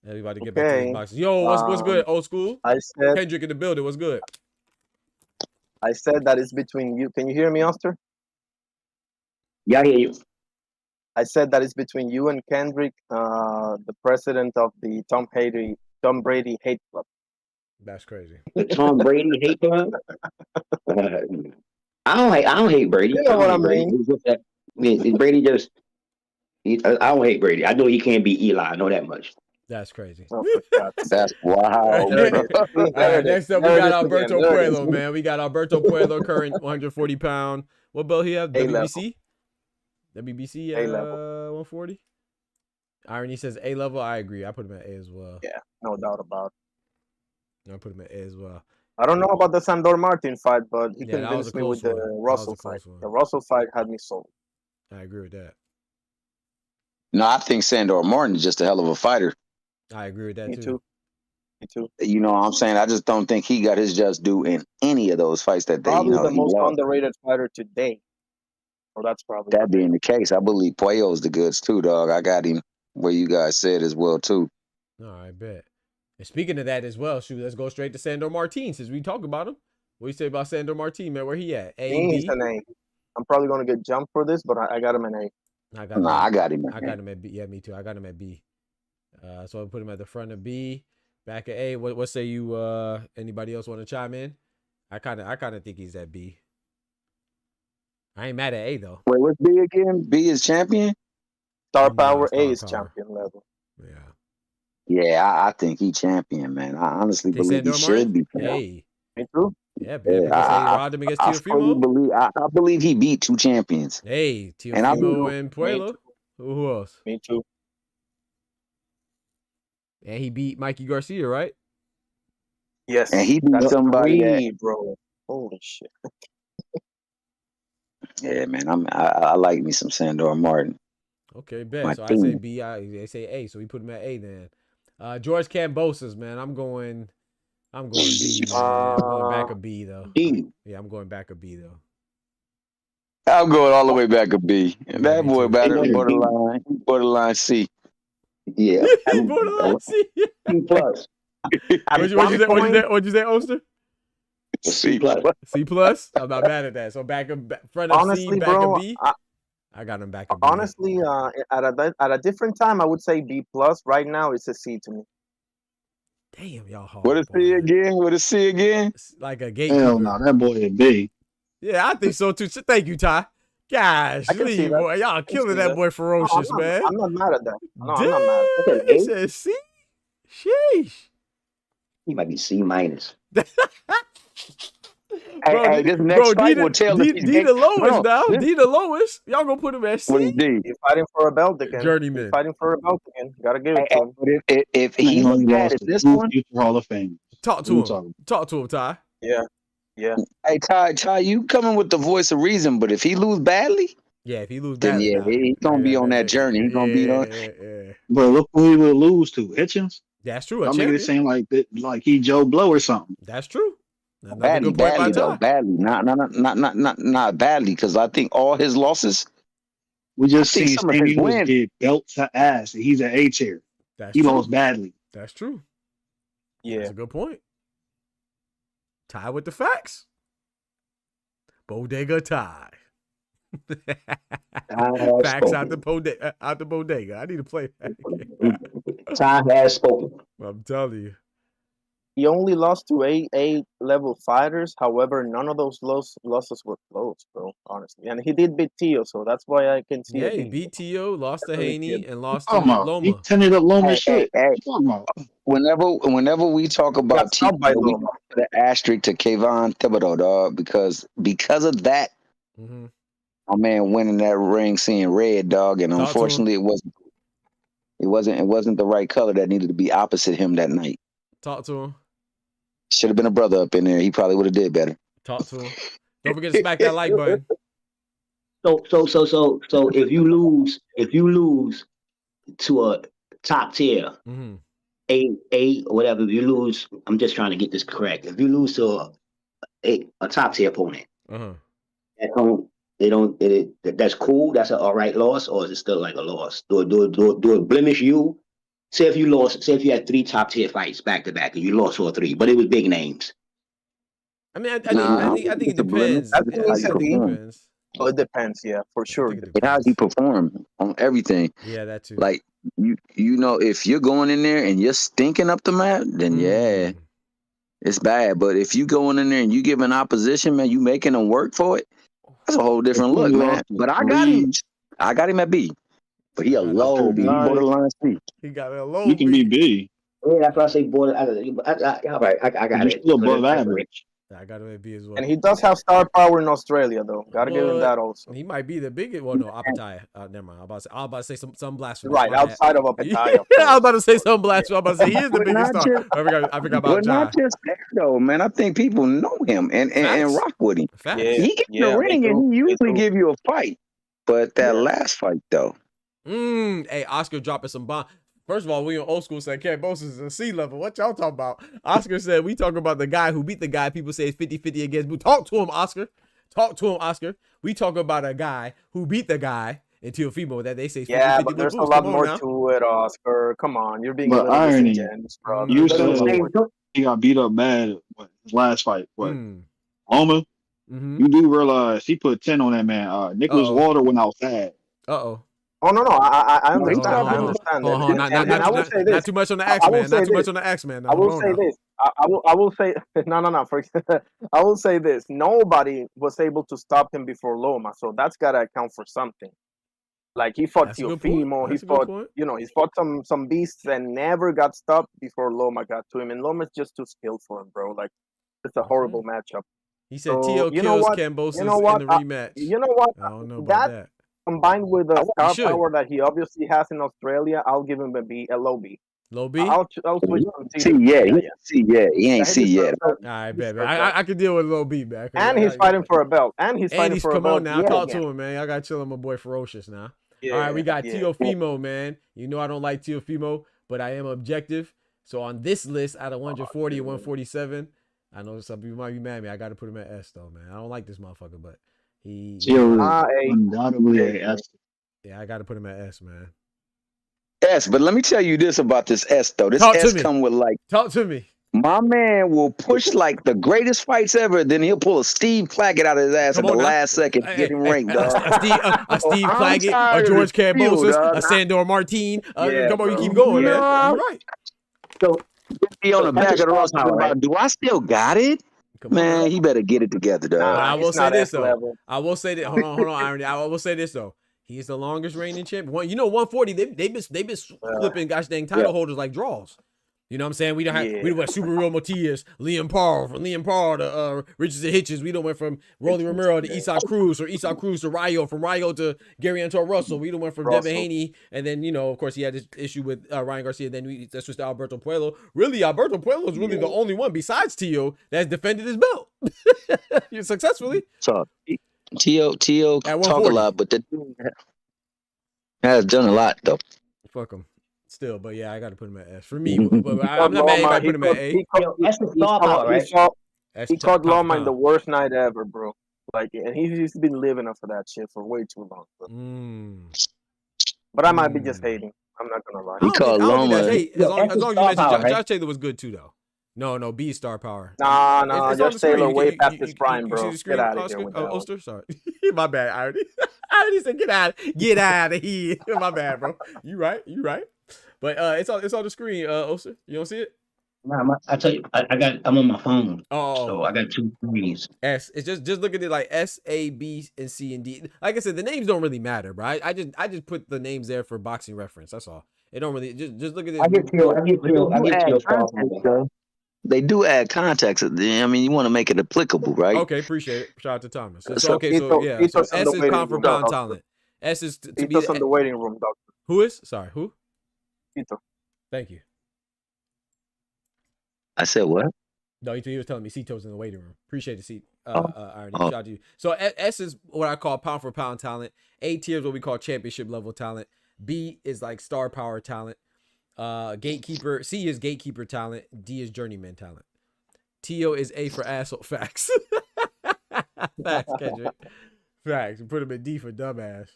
Speaker 1: Everybody get back to the boxes. Yo, what's good, old school?
Speaker 5: I said
Speaker 1: Kendrick in the building. What's good?
Speaker 5: I said that it's between you. Can you hear me, Oster?
Speaker 8: Yeah, I hear you.
Speaker 5: I said that it's between you and Kendrick, the president of the Tom Brady hate club.
Speaker 1: That's crazy.
Speaker 8: The Tom Brady hate club? I don't hate Brady.
Speaker 5: You know what I mean?
Speaker 8: Brady just. I don't hate Brady. I know he can't beat Eli. I know that much.
Speaker 1: That's crazy.
Speaker 5: Oh,
Speaker 7: that's wild.
Speaker 1: All right, next up, we got Alberto Puello, man. We got Alberto Puello, current 140 pound. What belt he have? WBC? WBC 140? Irony says A level. I agree. I put him at A as well.
Speaker 5: Yeah, no doubt about
Speaker 1: it. I put him at A as well.
Speaker 5: I don't know about the Sandor Martin fight, but he
Speaker 1: Yeah,
Speaker 5: convinced me with the Russell fight. The Russell fight had me sold.
Speaker 1: I agree with that.
Speaker 7: No, I think Sandor Martin is just a hell of a fighter.
Speaker 1: I agree with that
Speaker 5: Me too.
Speaker 7: You know what I'm saying? I just don't think he got his just due in any of those fights that
Speaker 5: probably
Speaker 7: the
Speaker 5: most underrated fighter today. Well, that's probably
Speaker 7: that being the case. I believe Puello's the goods too, dog. I got him where you guys said as well too.
Speaker 1: No, I bet. And speaking of that as well, shoot, let's go straight to Sandor Martin since we talk about him. What do you say about Sandor Martin, man? Where he at? A,
Speaker 5: He's
Speaker 1: B?
Speaker 5: an A. I'm probably gonna get jumped for this, but I got him an A.
Speaker 7: I got him.
Speaker 1: I got him at B. Yeah, me too. I got him at B. So I put him at the front of B, back at A. What say you? Anybody else want to chime in? I kind of think he's at B. I ain't mad at A though.
Speaker 7: Wait, what's B again? B is champion.
Speaker 5: Star power.
Speaker 1: Star
Speaker 5: A is
Speaker 1: power.
Speaker 5: champion level.
Speaker 1: Yeah.
Speaker 7: Yeah, I think he champion, man. I honestly
Speaker 1: Think
Speaker 7: believe he
Speaker 1: Sandor
Speaker 7: should be.
Speaker 1: Hey.
Speaker 5: Me too.
Speaker 1: Yeah, baby.
Speaker 7: Yeah,
Speaker 1: Robbed him against
Speaker 7: I fully
Speaker 1: Teofimo.
Speaker 7: believe. I believe he beat 2 champions.
Speaker 1: Hey,
Speaker 7: And I
Speaker 1: Teofimo
Speaker 7: believe-
Speaker 1: and Puello. Who else?
Speaker 5: Me too.
Speaker 1: And he beat Mikey Garcia, right?
Speaker 5: Yes.
Speaker 7: And he beat
Speaker 5: That's
Speaker 7: somebody that-
Speaker 5: 3, bro. Holy shit.
Speaker 7: Yeah, man. I like me some Sandor Martin.
Speaker 1: Okay, bet.
Speaker 7: My
Speaker 1: So I say
Speaker 7: team.
Speaker 1: B. They say A, so we put him at A then. George Kambosos, man. I'm going B, man. I'm going back a B though.
Speaker 8: D.
Speaker 1: Yeah, I'm going back a B though.
Speaker 7: I'm going all the way back a B. And
Speaker 1: Yeah,
Speaker 7: that
Speaker 1: me
Speaker 7: boy
Speaker 1: too.
Speaker 7: borderline C.
Speaker 8: Yeah.
Speaker 1: He borderline C.
Speaker 8: C plus.
Speaker 1: What'd you say, Oster?
Speaker 8: C plus.
Speaker 1: C plus. I'm not mad at that. So front of
Speaker 5: Honestly,
Speaker 1: C, back
Speaker 5: bro,
Speaker 1: of B. I got him back a B.
Speaker 5: Honestly, at a different time, I would say B plus. Right now, it's a C to me.
Speaker 1: Damn, y'all hard.
Speaker 7: What is C again? What is C again?
Speaker 1: It's like a
Speaker 6: Hell
Speaker 1: gatekeeper.
Speaker 6: no, that boy a B.
Speaker 1: Yeah, I think so too. Thank you, Ty. Gosh,
Speaker 5: I can see that.
Speaker 1: boy, y'all killing
Speaker 5: see
Speaker 1: that
Speaker 5: that.
Speaker 1: boy ferocious, man.
Speaker 5: I'm not mad at that. No, I'm
Speaker 1: Damn,
Speaker 5: not mad.
Speaker 8: Okay,
Speaker 1: he
Speaker 8: A?
Speaker 1: said C. Sheesh.
Speaker 8: He might be C minus.
Speaker 7: Hey, this next fight will tell if he's
Speaker 1: D the lowest now.
Speaker 7: this-
Speaker 1: D the lowest. Y'all gonna put him at
Speaker 7: What is
Speaker 1: C?
Speaker 7: D?
Speaker 5: He's fighting for a belt again.
Speaker 1: Journeyman.
Speaker 5: He's fighting for a belt again. Gotta give it
Speaker 7: Hey,
Speaker 5: to him.
Speaker 7: but if he
Speaker 6: Man,
Speaker 7: look bad
Speaker 6: lost
Speaker 7: at
Speaker 6: to
Speaker 7: this
Speaker 6: 2
Speaker 7: one,
Speaker 6: future Hall of Fame.
Speaker 1: Talk to him. Talk to him, Ty.
Speaker 5: Yeah.
Speaker 7: hey Ty, you coming with the voice of reason, but if he lose badly,
Speaker 1: Yeah, if he lose
Speaker 7: then
Speaker 1: badly,
Speaker 7: yeah,
Speaker 1: now.
Speaker 7: he's gonna be on that journey. He's gonna be on.
Speaker 1: Yeah.
Speaker 6: But look who he would lose to. Hitchens?
Speaker 1: That's true. A
Speaker 6: Y'all making it
Speaker 1: champion.
Speaker 6: seem like that, like he Joe Blow or something.
Speaker 1: That's true. Another
Speaker 7: Badly,
Speaker 1: good point by
Speaker 7: badly though,
Speaker 1: Ty.
Speaker 7: badly. Not badly, because I think all his losses.
Speaker 6: We just
Speaker 7: I think
Speaker 6: seen
Speaker 7: some of his
Speaker 6: Stanley Lewis
Speaker 7: wins-
Speaker 6: get belt to ass. He's an A tier.
Speaker 1: That's
Speaker 6: He
Speaker 1: true.
Speaker 6: lost badly.
Speaker 1: That's true.
Speaker 5: Yeah.
Speaker 1: That's a good point. Ty with the facts. Bodega Ty. Facts out the bodega. I need to play that.
Speaker 8: Time has spoken.
Speaker 1: I'm telling you.
Speaker 5: He only lost to A level fighters. However, none of those losses were close, bro. Honestly, and he did beat Tio, so that's why I can see.
Speaker 1: Yeah,
Speaker 5: it
Speaker 1: he
Speaker 5: being-
Speaker 1: beat T.O., lost to Haney, and lost to
Speaker 6: Come on. He
Speaker 1: Loma.
Speaker 6: tended up Loma
Speaker 7: Hey,
Speaker 6: shit.
Speaker 7: hey,
Speaker 6: Come on.
Speaker 7: whenever we talk about
Speaker 5: Got stopped by
Speaker 7: we
Speaker 5: Loma.
Speaker 7: put an asterisk to Kayvon Thibodeau, dog, because of that,
Speaker 1: Mm-hmm.
Speaker 7: my man went in that ring seeing red, dog, and
Speaker 1: Talk to him.
Speaker 7: unfortunately it wasn't the right color that needed to be opposite him that night.
Speaker 1: Talk to him.
Speaker 7: Should have been a brother up in there. He probably would have did better.
Speaker 1: Talk to him. Don't forget to smack that like button.
Speaker 8: So if you lose to a top tier,
Speaker 1: Mm-hmm.
Speaker 8: A whatever, if you lose, I'm just trying to get this correct. If you lose to a top tier opponent
Speaker 1: Uh-huh.
Speaker 8: at home, that's cool. That's an all right loss, or is it still like a loss? Do it blemish you? Say if you had 3 top tier fights back to back and you lost 4 or 3, but it was big names.
Speaker 1: I mean, I
Speaker 7: Nah,
Speaker 1: think it
Speaker 7: it's a blemish.
Speaker 1: depends.
Speaker 5: I think he said
Speaker 1: it
Speaker 5: he-
Speaker 1: depends.
Speaker 5: Oh, it depends. Yeah, for sure.
Speaker 1: I think it
Speaker 7: And how he
Speaker 1: depends.
Speaker 7: perform on everything.
Speaker 1: Yeah, that too.
Speaker 7: Like you know, if you're going in there and you're stinking up the mat, then yeah,
Speaker 1: Mm.
Speaker 7: it's bad. But if you going in there and you giving opposition, man, you making them work for it, that's a whole different look, man. But I got him at B. But he a low B. He borderline C.
Speaker 1: He got a low
Speaker 6: You can be B.
Speaker 8: Yeah, that's why I say border. All right, I got
Speaker 6: You're
Speaker 8: it.
Speaker 6: still above average.
Speaker 1: I got him at B as well.
Speaker 5: And he does have star power in Australia, though. Gotta give him that also.
Speaker 1: He might be the biggest. Well, no, Apataya. Never mind. I was about to say some blasphemy.
Speaker 5: Right,
Speaker 1: My bad.
Speaker 5: outside of Apataya.
Speaker 1: Yeah, I was about to say some blasphemy. I was about to say he is the
Speaker 7: But
Speaker 1: biggest
Speaker 7: not
Speaker 1: star.
Speaker 7: just-
Speaker 1: I forgot about
Speaker 7: But
Speaker 1: Jai.
Speaker 7: not just there though, man. I think people know him and
Speaker 1: Facts.
Speaker 7: rock with him.
Speaker 1: Facts.
Speaker 5: Yeah.
Speaker 7: He get in
Speaker 5: Yeah,
Speaker 7: the
Speaker 5: they
Speaker 7: ring
Speaker 5: do.
Speaker 7: and he
Speaker 5: They
Speaker 7: usually
Speaker 5: do.
Speaker 7: give you a fight. But that
Speaker 5: Yeah.
Speaker 7: last fight though,
Speaker 1: Hey, Oscar dropping some bomb. First of all, we on old school said Cambosos is a C level. What y'all talking about? Oscar said we talking about the guy who beat the guy. People say it's 50-50 against. Talk to him, Oscar. Talk to him, Oscar. We talk about a guy who beat the guy, and Teofimo that they say.
Speaker 5: Yeah,
Speaker 1: 50-50
Speaker 5: but there's a
Speaker 1: boost.
Speaker 5: lot
Speaker 1: Come on
Speaker 5: more
Speaker 1: now.
Speaker 5: to it, Oscar. Come on, you're being a
Speaker 6: But
Speaker 5: little
Speaker 6: irony,
Speaker 5: disingenuous, bro.
Speaker 6: you
Speaker 5: There's a lot
Speaker 6: said
Speaker 5: more.
Speaker 6: he got beat up bad. What, his last fight? What? Loma?
Speaker 1: Mm-hmm.
Speaker 6: You do realize he put 10 on that man. Nicholas Walter went outside.
Speaker 1: Uh-oh.
Speaker 5: Oh no, I understand.
Speaker 1: Hold
Speaker 5: I understand that.
Speaker 1: on.
Speaker 5: And I will say this.
Speaker 1: Not too much on the X Man. Not too much on the X Man.
Speaker 5: I will say this. I will say no. I will say this. Nobody was able to stop him before Loma, so that's gotta account for something. Like he fought Teofimo, he fought he fought some beasts and never got stopped before Loma got to him. And Loma's just too skilled for him, bro. Like it's a horrible matchup.
Speaker 1: He said Tio kills Kambosos in the rematch.
Speaker 5: You know what?
Speaker 1: I don't know about that.
Speaker 5: Combined with the star power that he obviously has in Australia, I'll give him a low B.
Speaker 1: Low B?
Speaker 5: I'll switch from
Speaker 7: C. Yeah. He ain't C yet.
Speaker 1: All right, baby. I can deal with low B, man.
Speaker 5: And he's fighting for a belt. And he's fighting for a belt.
Speaker 1: Come on now. Talk to him, man. I got to chill on my boy Ferocious now. All right, we got Teofimo, man. You know I don't like Teofimo, but I am objective. So on this list, out of 140 and 147, I know some people might be mad at me. I got to put him at S, though, man. I don't like this motherfucker, but
Speaker 6: undoubtedly a S.
Speaker 1: Yeah, I got to put him at S, man.
Speaker 7: S, but let me tell you this about this S, though. This S come with like...
Speaker 1: Talk to me.
Speaker 7: My man will push like the greatest fights ever, then he'll pull a Steve Claggett out of his ass at the last second to get him ranked, dog.
Speaker 1: A Steve Claggett, a George Kambosos, a Sandor Martin. Come on, you keep going, man. You're right.
Speaker 7: So, be on the back of the roster about, do I still got it? Man, he better get it together, dog.
Speaker 1: I will say this, though. I will say that. Hold on, Irony. I will say this, though. He's the longest reigning champ. 140. They've been flipping gosh dang title holders like draws. You know what I'm saying? We don't have we went Super Real Matias, Liam Paul, from Liam Paul to Richardson Hitchens. We don't went from Rolly Romero to Isak Cruz, or Isak Cruz to Rayo, from Rayo to Gary Antoine Russell. We don't went from Devin Haney, and then of course he had this issue with Ryan Garcia. Then that's just Alberto Puello. Really, Alberto Puello is really the only one besides Tio that's defended his belt successfully.
Speaker 7: So Tio talk a lot, but the dude has done a lot though.
Speaker 1: Fuck him. Still, but yeah, I got to put him at S for me. But I'm not mad if I put him at A.
Speaker 5: He caught Loma in the worst night ever, bro. Like, and he's been living up for that shit for way too long. But I might be just hating. I'm not gonna lie.
Speaker 7: He called Loma.
Speaker 1: As long as you mentioned Josh Taylor was good too, though. No, B star power.
Speaker 5: Nah, Josh Taylor way past his prime, bro. Get out of here with that.
Speaker 1: Oster, sorry. My bad, I already said get out of here. My bad, bro. You right. But it's on the screen, Oster. You don't see it?
Speaker 8: Nah, I tell you, I'm on my phone. So I got two screens.
Speaker 1: S. It's just look at it like S, A, B, and C, and D. Like I said, the names don't really matter, bro. I just put the names there for boxing reference. That's all. It don't really just look at it.
Speaker 8: I get you.
Speaker 7: They do add context. I mean, you want to make it applicable, right?
Speaker 1: Okay, appreciate it. Shout out to Thomas. So S is pound for pound talent. S is to be
Speaker 5: in the waiting room, doctor.
Speaker 1: Who is? Sorry, who?
Speaker 5: Tito.
Speaker 1: Thank you.
Speaker 7: I said what?
Speaker 1: No, he was telling me Cito's in the waiting room. Appreciate it, Irony. Shout out to you. So S is what I call pound for pound talent. A tier is what we call championship level talent. B is like star power talent. Gatekeeper. C is gatekeeper talent. D is journeyman talent. Tio is A for asshole. Facts. Facts, Kendrick. Facts. Put him in D for dumbass.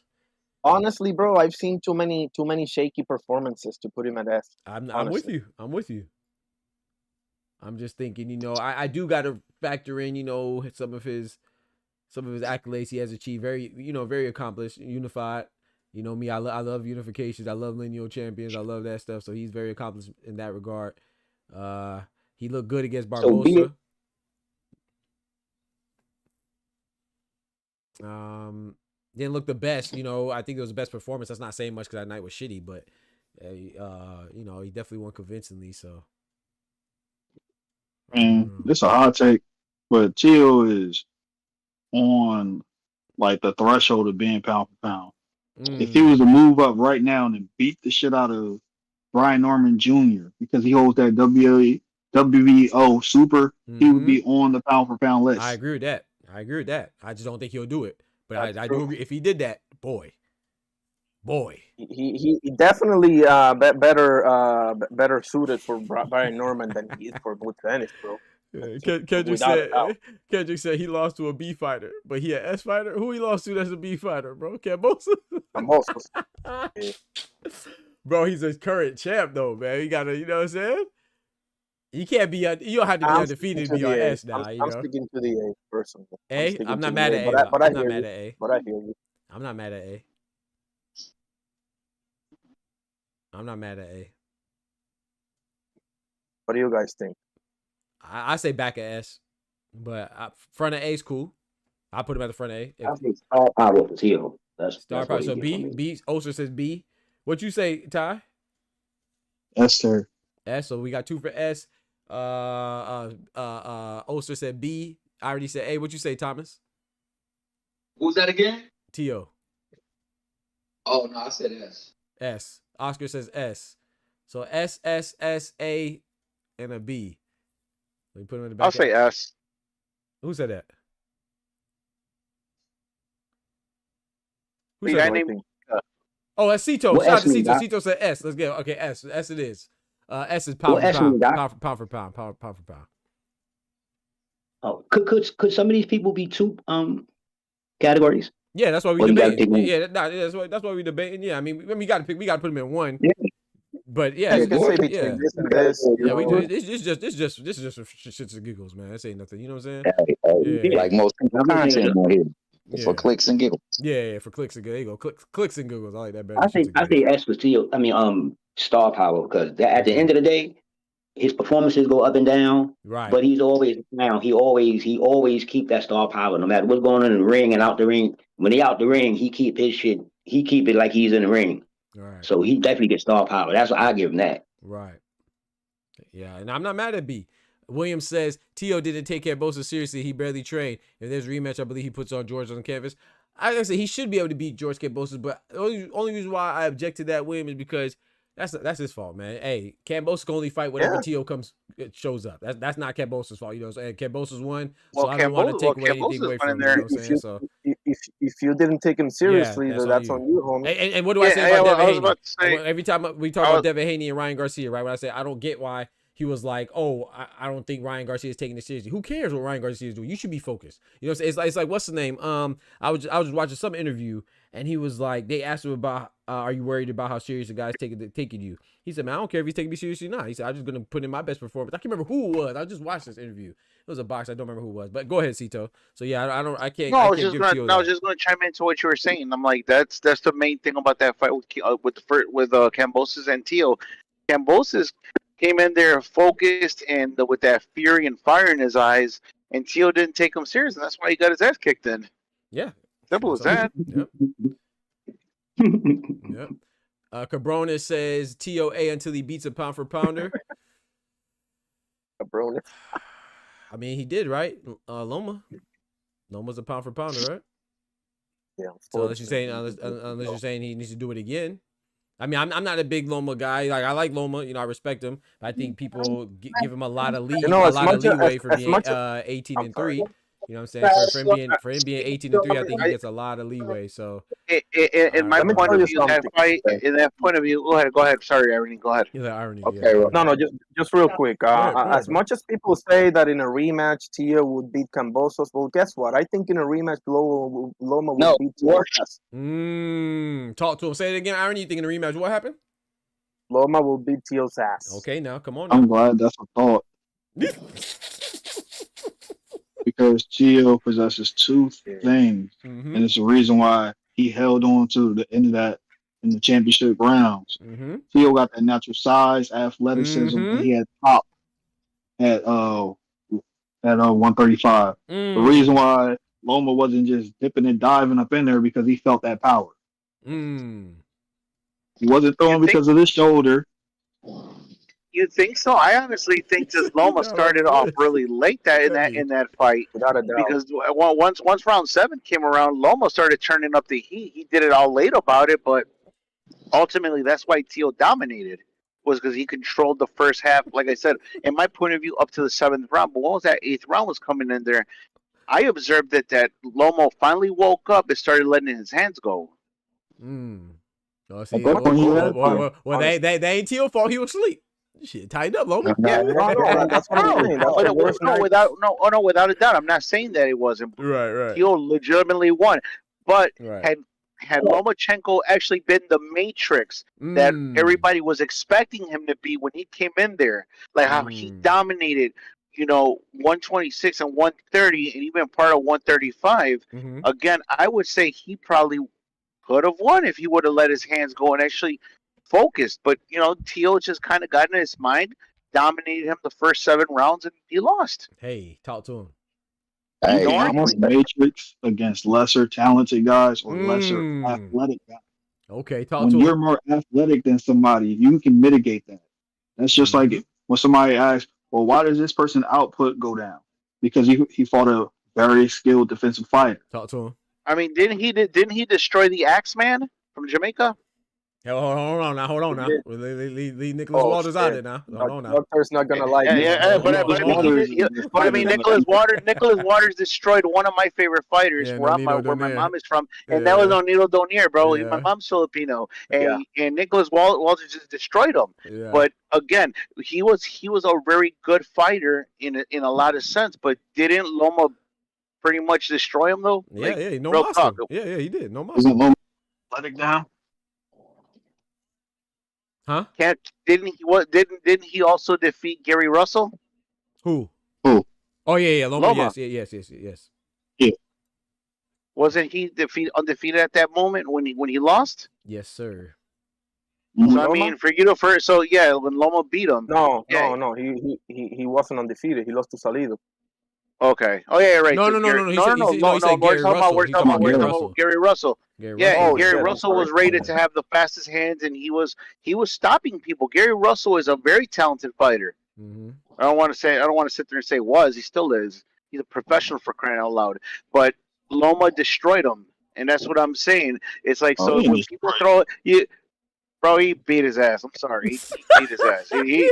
Speaker 5: Honestly, bro, I've seen too many shaky performances to put him at S.
Speaker 1: I'm with you. I'm just thinking, I do got to factor in, some of his accolades he has achieved. Very, very accomplished, unified. Me, I love unifications. I love lineal champions. I love that stuff. So he's very accomplished in that regard. He looked good against Barbosa. Didn't look the best. I think it was the best performance. That's not saying much because that night was shitty, but he definitely won convincingly. So,
Speaker 6: this is a hot take, but Tio is on like the threshold of being pound for pound. If he was to move up right now and beat the shit out of Brian Norman Jr. because he holds that WBO super, he would be on the pound for pound list.
Speaker 1: I agree with that. I just don't think he'll do it. But I do agree. If he did that, boy.
Speaker 5: He definitely better suited for Brian Norman than he is for Butch Ennis, bro.
Speaker 1: Kendrick said he lost to a B fighter, but he an S fighter. Who he lost to that's a B fighter, bro? Cambosa.
Speaker 5: Yeah.
Speaker 1: Bro, he's a current champ though, man. You gotta, you know what I'm saying? You can't be, you don't have to be undefeated to be on S now.
Speaker 5: I'm sticking to the A personally.
Speaker 1: A? I'm not mad at A.
Speaker 5: But
Speaker 1: I'm not mad at A.
Speaker 5: But I hear you.
Speaker 1: I'm not mad at A. I'm not mad at A.
Speaker 5: What do you guys think?
Speaker 1: I say back at S, but front of A is cool. I put him at the front of A.
Speaker 8: I think star power for Tio.
Speaker 1: Star power. So B. Oster says B. What you say, Ty?
Speaker 6: S, sir.
Speaker 1: S. So we got 2 for S. Oster said B. I already said A. What you say, Thomas?
Speaker 9: Who's that again?
Speaker 1: Tio.
Speaker 9: Oh no, I said S.
Speaker 1: S. Oscar says S. So S, S, S, A, and a B. We put him in the back.
Speaker 10: I'll say S.
Speaker 1: Who said that? Who
Speaker 10: The
Speaker 1: said
Speaker 10: guy
Speaker 1: that?
Speaker 10: named
Speaker 1: Oh, that's Cito.
Speaker 8: What
Speaker 1: Shout out to
Speaker 8: S mean,
Speaker 1: Cito.
Speaker 8: Doc?
Speaker 1: Cito said S. Let's get okay. S. S it is. S is pound
Speaker 8: What
Speaker 1: for
Speaker 8: S mean,
Speaker 1: pound.
Speaker 8: Doc?
Speaker 1: Pound for pound. Pound for pound.
Speaker 8: Oh, could some of these people be 2 categories?
Speaker 1: Yeah, that's why we
Speaker 8: Or you gotta
Speaker 1: debating.
Speaker 8: pick one?
Speaker 1: Yeah, that's why we debating. Yeah, I mean, we got to put him in one.
Speaker 8: Yeah.
Speaker 1: But yeah,
Speaker 5: You can say
Speaker 1: yeah,
Speaker 5: between this and this.
Speaker 1: yeah, we do. This is just for shits and giggles, man. This ain't nothing. You know what I'm saying? Yeah.
Speaker 7: Like most content on here.
Speaker 1: Yeah.
Speaker 7: For clicks and giggles.
Speaker 1: Yeah, for clicks and giggles. There you go. Clicks and giggles. I like that better.
Speaker 8: I think S for Tio. I mean, star power, because at the end of the day, his performances go up and down.
Speaker 1: Right.
Speaker 8: But he's always now. He always keep that star power, no matter what's going on in the ring and out the ring. When he out the ring, he keep his shit. He keep it like he's in the ring.
Speaker 1: Right.
Speaker 8: So he definitely gets star power. That's what I give him that.
Speaker 1: Right. Yeah, and I'm not mad at B. Williams says Tio didn't take Cambosa seriously. He barely trained. If there's a rematch, I believe he puts on George on the canvas. I say he should be able to beat George Cambosa, but the only reason why I object to that, William, is because that's his fault, man. Hey, Cambosa can only fight whenever Tio shows up. That's not Cambosa's fault, you know. And Cambosa's won, so I don't want to take anything away from him. You know what I'm saying? So
Speaker 5: if you didn't take him seriously, then that's on you, homie.
Speaker 1: And what do I say about Devin Haney?
Speaker 10: say,
Speaker 1: Every time we talk about Devin Haney and Ryan Garcia, right? When I say I don't get why he was like, oh, I don't think Ryan Garcia is taking this seriously. Who cares what Ryan Garcia is doing? You should be focused. You know what I'm saying? It's like what's the name? I was watching some interview and he was like, they asked him about, are you worried about how serious the guy's taking you? He said, man, I don't care if he's taking me seriously or not. He said, I'm just gonna put in my best performance. I can't remember who it was. I just watched this interview. It was a box. I don't remember who it was. But go ahead, Cito. So yeah, I can't.
Speaker 10: No, I was just gonna chime into what you were saying. I'm like, that's the main thing about that fight with Cambosis and Tio. Cambosis came in there focused and with that fury and fire in his eyes, and Tio didn't take him serious, and that's why he got his ass kicked in.
Speaker 1: Yeah,
Speaker 10: simple as that.
Speaker 1: Yep. Yep. Cabronis says TOA until he beats a pound for pounder.
Speaker 5: Cabronis.
Speaker 1: I mean, he did, right? Loma's a pound for pounder, right?
Speaker 5: Yeah.
Speaker 1: So unless you're saying he needs to do it again. I mean, I'm not a big Loma guy. Like I like Loma, you know, I respect him. But I think people give him a lot of leeway for being 18-3. You know what I'm saying? For him being 18-3, I think he gets a lot of leeway. So
Speaker 10: in my point of view, that fight, in that point of view, go ahead. Sorry, Irony, go ahead.
Speaker 1: Yeah, Irony.
Speaker 8: Okay,
Speaker 1: yeah.
Speaker 5: No, just real quick. As much as people say that in a rematch, Tio would beat Cambosos, well, guess what? I think in a rematch, Loma would beat Tio.
Speaker 1: Talk to him. Say it again, Irony. You think in a rematch, what happened?
Speaker 5: Loma will beat Tio's ass.
Speaker 1: Okay, now come on.
Speaker 6: I'm glad that's a thought. Because Tio possesses two things, and it's the reason why he held on to the end of that in the championship rounds. Tio got that natural size, athleticism, and he had top at 135. The reason why Loma wasn't just dipping and diving up in there because he felt that power. He wasn't throwing because of his shoulder.
Speaker 10: You think so? I honestly think just Loma started off really late in that fight.
Speaker 5: Without a doubt.
Speaker 10: Because once round 7 came around, Loma started turning up the heat. He did it all late about it, but ultimately that's why Tio dominated, was because he controlled the first half. Like I said, in my point of view, up to the 7th round. But once that 8th round was coming in there, I observed that Loma finally woke up and started letting his hands go.
Speaker 1: Oh, see, well, they ain't Tio's fault. He was asleep. Shit, tighten up, Loma.
Speaker 10: Yeah,
Speaker 5: No, that's what I'm saying. That's the worst night.
Speaker 10: Without a doubt, I'm not saying that it wasn't.
Speaker 1: Right.
Speaker 10: Teal legitimately won, but
Speaker 1: Right.
Speaker 10: had Lomachenko actually been the Matrix that everybody was expecting him to be when he came in there, like how he dominated, 126 and 130, and even part of 135. Again, I would say he probably could have won if he would have let his hands go and actually focused. But Teal just kind of got in his mind, dominated him the first 7 rounds, and he lost.
Speaker 1: Hey, talk to him.
Speaker 6: Hey, I'm on Matrix against lesser talented guys or lesser athletic guys.
Speaker 1: Okay, talk
Speaker 6: when
Speaker 1: to
Speaker 6: you're
Speaker 1: him.
Speaker 6: more athletic than somebody, you can mitigate that. That's just like when somebody asks, well, why does this person output go down? Because he fought a very skilled defensive fighter.
Speaker 1: Talk to him.
Speaker 10: I mean, didn't he destroy the Axeman from Jamaica?
Speaker 1: Hold on now. Leave Nicholas Walters out there now. Hold on now.
Speaker 5: Doctor's not gonna like
Speaker 10: But I mean, Nicholas Waters destroyed one of my favorite fighters, where my mom is from, and that was Nonito Donaire, bro.
Speaker 1: Yeah.
Speaker 10: My mom's Filipino, and Nicholas Walters just destroyed him.
Speaker 1: Yeah.
Speaker 10: But again, he was a very good fighter in a lot of sense, but didn't Loma pretty much destroy him though?
Speaker 1: Yeah, no
Speaker 10: real
Speaker 1: monster.
Speaker 10: talk.
Speaker 1: Yeah, he did. No monster.
Speaker 6: Isn't Loma athletic now?
Speaker 1: Huh?
Speaker 10: Didn't he also defeat Gary Russell?
Speaker 1: Who?
Speaker 6: Oh
Speaker 1: yeah,
Speaker 10: Loma.
Speaker 1: Yes.
Speaker 6: Yeah.
Speaker 10: Wasn't he undefeated at that moment when he lost?
Speaker 1: Yes, sir.
Speaker 10: So I mean, for you to when Loma beat him.
Speaker 5: No. He wasn't undefeated. He lost to Salido.
Speaker 10: Okay. Oh yeah, right.
Speaker 1: No.
Speaker 10: We're talking about Gary Russell. Gary Russell was rated to have the fastest hands, and he was stopping people. Gary Russell is a very talented fighter. I don't want to sit there and say was. He still is. He's a professional, for crying out loud. But Loma destroyed him, and that's what I'm saying. It's like when people throw it, bro, he beat his ass. I'm sorry, he beat his ass. Gary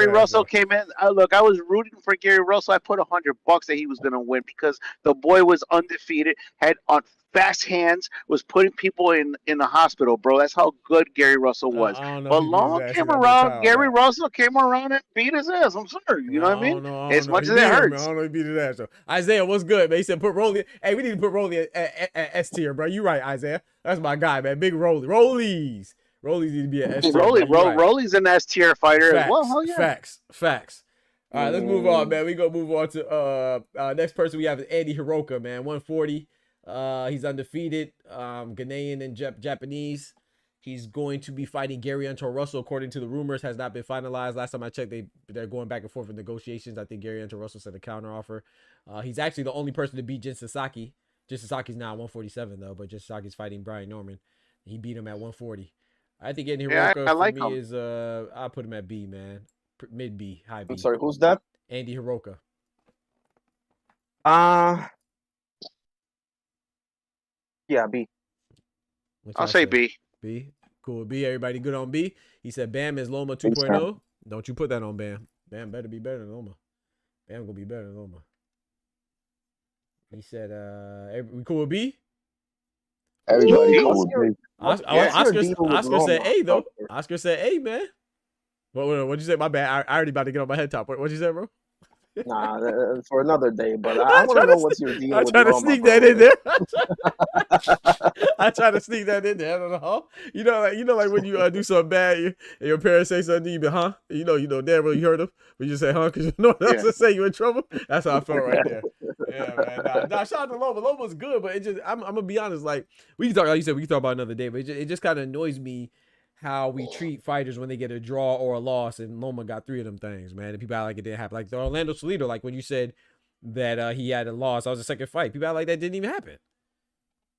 Speaker 10: Russell came in. Look, I was rooting for Gary Russell. I put $100 that he was going to win because the boy was undefeated, had on fast hands, was putting people in the hospital, bro. That's how good Gary Russell was. But Loma came around. Gary Russell came around and beat his ass. I'm sorry, you know what I mean? As much as it hurts.
Speaker 1: I don't know if he beat his ass. So Isaiah, what's good, man? He said put Rolly. Hey, we need to put Rolly at S tier, bro. You right, Isaiah. That's my guy, man. Big Rolly. Rollies need to be at S tier.
Speaker 10: Rolly's an S tier fighter as well. Hell yeah.
Speaker 1: Facts. All right, let's move on, man. We gonna move on to next person we have is Andy Hiroka, man. 140. He's undefeated. Ghanaian and Japanese. He's going to be fighting Gary Hunter Russell, according to the rumors. Has not been finalized. Last time I checked, they're going back and forth with negotiations. I think Gary Hunter Russell sent a counter offer. He's actually the only person to beat Jin Sasaki. Jin Sasaki's now at 147 though, but Jin Sasaki's fighting Brian Norman. He beat him at 140. I think Andy Hiroka for me is I'll put him at B, man. Mid B, high B.
Speaker 5: I'm sorry, who's that?
Speaker 1: Andy Hiroka.
Speaker 5: Yeah, B.
Speaker 10: I'll say B.
Speaker 1: B. Cool. B. Everybody good on B? He said Bam is Loma 2.0. Don't you put that on Bam. Bam better be better than Loma. Bam gonna be better than Loma. He said, we cool with B?
Speaker 7: Everybody cool with B.
Speaker 1: Oscar said A, though. Oscar said A, man. What'd you say? My bad. I already about to get on my head top. What'd you say, bro?
Speaker 5: Nah, for another day. But I want to know what's your deal.
Speaker 1: I try to sneak that in there. I try to sneak that in there. I don't know. You know, like when you do something bad, and your parents say something, you be, huh? You know, damn well you heard them, but you say, huh? Because you know what else to say, you in trouble. That's how I felt right there. Yeah, man. Nah, shout out to Loma. Loma's good, but it just, I'm gonna be honest. Like we can talk, like you said, we can talk about another day, but it just kind of annoys me how we treat fighters when they get a draw or a loss, and Loma got 3 of them things, man. And people act like it didn't happen. Like the Orlando Salido, like when you said that he had a loss, that was the second fight. People act like that didn't even happen.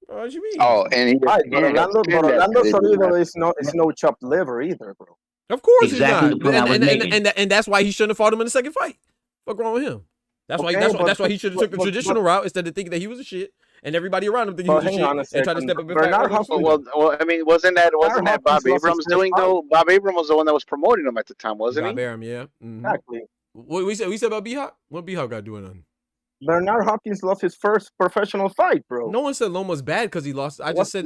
Speaker 1: What you mean?
Speaker 7: Oh, and
Speaker 5: Orlando Salido is no chopped liver either, bro.
Speaker 1: Of course exactly he's not. And that's why he shouldn't have fought him in the second fight. What's wrong with him? That's why he should have took the traditional route instead of thinking that he was a shit. And everybody around him thinking he was a shit and try to step up and fight.
Speaker 10: Well, I mean, wasn't that Bob Abrams doing though? Bob Abrams was the one that was promoting him at the time, wasn't he?
Speaker 1: Bob Abrams, yeah.
Speaker 5: Exactly.
Speaker 1: What we said about B-Hop? What B-Hop got doing on?
Speaker 5: Bernard Hopkins lost his first professional fight, bro.
Speaker 1: No one said Loma's bad because he lost. I just said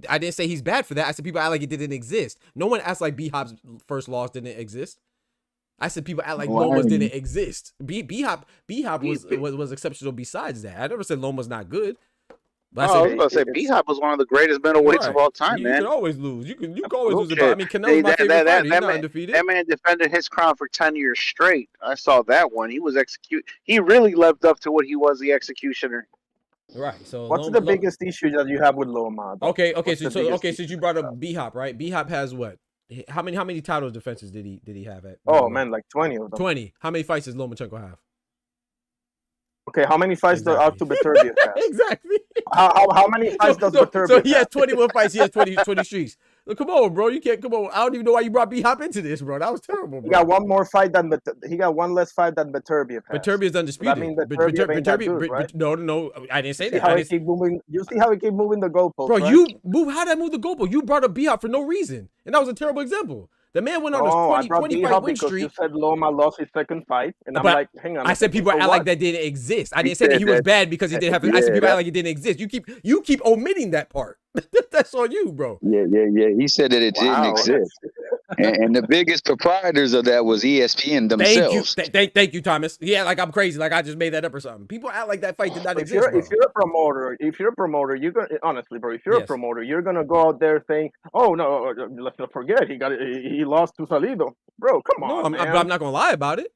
Speaker 1: I didn't say he's bad for that. I said people act like it didn't exist. No one acts like B-Hop's first loss didn't exist. I said people act like Loma's didn't exist. B-Hop was exceptional besides that. I never said Loma's not good.
Speaker 10: But I was going to say B-Hop was one of the greatest middleweights of all time, man.
Speaker 1: You can always lose. You can always lose. I mean, Canelo's my favorite fighter. He's not undefeated.
Speaker 10: That man defended his crown for 10 years straight. I saw that one. He was He really lived up to what he was, the executioner.
Speaker 1: Right. So
Speaker 5: what's the biggest issue that you have with Loma?
Speaker 1: Okay. Since you brought up B-Hop, right? B-Hop has what? How many title defenses did he have at?
Speaker 5: Oh man, like 20 of them.
Speaker 1: 20. How many fights does Lomachenko have?
Speaker 5: Okay, how many fights does Artur Beterbiev have?
Speaker 1: Exactly.
Speaker 5: How many fights does Beterbiev
Speaker 1: So he has 21 fights. He has 20 streaks. Look, come on, bro. You can't come on. I don't even know why you brought B-Hop into this, bro. That was terrible, bro.
Speaker 5: He got one more fight than he got one less fight than Beterbiev has.
Speaker 1: Beterbiev's undisputed.
Speaker 5: I mean, Beterbiev, right?
Speaker 1: No. I didn't say that.
Speaker 5: You see how he keep moving the goalposts,
Speaker 1: bro?
Speaker 5: Right?
Speaker 1: How did I move the goalpost? You brought up B-Hop for no reason, and that was a terrible example. The man went on a 20 fight win streak.
Speaker 5: You said Loma lost his second fight, and I'm like, hang on.
Speaker 1: I said people act like that didn't exist. I didn't say that he was bad because he didn't have. I said people act like it didn't exist. You keep omitting that part. That's on you, bro.
Speaker 7: Yeah. He said that it didn't exist. And the biggest proprietors of that was ESPN themselves.
Speaker 1: Thank you, Thomas. Yeah, like I'm crazy. Like I just made that up or something. People act like that fight did not exist.
Speaker 5: If you're a promoter, you're gonna honestly, bro. If you're a promoter, you're gonna go out there saying, "Oh no, let's not forget he lost to Salido." Bro, come on.
Speaker 1: No, I'm not gonna lie about it.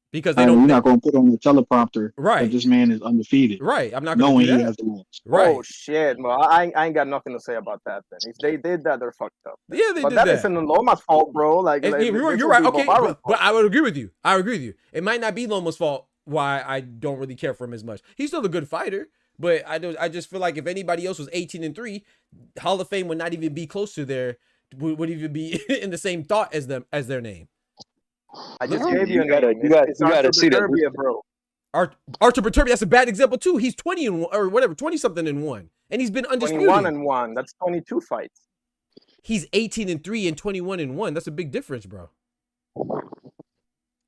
Speaker 1: Because they don't.
Speaker 6: We're not going to put on the teleprompter.
Speaker 1: Right.
Speaker 6: That this man is undefeated.
Speaker 1: Right. I'm not
Speaker 6: going to knowing he has the loss.
Speaker 1: Right.
Speaker 5: Oh shit, bro. I ain't got nothing to say about that. Then if they did that, they're fucked up.
Speaker 1: Yeah, they did that.
Speaker 5: But that isn't Loma's fault, bro.
Speaker 1: You're right. Okay, but I would agree with you. It might not be Loma's fault why I don't really care for him as much. He's still a good fighter, but I just feel like if anybody else was 18-3, Hall of Fame would not even be close to would even be in the same thought as their name.
Speaker 5: I just gave you
Speaker 7: you gotta see that,
Speaker 5: bro.
Speaker 1: Artur Beterbiev, that's a bad example too. He's 20 or whatever, 20-something-1, and he's been undisputed.
Speaker 5: 21-1. That's 22 fights.
Speaker 1: He's 18-3 and 21-1. That's a big difference, bro.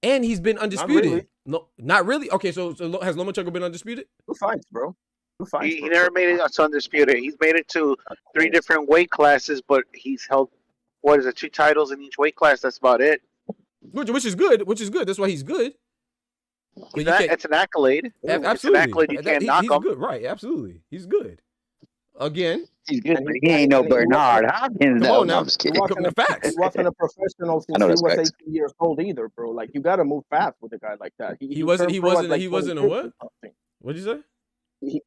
Speaker 1: And he's been undisputed.
Speaker 5: Not really.
Speaker 1: No, not really. Okay, so has Lomachenko been undisputed?
Speaker 5: 2 fights, bro. 2 fights.
Speaker 10: He never made it to undisputed. He's made it to 3 different weight classes, but he's held 2 titles in each weight class. That's about it.
Speaker 1: Which is good. That's why he's good.
Speaker 10: It's an accolade.
Speaker 1: Absolutely.
Speaker 10: It's an accolade. You can't knock him.
Speaker 1: He's good. Right. Absolutely. He's good. Again.
Speaker 7: He's good, but he ain't no Bernard Hopkins.
Speaker 1: No,
Speaker 7: I'm just kidding.
Speaker 5: He wasn't a professional since he was 18 years old either, bro. Like, you got to move fast with a guy like that. He wasn't
Speaker 1: a what? What'd you say?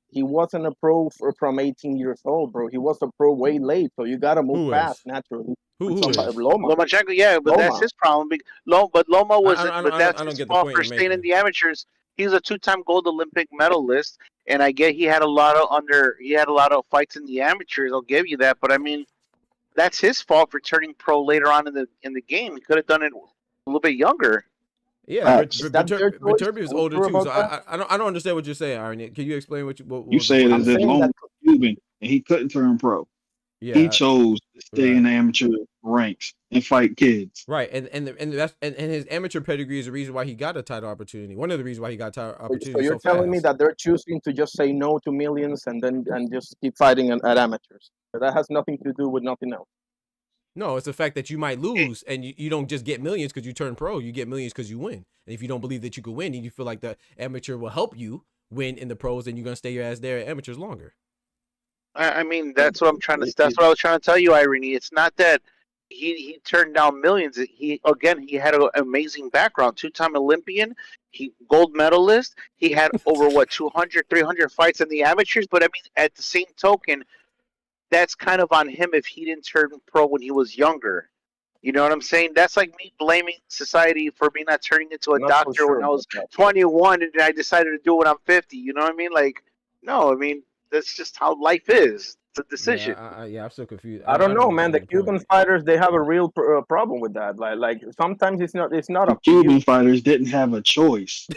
Speaker 5: He wasn't a pro from 18 years old, bro. He was a pro way late, so you got to move fast naturally.
Speaker 1: Who is?
Speaker 10: Lomachenko, yeah, but that's his problem. But Loma was, that's his fault for staying in the amateurs. He's a 2-time gold Olympic medalist, and I get he had a lot of fights in the amateurs. I'll give you that, but I mean, that's his fault for turning pro later on in the game. He could have done it a little bit younger.
Speaker 1: Yeah, Beterbiev is older too, so I don't understand what you're saying, Aaron. Can you explain what you
Speaker 6: say? That Loma was Cuban and he couldn't turn pro. Yeah, he chose to stay in the amateur ranks and fight kids.
Speaker 1: Right, and his amateur pedigree is the reason why he got a title opportunity. One of the reasons why he got a title opportunity.
Speaker 5: So you're telling me that they're choosing to just say no to millions and just keep fighting at amateurs. That has nothing to do with nothing else.
Speaker 1: No, it's the fact that you might lose and you don't just get millions because you turn pro. You get millions because you win. And if you don't believe that you could win and you feel like the amateur will help you win in the pros, then you're gonna stay your ass there at amateurs longer.
Speaker 10: I mean, that's what I was trying to tell you, Irene. It's not that he turned down millions. He had an amazing background. 2-time Olympian, gold medalist. He had over 200, 300 fights in the amateurs. But I mean, at the same token, that's kind of on him if he didn't turn pro when he was younger. You know what I'm saying? That's like me blaming society for me not turning into a doctor when I was 21 and I decided to do it when I'm 50. You know what I mean? Like, no, I mean, that's just how life is. It's a decision.
Speaker 1: Yeah, I'm still confused.
Speaker 5: I don't know, man. The Cuban fighters, they have a real problem with that. Like sometimes it's not a
Speaker 6: Cuban fighters didn't have a choice.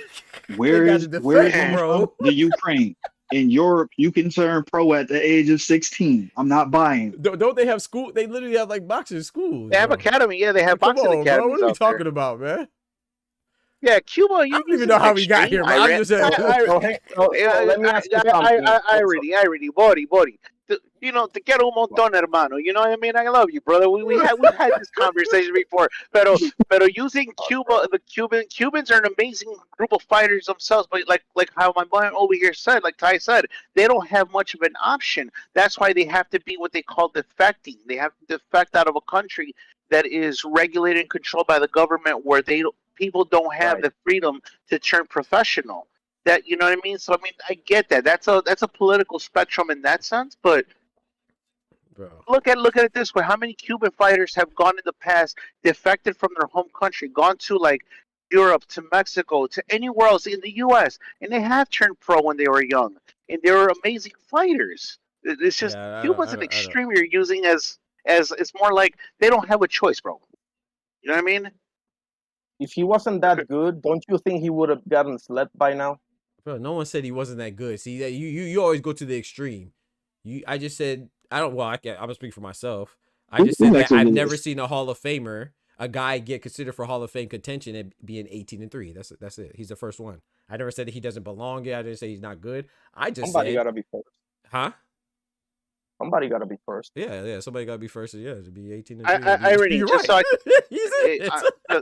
Speaker 6: Where is the Ukraine? In Europe, you can turn pro at the age of 16. I'm not buying.
Speaker 1: Don't they have school? They literally have like boxing schools.
Speaker 10: They have academy. Yeah, they have boxing academies.
Speaker 1: Bro, what are we talking about, man?
Speaker 10: Yeah, Cuba.
Speaker 1: I don't even know how we got here, but I'm just saying.
Speaker 5: Let me ask you something.
Speaker 10: Irony, Body. You know, te quiero un montón, hermano. You know what I mean? I love you, brother. We've had this conversation before. Pero using Cuba, the Cubans are an amazing group of fighters themselves. But like how my boy over here said, like Ty said, they don't have much of an option. That's why they have to be what they call defecting. They have to defect out of a country that is regulated and controlled by the government, where people don't have the freedom to turn professional. That, you know what I mean? So I mean, I get that. That's a political spectrum in that sense, but look at it this way: how many Cuban fighters have gone in the past, defected from their home country, gone to like Europe, to Mexico, to anywhere else in the U.S., and they have turned pro when they were young, and they were amazing fighters. It's just Cuba's an extreme you're using as it's more like they don't have a choice, bro. You know what I mean?
Speaker 5: If he wasn't that good, don't you think he would have gotten slept by now?
Speaker 1: Bro, no one said he wasn't that good. See, that you always go to the extreme. I just said I don't. Well, I'm gonna speak for myself. I just said that I've never seen a Hall of Famer, a guy get considered for Hall of Fame contention and being 18-3. That's it. He's the first one. I never said that he doesn't belong yet. I didn't say he's not good. I just
Speaker 5: somebody
Speaker 1: said,
Speaker 5: gotta be first.
Speaker 1: Huh?
Speaker 5: Somebody gotta be first.
Speaker 1: Yeah. Somebody gotta be first. Yeah, to be 18-3.
Speaker 10: Irony. Just right.
Speaker 1: So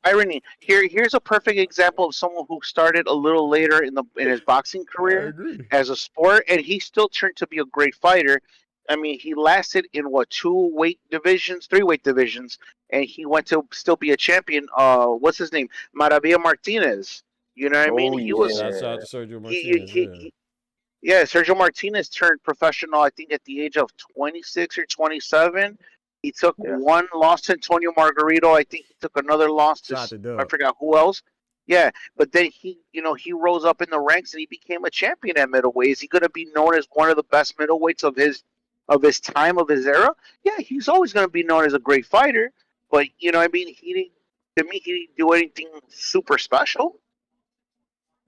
Speaker 10: irony. Here's a perfect example of someone who started a little later in his boxing career as a sport, and he still turned to be a great fighter. I mean, he lasted in 3 weight divisions, and he went to still be a champion. What's his name? Maravilla Martinez. You know what I mean? He was.
Speaker 1: Shout out to Sergio Martinez.
Speaker 10: Sergio Martinez turned professional, I think, at the age of 26 or 27. He took one loss to Antonio Margarito. I think he took another loss to I forgot who else. Yeah, but then he rose up in the ranks and he became a champion at middleweight. Is he going to be known as one of the best middleweights of his time, of his era? Yeah, he's always going to be known as a great fighter. But you know, I mean, he didn't do anything super special.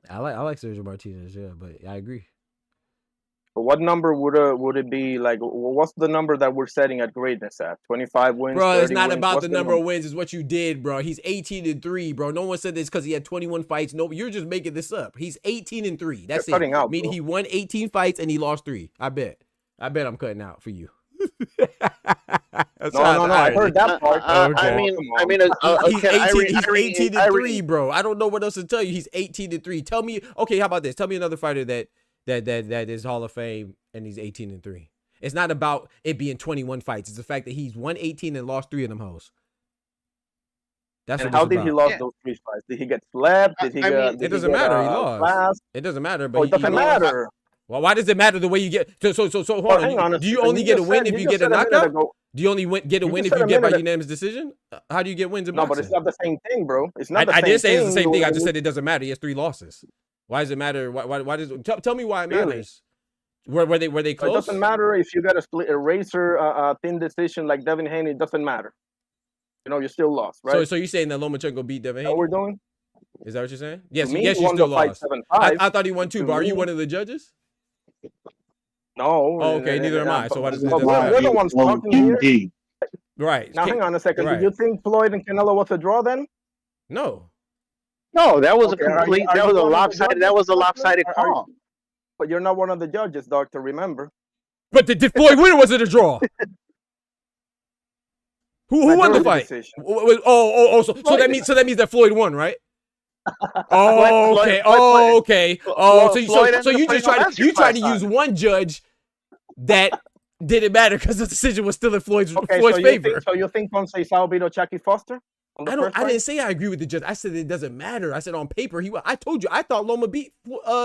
Speaker 1: I like Sergio Martinez, but I agree.
Speaker 5: What number would it be? Like, what's the number that we're setting at greatness at? 25 wins?
Speaker 1: Bro, it's not
Speaker 5: wins?
Speaker 1: about
Speaker 5: What's
Speaker 1: the number of wins. It's what you did, bro. He's 18-3, bro. No one said this because he had 21 fights. No, you're just making this up. He's 18-3. That's
Speaker 5: You're cutting out,
Speaker 1: meaning he won 18 fights and he lost 3. I bet I'm cutting out for you.
Speaker 5: No. I heard that part.
Speaker 1: He's 18-3, bro. I don't know what else to tell you. He's 18-3. Tell me, okay, how about this? Tell me another fighter that is Hall of Fame and he's 18-3. It's not about it being 21 fights. It's the fact that he's won 18 and lost 3 of them hoes. That's
Speaker 5: and how did he lose those 3 fights? Did he get slapped? Did he get?
Speaker 1: It doesn't matter. He lost. It doesn't matter. But
Speaker 5: it doesn't matter.
Speaker 1: Well, why does it matter the way you get? So hold on. Do you only get a win if you get a knockout? Do you only get a win if you get by unanimous decision? How do you get wins in boxing?
Speaker 5: No, but it's not the same thing, bro. It's not the same thing.
Speaker 1: I didn't say it's the same thing. I just said it doesn't matter. He has 3 losses. Why does it matter? Why does tell me why it matters? Were they close?
Speaker 5: It doesn't matter if you got a razor thin decision like Devin Haney. It doesn't matter. You know, you still lost, right?
Speaker 1: So you're saying that Lomachenko beat Devin Haney?
Speaker 5: What we're doing?
Speaker 1: Is that what you're saying? Yes, you still lost. I thought he won 2, but are you one of the judges?
Speaker 5: No.
Speaker 1: Oh, okay, neither am I. So why does it
Speaker 5: we're the ones talking here.
Speaker 1: Right.
Speaker 5: Now hang on a second. Right. Do you think Floyd and Canelo was a draw then?
Speaker 1: No.
Speaker 10: No, that was a complete. That was a lopsided. That was a lopsided call.
Speaker 5: But you're not one of the judges, doctor. Remember.
Speaker 1: But did Floyd win or was it a draw? Who won the fight? So that means that Floyd won, right? Oh, okay. Oh, okay. Oh, so you just tried to use one judge that didn't matter because the decision was still in Floyd's favor.
Speaker 5: So you think Conceição beat Chucky Foster?
Speaker 1: I didn't say I agree with the judge. I said it doesn't matter. I said on paper I told you I thought Loma beat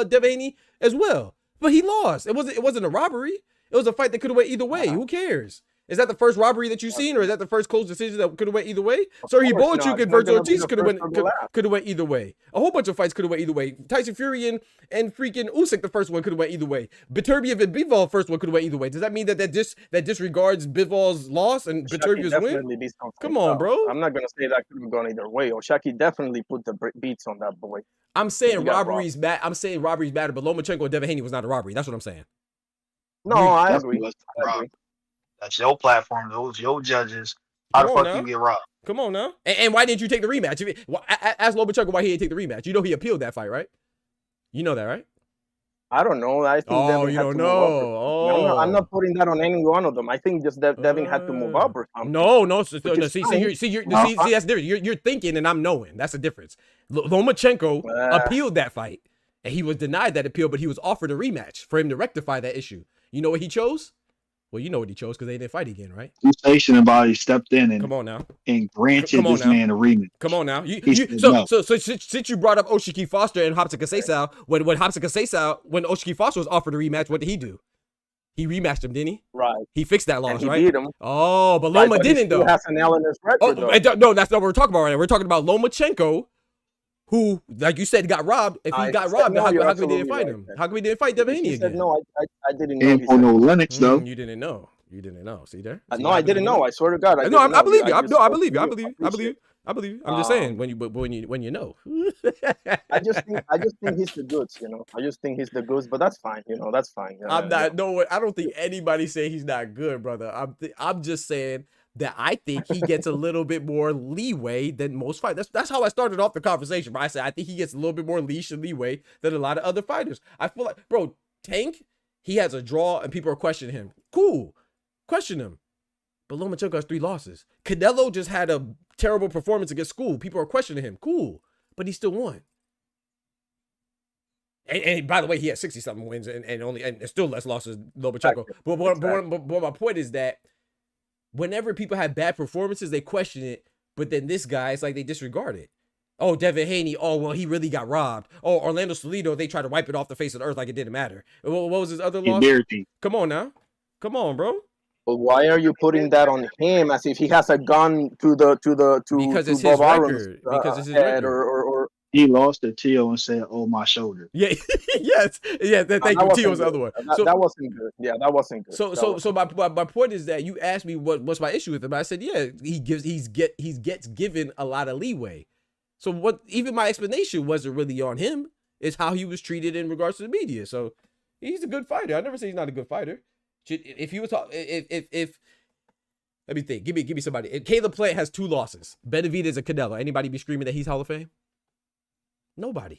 Speaker 1: Devin Haney as well, but he lost. It wasn't a robbery. It was a fight that could have went either way. Who cares? Is that the first robbery that you've seen, or is that the first close decision that could have went either way? Sergio Boachuk and Virgil Ortiz could have went either way. A whole bunch of fights could have went either way. Tyson Fury and freaking Usyk, the first one could have went either way. Beterbiev and Bivol, first one could have went either way. Does that mean that disregards Bivol's loss and Beterbiev's win? Come on, bro.
Speaker 5: I'm not gonna say that could have gone either way. Oshaki definitely put the beats on that boy.
Speaker 1: I'm saying robbery's bad. I'm saying robbery's bad, but Lomachenko and Devin Haney was not a robbery. That's what I'm saying.
Speaker 5: No, I agree.
Speaker 6: That's your platform. Those your judges. How the fuck you get robbed?
Speaker 1: Come on now. And why didn't you take the rematch? Ask Lomachenko why he didn't take the rematch. You know he appealed that fight, right? You know that, right?
Speaker 5: I don't know. I think Devin had to move up. I'm not putting that on any one of them. I think just Devin had to move up or something.
Speaker 1: No. See, that's different. You're thinking and I'm knowing. That's the difference. Lomachenko appealed that fight, and he was denied that appeal, but he was offered a rematch for him to rectify that issue. You know what he chose? Well, you know what he chose because they didn't fight again, right?
Speaker 6: Sensation body stepped in and
Speaker 1: come on now
Speaker 6: and granted this man a rematch.
Speaker 1: Come on now.
Speaker 6: No.
Speaker 1: So since you brought up Oshiki Foster and Hapsa Kasesao, when Oshiki Foster was offered a rematch, what did he do? He rematched him, didn't he?
Speaker 5: Right.
Speaker 1: He fixed that loss,
Speaker 5: and he
Speaker 1: right?
Speaker 5: Beat him.
Speaker 1: Oh, but Loma didn't though.
Speaker 5: Has an L in his record,
Speaker 1: no, that's not what we're talking about right now. We're talking about Lomachenko, who, like you said, got robbed. If he got robbed, how come we didn't fight him? How come we didn't fight Devin Haney again?
Speaker 5: No, I didn't know.
Speaker 6: And for no Lennox though.
Speaker 1: You didn't know. You didn't know. See there?
Speaker 5: No, I didn't know. I swear to God.
Speaker 1: I believe you. I believe you. I'm just saying when you know.
Speaker 5: I just think he's the goods, you know. I just think he's the goods, but that's fine, you know. That's fine.
Speaker 1: I don't think anybody say he's not good, brother. I'm just saying that I think he gets a little bit more leeway than most fighters. That's how I started off the conversation. But I said I think he gets a little bit more leash and leeway than a lot of other fighters. I feel like, bro, Tank, he has a draw and people are questioning him. Cool. Question him. But Lomachenko has 3 losses. Canelo just had a terrible performance against School. People are questioning him. Cool. But he still won. And by the way, he had 60-something wins and still less losses than Lomachenko. But my point is that whenever people have bad performances, they question it. But then this guy, it's like they disregard it. Oh, Devin Haney. Oh, well, he really got robbed. Oh, Orlando Salido, they tried to wipe it off the face of the earth like it didn't matter. What was his other loss? Come on now. Come on, bro.
Speaker 5: But why are you putting that on him as if he has a gun
Speaker 1: because it's his record. Because it's his record.
Speaker 5: Or
Speaker 6: he lost to Tio and said, "Oh, my shoulder."
Speaker 1: Yeah, yes, yeah. Thank you. Tio was the other one.
Speaker 5: That wasn't good. Yeah, that wasn't good.
Speaker 1: So my point is that you asked me what's my issue with him. I said, yeah, he gets given a lot of leeway. So what? Even my explanation wasn't really on him. It's how he was treated in regards to the media. So he's a good fighter. I never say he's not a good fighter. If he was if let me think, give me somebody. If Caleb Plant has 2 losses, Benavidez and Canelo. Anybody be screaming that he's Hall of Fame? Nobody.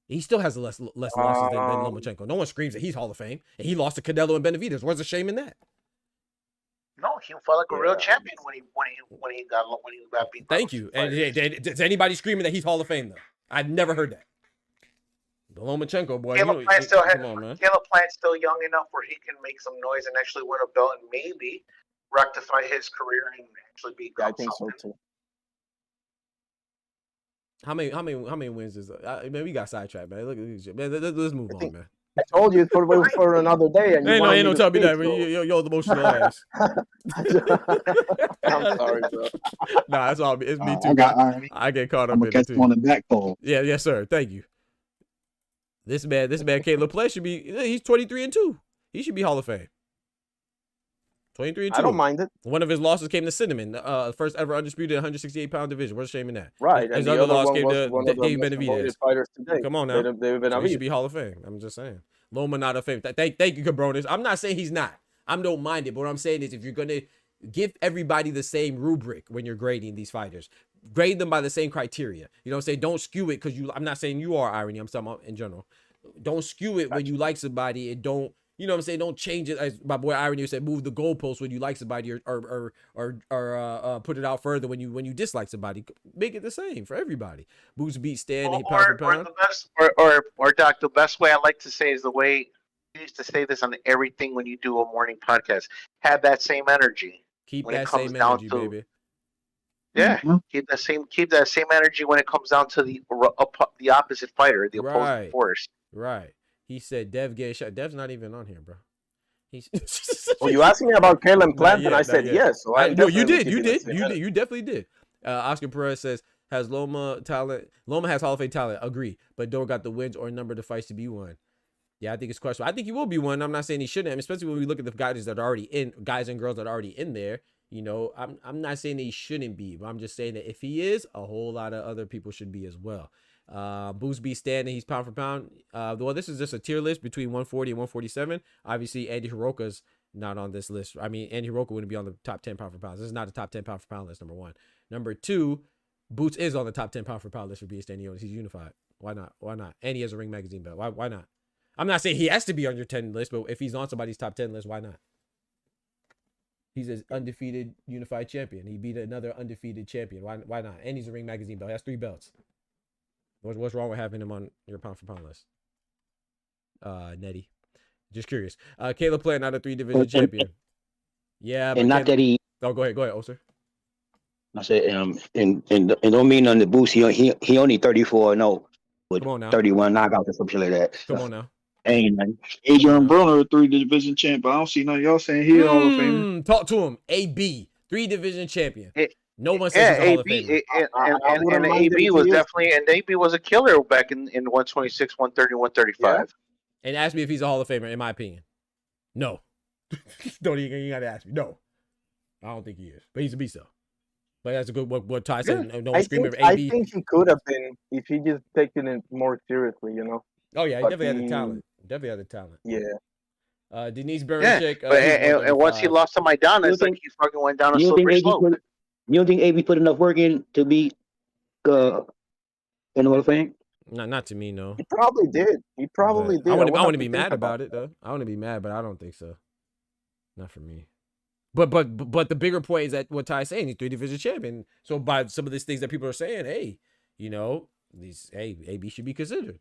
Speaker 1: He still has less losses than Lomachenko. No one screams that he's Hall of Fame, and he lost to Canelo and Benavidez. Where's the shame in that?
Speaker 10: No, he felt like a real champion when he got beat.
Speaker 1: Thank you. And is anybody screaming that he's Hall of Fame though? I've never heard that. The Lomachenko boy.
Speaker 10: Caleb Plant's still young enough where he can make some noise and actually win a belt and maybe rectify his career and actually be.
Speaker 5: I think so too.
Speaker 1: How many wins is that? Man, we got sidetracked, man. Look at this shit. Man, let's move on, man.
Speaker 5: I told you for another day. And
Speaker 1: ain't no tell me that. You're the emotional ass.
Speaker 5: I'm sorry, bro.
Speaker 1: Nah, it's all. It's me too. I get caught up
Speaker 6: I'm
Speaker 1: in
Speaker 6: gonna
Speaker 1: it
Speaker 6: catch
Speaker 1: too.
Speaker 6: on the back pole.
Speaker 1: Yeah, yes, sir. Thank you. This man, Caleb Plant should be. He's 23-2. He should be Hall of Fame. 23-2.
Speaker 5: I don't mind it.
Speaker 1: One of his losses came to Cinnamon, first ever undisputed 168-pound division. What's the shame in that?
Speaker 5: Right.
Speaker 1: His
Speaker 5: and
Speaker 1: other loss
Speaker 5: one
Speaker 1: came
Speaker 5: was
Speaker 1: to
Speaker 5: one of the
Speaker 1: Dave
Speaker 5: most
Speaker 1: Benavidez.
Speaker 5: promoted fighters today.
Speaker 1: Come on now.
Speaker 5: So
Speaker 1: he should be Hall of Fame. I'm just saying. Loma not a fame. Thank you, Cabronis. I'm not saying he's not. I don't mind it. But what I'm saying is if you're going to give everybody the same rubric when you're grading these fighters, grade them by the same criteria. You know what I'm saying? Don't skew it because I'm not saying you are irony. I'm talking about in general. Don't skew it when you like somebody and don't, you know what I'm saying? Don't change it. As my boy Irony said, move the goalpost when you like somebody or put it out further when you dislike somebody. Make it the same for everybody. Boots beat Stan and pound for pound.
Speaker 10: Or Doc, the best way I like to say is the way you used to say this on everything when you do a morning podcast. Have that same energy.
Speaker 1: Keep that same energy, baby.
Speaker 10: Yeah, keep that same energy when it comes down to the opposite fighter, the opposing force.
Speaker 1: Right. He said Dev getting shot. Dev's not even on here, bro. He's.
Speaker 5: Well, you asked me about Caleb Plant, and I said yes. So
Speaker 1: no, you did. You definitely did. Oscar Perez says, has Loma talent? Loma has Hall of Fame talent. Agree, but don't got the wins or number of fights to be won. Yeah, I think it's questionable. I think he will be one. I'm not saying he shouldn't. I mean, especially when we look at the guys that are already in, guys and girls that are already in there. You know, I'm not saying that he shouldn't be, but I'm just saying that if he is, a whole lot of other people should be as well. Boost B standing, he's pound for pound. Well, this is just a tier list between 140 and 147. Obviously, Andy Hiroka's not on this list. I mean, Andy Roca wouldn't be on the top 10 pound for pound. This is not a top 10 pound for pound list, number one. Number two, Boots is on the top 10 pound for pound list for BST Owners. He's unified. Why not? Why not? And he has a Ring Magazine belt. Why not? I'm not saying he has to be on your 10 list, but if he's on somebody's top 10 list, why not? He's an undefeated unified champion. He beat another undefeated champion. Why not? And he's a Ring Magazine belt. He has 3 belts. What's wrong with having him on your pound for pound list? Nettie. Just curious. Caleb Plant, not a 3-division champion. Yeah, but
Speaker 8: and not that he.
Speaker 1: Oh, go ahead, Oser.
Speaker 8: I said, and don't mean on the boost. He only 34-0 with 31 knockouts or something like that.
Speaker 1: Come on now.
Speaker 8: Ain't nothing.
Speaker 6: Adrian Broner, a 3-division champ, but I don't see none of y'all saying he a Hall of Famer.
Speaker 1: Talk to him. AB, 3-division champion. No one says he's a Hall of Famer.
Speaker 10: And AB was definitely, and AB was a killer back in 126, 130, 135.
Speaker 1: Yeah. And ask me if he's a Hall of Famer, in my opinion. No. Don't even, you gotta ask me. No. I don't think he is. But he's a beast though. But that's a good what Ty said. No one screaming for AB.
Speaker 5: I think he could have been if he just taken it more seriously, you know.
Speaker 1: Oh yeah, he definitely had the talent. Definitely had the talent.
Speaker 5: Yeah.
Speaker 1: Denise Berichick.
Speaker 10: And once he lost to Maidana, it's like he fucking went down a slippery slope.
Speaker 8: You don't think AB put enough work in to be in the Hall of Fame?
Speaker 1: Not to me, no.
Speaker 5: He probably did. He probably did.
Speaker 1: I wouldn't be mad about it though. I wouldn't be mad, but I don't think so. Not for me. But the bigger point is that what Ty's saying, he's 3-division champion. So by some of these things that people are saying, hey, you know, AB should be considered.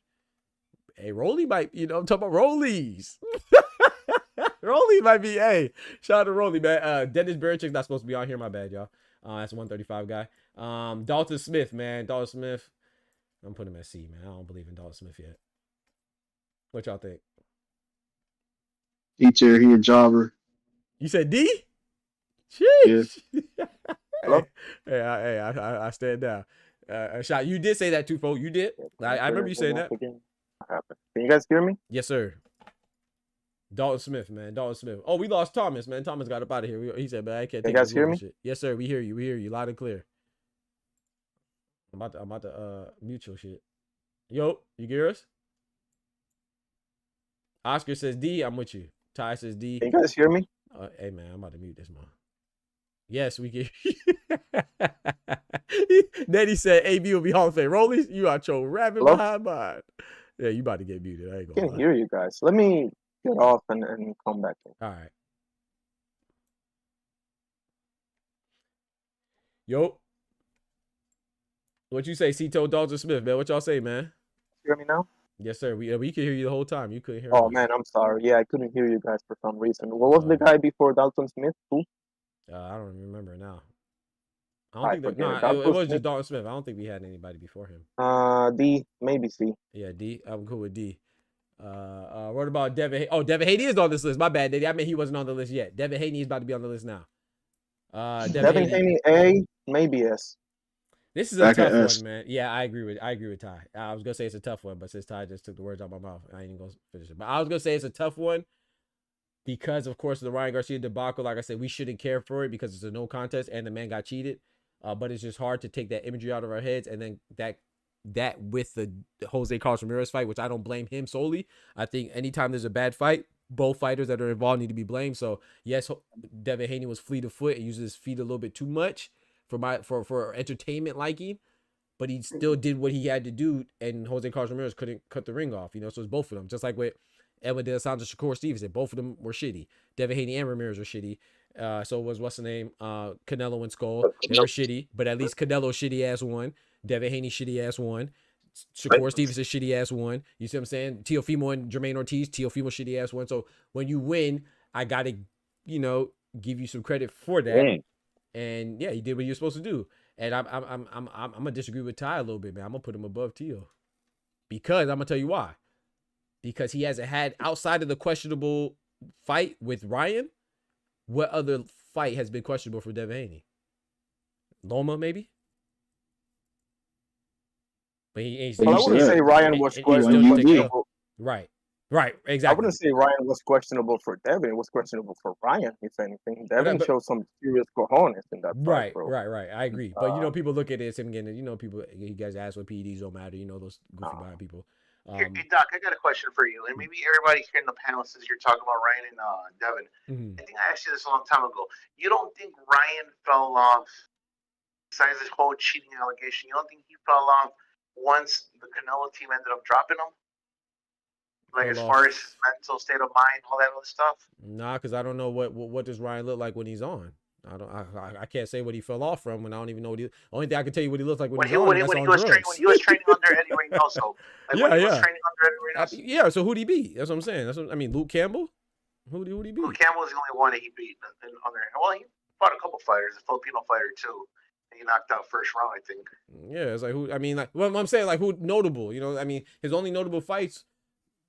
Speaker 1: Hey, Rolly might, you know, I'm talking about Rollies. Rolly might be, hey, shout out to Rolly, man. Dennis Berichick's not supposed to be on here, my bad, y'all. That's a 135 guy. Dalton Smith, man. Dalton Smith. I'm putting him at C, man. I don't believe in Dalton Smith yet. What y'all think?
Speaker 6: Teacher, he a jobber.
Speaker 1: You said D?
Speaker 6: Sheesh.
Speaker 1: Yeah. hey, I stand down. Shot, you did say that too, folks. You did. I remember you saying that.
Speaker 5: Can you guys hear me?
Speaker 1: Yes, sir. Dalton Smith, man. Dalton Smith. Oh, we lost Thomas, man. Thomas got up out of here. He said, "Man, I can't."
Speaker 5: You guys hear me?
Speaker 1: Shit. Yes, sir. We hear you. We hear you loud and clear. I'm about to mute your shit. Yo, you hear us? Oscar says D. I'm with you. Ty says D.
Speaker 5: Can you guys hear me?
Speaker 1: Hey, man, I'm about to mute this man. Yes, we can. Nettie said AB will be Hall of Fame. Rollies, you out your rabbit behind mine. Yeah, you about to get muted. I ain't gonna
Speaker 5: can't hear you guys. Let me get off and come back in.
Speaker 1: All right. Yo. What you say, Cito Dalton Smith, man? What y'all say, man?
Speaker 5: Hear me now?
Speaker 1: Yes, sir. We can hear you the whole time. You couldn't hear
Speaker 5: me. Man, I'm sorry. Yeah, I couldn't hear you guys for some reason. What was the guy before Dalton Smith? Who?
Speaker 1: I don't remember now. I don't think it was just Dalton Smith. I don't think we had anybody before him.
Speaker 5: D, maybe C.
Speaker 1: Yeah, D. I'm cool with D. What about Devin? Devin Haney is on this list. My bad, Daddy. I mean, he wasn't on the list yet. Devin Haney is about to be on the list now.
Speaker 5: Devin Haney A, maybe S.
Speaker 1: This is a tough one, man. Yeah, I agree with Ty. I was gonna say it's a tough one, but since Ty just took the words out of my mouth, I ain't even gonna finish it. But I was gonna say it's a tough one because, of course, the Ryan Garcia debacle. Like I said, we shouldn't care for it because it's a no contest and the man got cheated. But it's just hard to take that imagery out of our heads, and then that with the Jose Carlos Ramirez fight, which I don't blame him solely. I think anytime there's a bad fight, both fighters that are involved need to be blamed. So yes, Devin Haney was fleet of foot and uses his feet a little bit too much for entertainment liking, but he still did what he had to do, and Jose Carlos Ramirez couldn't cut the ring off. You know, so it's both of them. Just like with Edwin De Los Santos and Shakur Stevenson, both of them were shitty. Devin Haney and Ramirez were shitty. So was what's the name? Canelo and Skull. They were shitty, but at least Canelo shitty ass won. Devin Haney shitty ass won. Shakur Stevenson shitty ass won. You see what I'm saying? Teofimo and Jermaine Ortiz. Teofimo shitty ass won. So when you win, I gotta, give you some credit for that. Dang. And yeah, he did what he was supposed to do. And I'm gonna disagree with Ty a little bit, man. I'm gonna put him above Teo because I'm gonna tell you why. Because he hasn't had, outside of the questionable fight with Ryan, what other fight has been questionable for Devin Haney? Loma, maybe? But I
Speaker 5: wouldn't say Ryan was questionable.
Speaker 1: Right, exactly.
Speaker 5: I wouldn't say Ryan was questionable for Devin. It was questionable for Ryan, if anything. Devin showed some serious cojones in that fight, bro.
Speaker 1: Right. I agree. But, people look at it as him getting, people, you guys ask what PEDs don't matter, those goofy behind people.
Speaker 10: Hey, Doc, I got a question for you, and maybe everybody here in the panel, since you're talking about Ryan and Devin. I think I asked you this a long time ago. You don't think Ryan fell off, besides this whole cheating allegation, you don't think he fell off once the Canelo team ended up dropping him? Like, as far as his mental state of mind, all that other stuff?
Speaker 1: Nah, because I don't know what does Ryan look like when he's on. I can't say what he fell off from when I don't even know what he. Only thing I can tell you what he looks like when he was
Speaker 10: training under Eddie Reynoso. Like when he was training under Eddie Reynoso.
Speaker 1: Yeah. So who'd he beat? That's what I'm saying. I mean, Luke Campbell. Who'd he beat?
Speaker 10: Luke Campbell was the only one that he beat under. Well, he fought a couple fighters, a Filipino fighter too. And he knocked out first round, I think.
Speaker 1: Yeah, it's like who? I mean, like, well, I'm saying like who notable. You know, I mean, his only notable fights.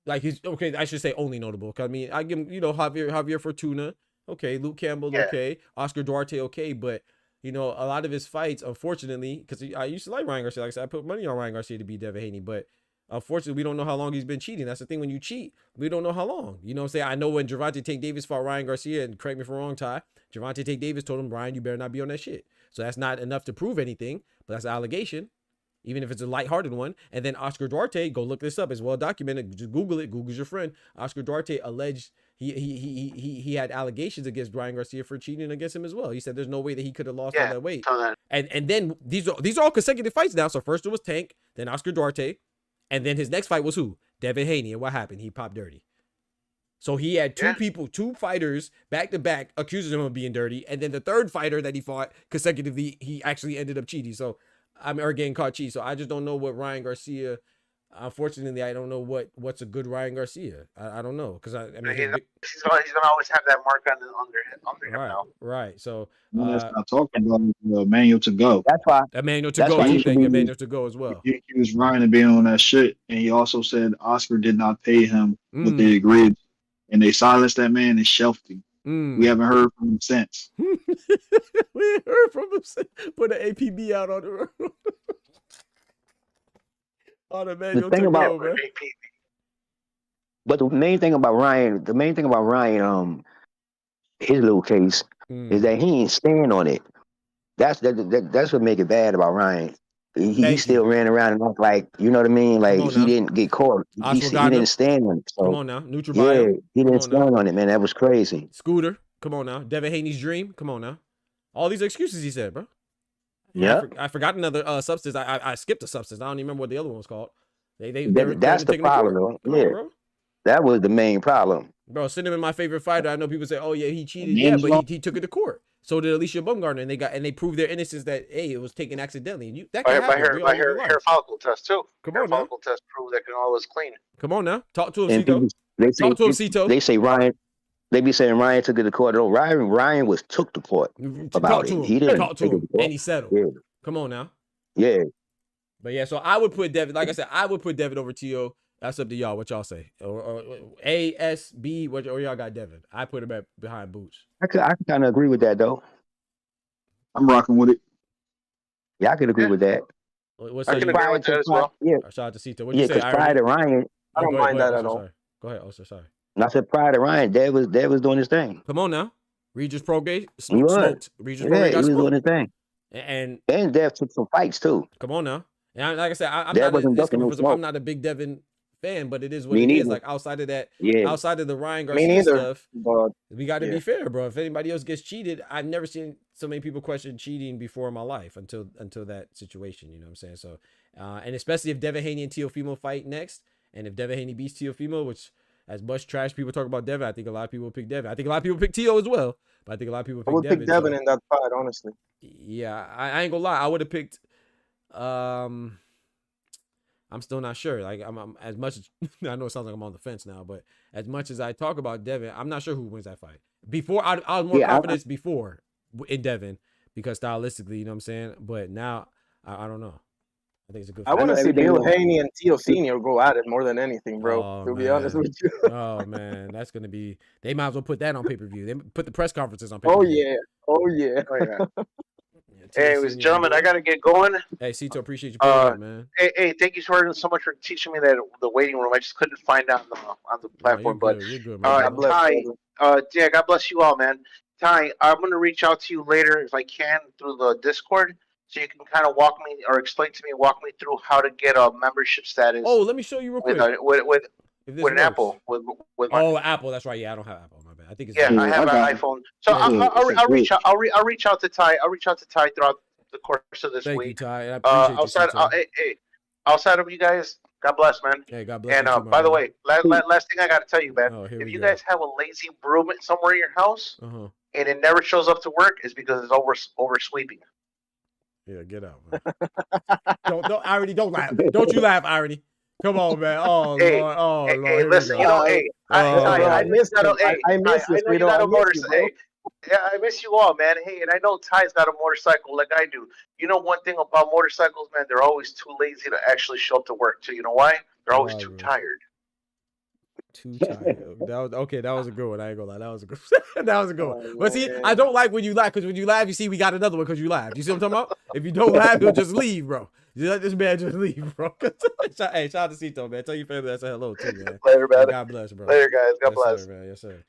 Speaker 1: Like he's okay. I should say only notable. Cause I mean, I give him, Javier Fortuna. Okay, Luke Campbell, okay, Oscar Duarte, okay, but a lot of his fights, unfortunately, because I used to like Ryan Garcia. Like I said, I put money on Ryan Garcia to beat Devin Haney, but unfortunately, we don't know how long he's been cheating. That's the thing. When you cheat, we don't know how long. You know what I'm saying? I know when Gervonta Tank Davis fought Ryan Garcia, and correct me if I'm wrong, Ty, Gervonta Tank Davis told him, Ryan, you better not be on that shit. So that's not enough to prove anything, but that's an allegation, even if it's a lighthearted one. And then Oscar Duarte, go look this up. It's well documented. Just Google it. Google's your friend. Oscar Duarte alleged he had allegations against Ryan Garcia for cheating against him as well. He said there's no way that he could have lost all that weight. And then these are all consecutive fights now. So first it was Tank, then Oscar Duarte, and then his next fight was who? Devin Haney. And what happened? He popped dirty. So he had two fighters back to back accusing him of being dirty, and then the third fighter that he fought consecutively, he actually ended up cheating. So or getting caught cheating. So I just don't know what Ryan Garcia. Unfortunately, I don't know what's a good Ryan Garcia. I don't know, because I mean
Speaker 10: he's gonna always have that mark under him now.
Speaker 1: Right. So
Speaker 6: let's not talking about Manual to go.
Speaker 8: That's why.
Speaker 1: Manual to go. I think Manual to go as well.
Speaker 6: He was Ryan and being on that shit, and he also said Oscar did not pay him what they agreed, and they silenced that man and shelved him. We haven't heard from him since.
Speaker 1: We ain't heard from him since. Put an APB out on the on the Manual to go, man.
Speaker 8: But the main thing about Ryan, his little case is that he ain't stand on it. That's what make it bad about Ryan. He still ran around and looked like, you know what I mean? Like he didn't get caught. He didn't stand on it. So,
Speaker 1: come on now, neutral bio.
Speaker 8: Yeah, he didn't stand on it, man. That was crazy.
Speaker 1: Scooter, come on now. Devin Haney's dream, come on now. All these excuses he said, bro.
Speaker 8: Yeah,
Speaker 1: I forgot another substance. I skipped a substance. I don't even remember what the other one was called.
Speaker 8: That's the problem, though. Yeah,
Speaker 1: bro.
Speaker 8: That was the main problem.
Speaker 1: Bro, Cinnamon, my favorite fighter. I know people say, "Oh yeah, he cheated." Yeah, but he took it to court. So did Alicia Bumgarner, and they proved their innocence that it was taken accidentally. And that can happen.
Speaker 10: By her hair follicle test too.
Speaker 1: Come on,
Speaker 10: follicle test proved that Canelo was clean.
Speaker 1: Come on now, talk to him, Cito. Talk to him, Cito.
Speaker 8: They say Ryan. They be saying Ryan took it to court. No, Ryan was took to court about it. He didn't
Speaker 1: talk to him, and he settled. Yeah. Come on now.
Speaker 8: Yeah.
Speaker 1: But yeah, so I would put Devin. Like I said, I would put Devin over T.O. That's up to y'all. What y'all say? Or A, S, B. Or y'all got Devin? I put him behind Boots.
Speaker 8: I can kind of agree with that though.
Speaker 6: I'm rocking with it.
Speaker 8: Yeah, I can agree with that.
Speaker 10: I can agree with that as well.
Speaker 8: Yeah.
Speaker 1: Shout out to Cito. What you say?
Speaker 8: Because prior to Ryan,
Speaker 5: I don't mind that at all.
Speaker 1: Go ahead, Oster. Sorry.
Speaker 8: And I said prior to Ryan, Dad was doing his thing.
Speaker 1: Come on now, Regis Prograde smoked. Regis Prograde got
Speaker 8: he was
Speaker 1: smoked.
Speaker 8: doing his thing.
Speaker 1: And
Speaker 8: Dev took some fights too.
Speaker 1: Come on now. And like I said, I'm not a big Devin fan, but it is what it is. Like outside of that, outside of the Ryan Garcia stuff, we got to be fair, bro. If anybody else gets cheated, I've never seen so many people question cheating before in my life until that situation. You know what I'm saying? So, and especially if Devin Haney and Teofimo fight next, and if Devin Haney beats Teofimo, which as much trash people talk about Devin, I think a lot of people pick Devin. I think a lot of people pick Teo as well, but I think a lot of people pick Devin.
Speaker 5: I would pick Devin in that fight, honestly.
Speaker 1: Yeah, I ain't gonna lie. I would have picked. I'm still not sure. Like I'm as much as I know it sounds like I'm on the fence now, but as much as I talk about Devin, I'm not sure who wins that fight. Before I was more confident before in Devin because stylistically, you know what I'm saying. But now I don't know. I think it's a good fight.
Speaker 5: I want to see Bill Haney and Teo Senior go at it more than anything, bro. To be honest with you.
Speaker 1: Oh man, that's gonna be. They might as well put that on pay-per-view. They put the press conferences on pay-per-view.
Speaker 5: Oh yeah.
Speaker 10: Anyways, gentlemen, I gotta get going.
Speaker 1: Hey, Cito, appreciate you putting up, man.
Speaker 10: Hey, thank you so much for teaching me that the waiting room. I just couldn't find out on the platform.
Speaker 1: You're good, man.
Speaker 10: Ty, God bless you all, man. Ty, I'm gonna reach out to you later if I can through the Discord. so you can kind of walk me or walk me through how to get a membership status.
Speaker 1: Oh, let me show you real quick.
Speaker 10: With an Apple. With my,
Speaker 1: Apple. That's right. Yeah, I don't have Apple. My bad. I think it's
Speaker 10: I have an iPhone. So I'll reach out. I'll reach out to Ty. I'll reach out to Ty throughout the course of this
Speaker 1: Thank
Speaker 10: week.
Speaker 1: You, Ty. I appreciate
Speaker 10: outside of you guys, God bless, man.
Speaker 1: Hey, God bless.
Speaker 10: And
Speaker 1: you too,
Speaker 10: by the way, last thing I got to tell you, man. If you guys have a lazy broom somewhere in your house and it never shows up to work, it's because it's over sweeping.
Speaker 1: Yeah, get out, man. don't irony. Don't laugh. Don't you laugh, irony. Come on, man. Oh,
Speaker 10: hey,
Speaker 1: Lord. Oh,
Speaker 10: hey,
Speaker 1: Lord.
Speaker 10: Hey, listen, I miss you. I know you got a motorcycle. Yeah, I miss you all, man. Hey, and I know Ty's got a motorcycle like I do. You know one thing about motorcycles, man? They're always too lazy to actually show up to work, too. You know why? They're always too tired.
Speaker 1: Too tired. That was a good one. I ain't gonna lie. That was a good that was a good one. But see, I don't like when you laugh, because when you laugh, you see we got another one because you laugh. You see what I'm talking about? If you don't laugh, he'll just leave, bro. You let this man just leave, bro. Hey, shout out to Cito, man. Tell your family that's a hello, too, man.
Speaker 10: Later, man.
Speaker 1: God bless, bro.
Speaker 10: Later, guys. God bless.
Speaker 1: Sir, man. Yes, sir.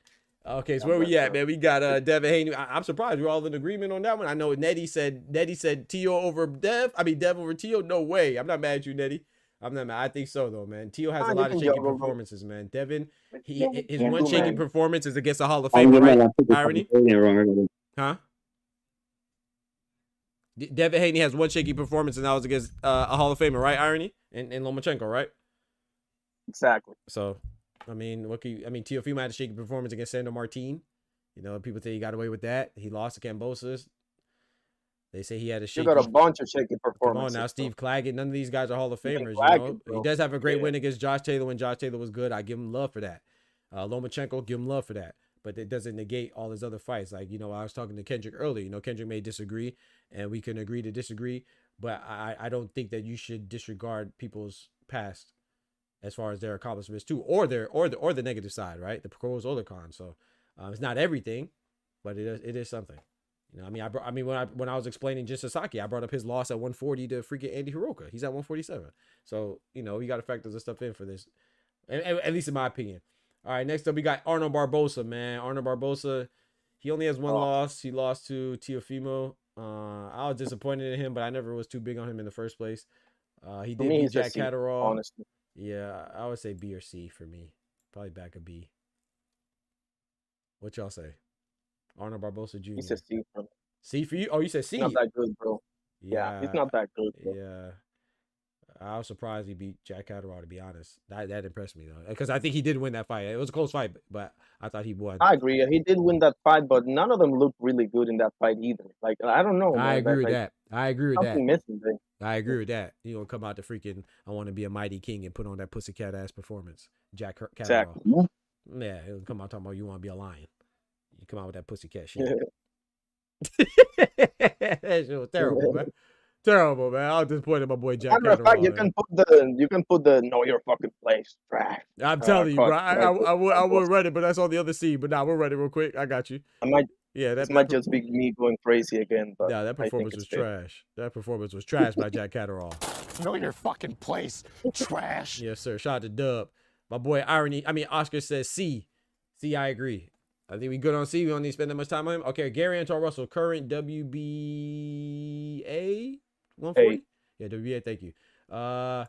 Speaker 1: Okay, so where we at, man? We got Devin Haney. I'm surprised we're all in agreement on that one. I know Nettie said Tio over Dev. I mean Dev over Tio. No way. I'm not mad at you, Nettie. I'm not mad. I think so though, man. Tio has a lot of shaky performances, man. Devin, his one shaky performance is against a Hall of Famer, right? Irony? Huh? Devin Haney has one shaky performance, and that was against a Hall of Famer, right? Irony and Lomachenko, right?
Speaker 5: Exactly.
Speaker 1: So. I mean, Teofimo had a shaky performance against Sandor Martin. You know, people say he got away with that. He lost to Kambosos. They say he had a shaky.
Speaker 5: You got a bunch of shaky performances.
Speaker 1: Come on now, Steve Claggett. None of these guys are Hall of Famers. You know? He does have a great win against Josh Taylor when Josh Taylor was good. I give him love for that. Lomachenko, give him love for that. But it doesn't negate all his other fights. Like, you know, I was talking to Kendrick earlier. You know, Kendrick may disagree, and we can agree to disagree. But I don't think that you should disregard people's past as far as their accomplishments too, or the negative side, right? The pros or the cons. So it's not everything, but it is something. You know, when I was explaining just Sasaki, I brought up his loss at 140 to freaking Andy Hiroka. He's at 147. So you know, you got to factor this stuff in for this, at least in my opinion. All right, next up we got Arnold Barbosa, man. Arnold Barbosa, he only has one loss. He lost to Teofimo. I was disappointed in him, but I never was too big on him in the first place. He did beat Jack Catterall.
Speaker 5: Honestly.
Speaker 1: Yeah, I would say B or C for me. Probably back a B. What y'all say? Arnold Barbosa Jr.
Speaker 5: He said C for me.
Speaker 1: C for you? Oh, you said C.
Speaker 5: He's not that good, bro. Yeah, he's not that good, bro.
Speaker 1: Yeah. I was surprised he beat Jack Catterall, to be honest. That impressed me, though. Because I think he did win that fight. It was a close fight, but I thought he won.
Speaker 5: I agree. He did win that fight, but none of them looked really good in that fight either. Like, I don't know.
Speaker 1: I agree with that. I agree with that.
Speaker 5: Missing there.
Speaker 1: I agree with that. You don't come out to freaking, I want to be a mighty king and put on that pussycat ass performance. Jack Catterall.
Speaker 5: Exactly.
Speaker 1: Yeah, he'll come out talking about you want to be a lion. You come out with that pussycat shit. That shit was terrible, man. Terrible, man. I was disappointed in my boy Jack Catterall.
Speaker 5: Fact, you can put the know your fucking place trash.
Speaker 1: I'm telling you, bro. I would run it, but that's on the other scene. But now we'll run it real quick. I got you. That
Speaker 5: might just be me going crazy again. But
Speaker 1: yeah, that performance was trash. That performance was trash by Jack Catterall.
Speaker 2: Know your fucking place, trash.
Speaker 1: Yes, sir. Shout out to Dub. My boy Oscar says C. C, I agree. I think we good on C. We don't need to spend that much time on him. Okay, Gary Anton Russell, current WBA 140. Yeah, WBA. Thank you.
Speaker 5: No.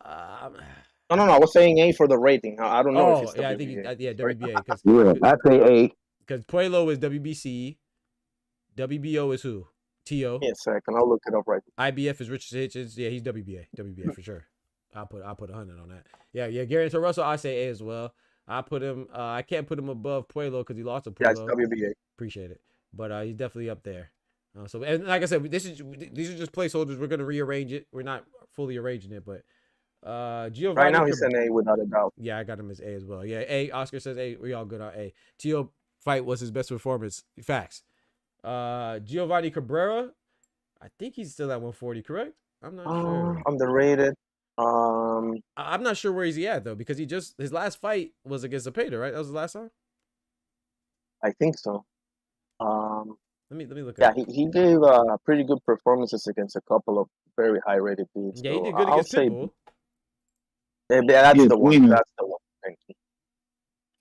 Speaker 5: I was saying A for the rating. I don't know if it's WBA.
Speaker 1: I think WBA.
Speaker 8: I say A.
Speaker 1: Because Puello is WBC. WBO is who? T.O.
Speaker 5: Yeah, second. I'll look it up right now.
Speaker 1: IBF is Richard Hitchens. Yeah, he's WBA. WBA for sure. I'll put 100 on that. Yeah. Gary Anton Russell, I say A as well. I put him. I can't put him above Puello because he lost to Puello.
Speaker 5: Yeah, it's WBA.
Speaker 1: Appreciate it, but he's definitely up there. So, and like I said, these are just placeholders. We're gonna rearrange it. We're not fully arranging it, but Giovanni.
Speaker 5: Right now he's an A without a doubt.
Speaker 1: Yeah, I got him as A as well. Yeah, A. Oscar says A. We all good on A. Tio fight was his best performance. Facts. Giovanni Cabrera, I think he's still at 140. Correct? I'm not sure.
Speaker 5: Underrated.
Speaker 1: I'm not sure where he's at though, because his last fight was against Zepeda, right? That was the last time.
Speaker 5: I think so.
Speaker 1: Let me look.
Speaker 5: Yeah, he gave pretty good performances against a couple of very high rated dudes.
Speaker 1: Yeah, he did good against Pitbull.
Speaker 5: That's the one. That's the one. Thank you.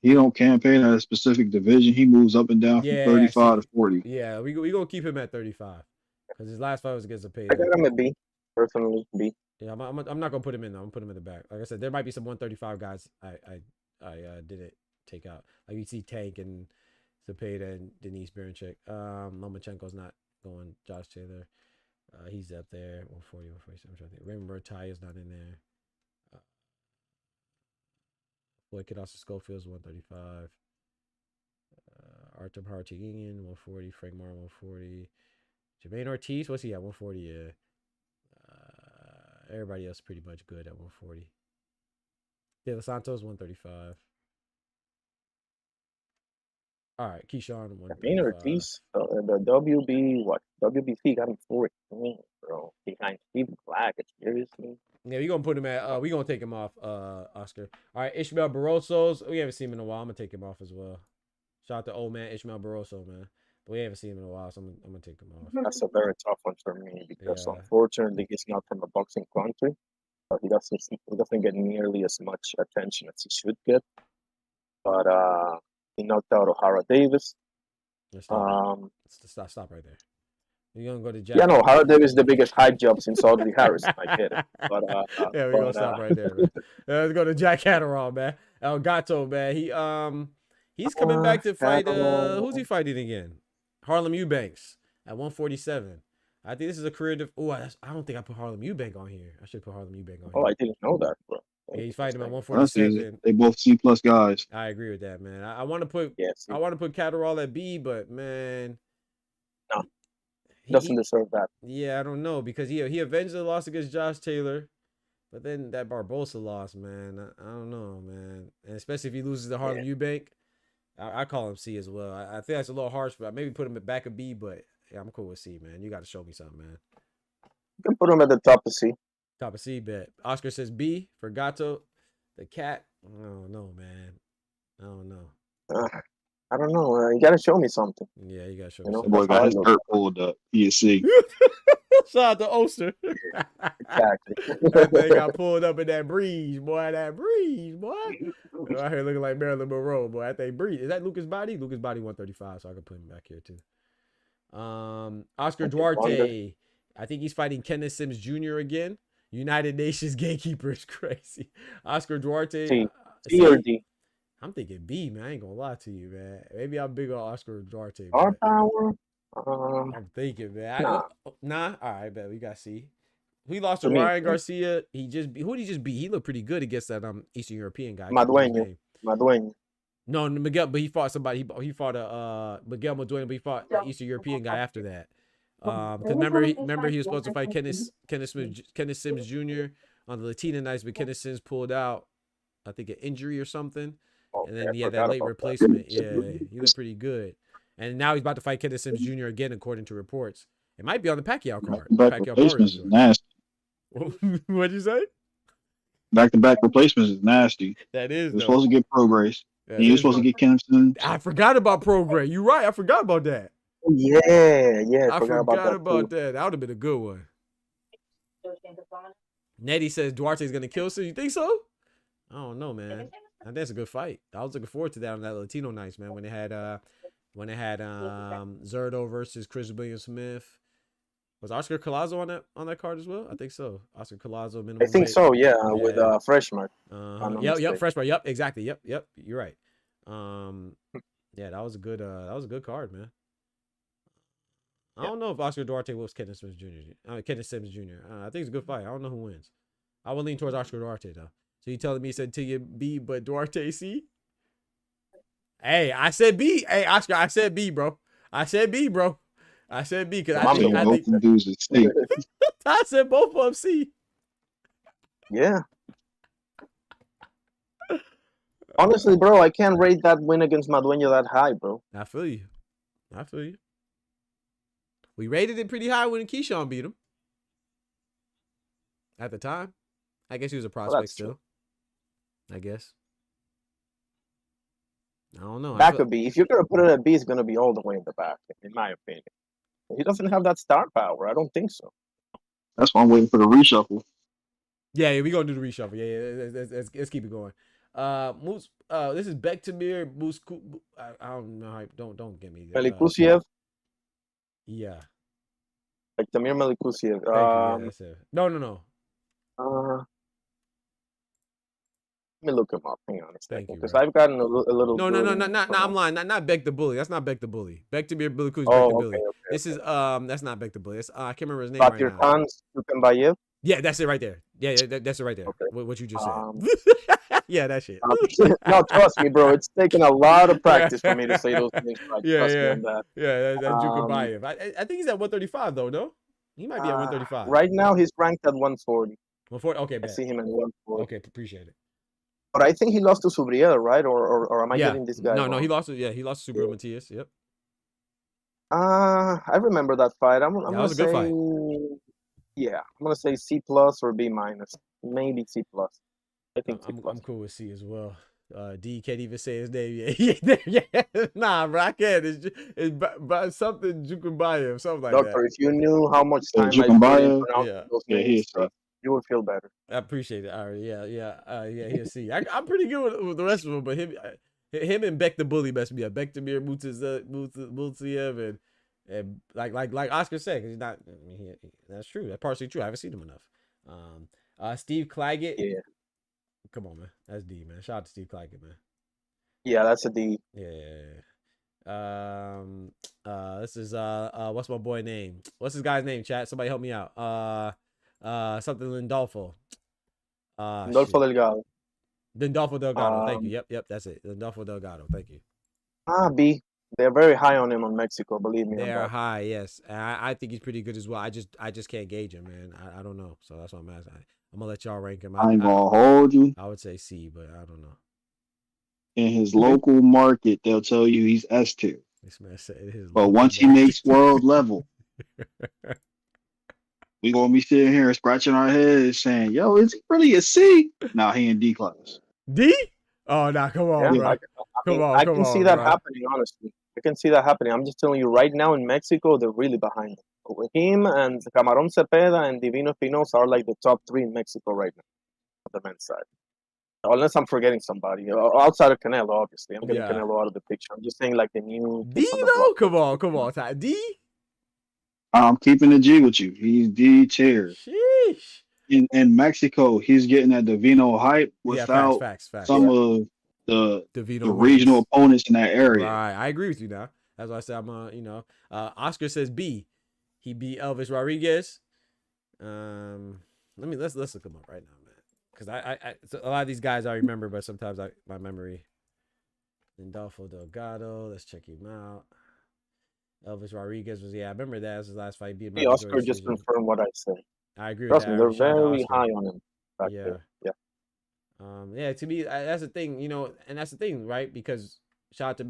Speaker 6: He don't campaign at a specific division. He moves up and down from 35 to 40.
Speaker 1: Yeah, we gonna keep him at 35. because his last fight was against a
Speaker 5: I
Speaker 1: payday.
Speaker 5: got him a B. Personally, B.
Speaker 1: Yeah, I'm not gonna put him in though. I'm gonna put him in the back. Like I said, there might be some 135 guys I didn't take out. Like you see Tank and Zepeda and Denise Berinchek. Lomachenko's not going. Josh Taylor, he's up there. 140, 147. I'm trying to think. Raymond Murtaya's not in there. Floyd Kidosser Schofield's 135. Artem Hartiginian 140. Frank Martin 140. Jermaine Ortiz, what's he at? 140. Yeah. Everybody else pretty much good at 140. De Los Santos 135. All right, Keyshawn 135.
Speaker 5: Ortiz, the WB WBC got him 14, bro. Behind Steve Black. Seriously.
Speaker 1: Yeah, we're gonna put him at we're gonna take him off, Oscar. All right, Ishmael Barroso's. We haven't seen him in a while. I'm gonna take him off as well. Shout out to old man Ishmael Barroso, man. But we haven't seen him in a while, so I'm gonna take him off.
Speaker 5: That's a very tough one for me because unfortunately he's not from a boxing country. He doesn't get nearly as much attention as he should get. But he knocked out O'Hara Davis.
Speaker 1: Stop right there. You're gonna go to Jack.
Speaker 5: Yeah, no, O'Hara Davis is the biggest hype job since Audrey Harris. I get it. But
Speaker 1: yeah, we're gonna stop right there, man. Let's go to Jack Catterall, man. El Gato, man. He's coming back to fight. Who's he fighting again? Harlem Eubanks at 147. I think this is a career. I don't think I put Harlem Eubank on here. I should put Harlem Eubank on here.
Speaker 5: Oh, I didn't know that, bro.
Speaker 1: Yeah, he's fighting him at 147.
Speaker 6: They both C+ guys.
Speaker 1: I agree with that, man. I want to put Catterall at B, but man,
Speaker 5: no, he doesn't deserve that.
Speaker 1: Yeah, I don't know because he avenged the loss against Josh Taylor, but then that Barbosa loss, man. I don't know, man. And especially if he loses to Harlem Eubank, I call him C as well. I think that's a little harsh, but maybe put him at back of B, but yeah, I'm cool with C, man. You got to show me something, man.
Speaker 5: You can put him at the top of C.
Speaker 1: Top of C, bet. Oscar says B for Gato. The cat, I don't know, man. I don't know.
Speaker 5: I don't know. You got to show me something.
Speaker 1: Yeah, you got to show me
Speaker 6: The
Speaker 1: something.
Speaker 6: boy got his hurt pulled up. He is C.
Speaker 1: Shout out to Oster.
Speaker 5: Exactly.
Speaker 1: They got pulled up in that breeze, boy. That breeze, boy. Out here looking like Marilyn Monroe, boy. At that breeze. Is that Lucas Body? Lucas Body 135, so I can put him back here too. Oscar Duarte. I think he's fighting Kenneth Sims Jr. again. United Nations gatekeeper is crazy. Oscar Duarte.
Speaker 5: C or D?
Speaker 1: I'm thinking B, man. I ain't gonna lie to you, man. Maybe I'm big on Oscar Duarte.
Speaker 5: Star power?
Speaker 1: I'm thinking, man. Nah. All right, bet we got C. He lost to Ryan Garcia. Who did he just beat? He looked pretty good against that Eastern European guy.
Speaker 5: Madueña.
Speaker 1: No, Miguel, but he fought somebody. He fought a Miguel Madueña, but he fought an Eastern European guy after that. Because remember he was supposed to fight Kenneth Sims Jr. on the Latina nights, but Kenneth Sims pulled out, I think, an injury or something, and then he had that late replacement. Yeah, he looked pretty good, and now he's about to fight Kenneth Sims Jr. again, according to reports. It might be on the Pacquiao card.
Speaker 6: Back-to-back replacements is nasty.
Speaker 1: What'd you say?
Speaker 6: Back-to-back replacements is nasty.
Speaker 1: That is.
Speaker 6: You're supposed to get Prograis. And you're supposed to get Kenneth Sims.
Speaker 1: I forgot about Prograis. You're right. I forgot about that.
Speaker 5: Yeah.
Speaker 1: I forgot about that. That would have been a good one. Nettie says Duarte's gonna kill Sims. You think so? I don't know, man. I think it's a good fight. I was looking forward to that on that Latino nights, man. When they had Zerdo versus Chris William Smith. Was Oscar Collazo on that card as well? I think so. Oscar Collazo minimum.
Speaker 5: I think so. Yeah, with Freshmark.
Speaker 1: Yep, Freshmark. Yep, exactly. Yep. You're right. Yeah, that was a good card, man. I don't know if Oscar Duarte whoops Kenneth Sims Jr. Kenneth Sims Jr. I think it's a good fight. I don't know who wins. I would lean towards Oscar Duarte though. So you telling me he said Tia B, but Duarte C? Hey, I said B. Hey, Oscar, I said B, bro. I said B because I think I said both of them C.
Speaker 5: Yeah. Honestly, bro, I can't rate that win against Madueña that high, bro.
Speaker 1: I feel you. We rated it pretty high when Keyshawn beat him. At the time. I guess he was a prospect still. True. I guess. I don't know.
Speaker 5: Back of B. If you're going to put it at B, it's going to be all the way in the back, in my opinion. He doesn't have that star power. I don't think so.
Speaker 6: That's why I'm waiting for the reshuffle.
Speaker 1: Yeah, we're going to do the reshuffle. Yeah. Let's keep it going. This is Bektamir Musku. I don't know how. Don't get me.
Speaker 5: Belikuziev.
Speaker 1: Yeah.
Speaker 5: like Damir Malikusiev.
Speaker 1: Yeah, that's it. No.
Speaker 5: Let me look him up. Hang on a
Speaker 1: Thank
Speaker 5: second,
Speaker 1: you,
Speaker 5: because
Speaker 1: bro.
Speaker 5: I've gotten a little.
Speaker 1: No, I'm lying. Not Beck the Bully. That's not Beck the Bully. Bektamir Bilikus, Beck the
Speaker 5: Oh,
Speaker 1: Bully.
Speaker 5: okay.
Speaker 1: This is that's not Beck the Bully. It's, I can't remember his name right now.
Speaker 5: Batir Tukambayev.
Speaker 1: Yeah, that's it right there. Yeah, that's it right there.
Speaker 5: Okay.
Speaker 1: What you just said. Yeah, that shit.
Speaker 5: No, trust me, bro. It's taken a lot of practice for me to say those things. Right? Trust me on that.
Speaker 1: Yeah, that's Jukabayev. I think he's at 135 though. No, he might be at 135
Speaker 5: right now. He's ranked at 140.
Speaker 1: 140. Okay,
Speaker 5: I
Speaker 1: bet.
Speaker 5: see him at 140.
Speaker 1: Okay, appreciate it.
Speaker 5: But I think he lost to Subriel, right? Or am I getting this guy?
Speaker 1: No, he lost. He lost to Subriel Matias. Yep.
Speaker 5: I remember that fight. I'm
Speaker 1: that was a good fight.
Speaker 5: Yeah, I'm gonna say C plus or B minus, maybe C plus. I think
Speaker 1: I'm cool with C as well. D can't even say his name. Yeah. Nah, bro, I can't. It's something Jukabayev, something like
Speaker 5: Doctor,
Speaker 1: that.
Speaker 5: if you knew how much time I put in pronouncing those names, you would feel better.
Speaker 1: I appreciate it. All right, yeah. He'll see. I'm pretty good with the rest of them, but him and Beck the Bully messed me up. Bektamir Multiev and like Oscar said, because he's not. I mean, that's true. That's partially true. I haven't seen him enough. Steve Claggett.
Speaker 5: Yeah.
Speaker 1: Come on, man. That's D, man. Shout out to Steve Claggett, man.
Speaker 5: Yeah, that's a D.
Speaker 1: Yeah. This is what's my boy name? What's this guy's name, chat? Somebody help me out. Something Lindolfo.
Speaker 5: Lindolfo Delgado.
Speaker 1: Lindolfo Delgado. Thank you. Yep. That's it. Lindolfo Delgado. Thank you.
Speaker 5: B. They're very high on him on Mexico. Believe me.
Speaker 1: They are high. Yes, and I think he's pretty good as well. I just can't gauge him, man. I don't know. So that's what I'm asking. I'm gonna let y'all rank him.
Speaker 6: I ain't gonna hold you.
Speaker 1: I would say C, but I don't know.
Speaker 6: In his local market, they'll tell you he's S tier.
Speaker 1: This man said his.
Speaker 6: But once he makes world level, we gonna be sitting here scratching our heads saying, "Yo, is he really a C?" Nah, he in D class.
Speaker 1: D? Oh, nah, come on, bro.
Speaker 5: I can see that happening. Honestly, I can see that happening. I'm just telling you, right now in Mexico, they're really behind him. With him and Camarón Cepeda and Divino Espinosa are like the top 3 in Mexico right now on the men's side. Unless I'm forgetting somebody outside of Canelo, obviously. I'm getting Canelo out of the picture. I'm just saying like the new
Speaker 1: D though. Come on, Ty. D.
Speaker 6: I'm keeping a G with you. He's D tier.
Speaker 1: Sheesh.
Speaker 6: In Mexico, he's getting that Divino hype without
Speaker 1: facts.
Speaker 6: some of the regional opponents in that area.
Speaker 1: Right, I agree with you now. That's why I said I'm Oscar says B. He beat Elvis Rodriguez. Let's look him up right now, man. Because a lot of these guys I remember, but sometimes my memory. Lindolfo Delgado. Let's check him out. Elvis Rodriguez was I remember that was his last fight.
Speaker 5: The Oscar just confirmed what I said.
Speaker 1: I agree.
Speaker 5: Trust
Speaker 1: with
Speaker 5: me,
Speaker 1: that.
Speaker 5: they're very high on him. Yeah.
Speaker 1: To me, that's the thing, and that's the thing, right? Because shout out to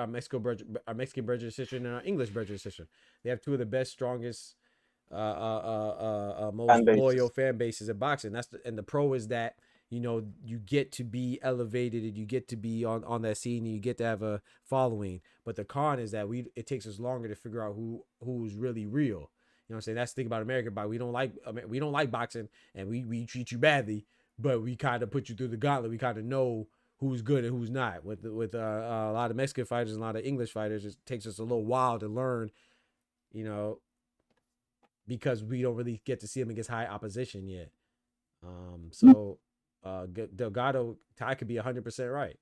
Speaker 1: Mexican Burgess decision and our English Burgess decision. They have 2 of the best, strongest, most loyal fan bases in boxing. And the pro is that you get to be elevated and you get to be on that scene and you get to have a following. But the con is that it takes us longer to figure out who's really real. You know what I'm saying? That's the thing about America. But we don't like boxing and we treat you badly, but we kind of put you through the gauntlet. We kind of know who's good and who's not. With a lot of Mexican fighters and a lot of English fighters, it takes us a little while to learn, because we don't really get to see him against high opposition yet. Delgado, Ty could be 100% right.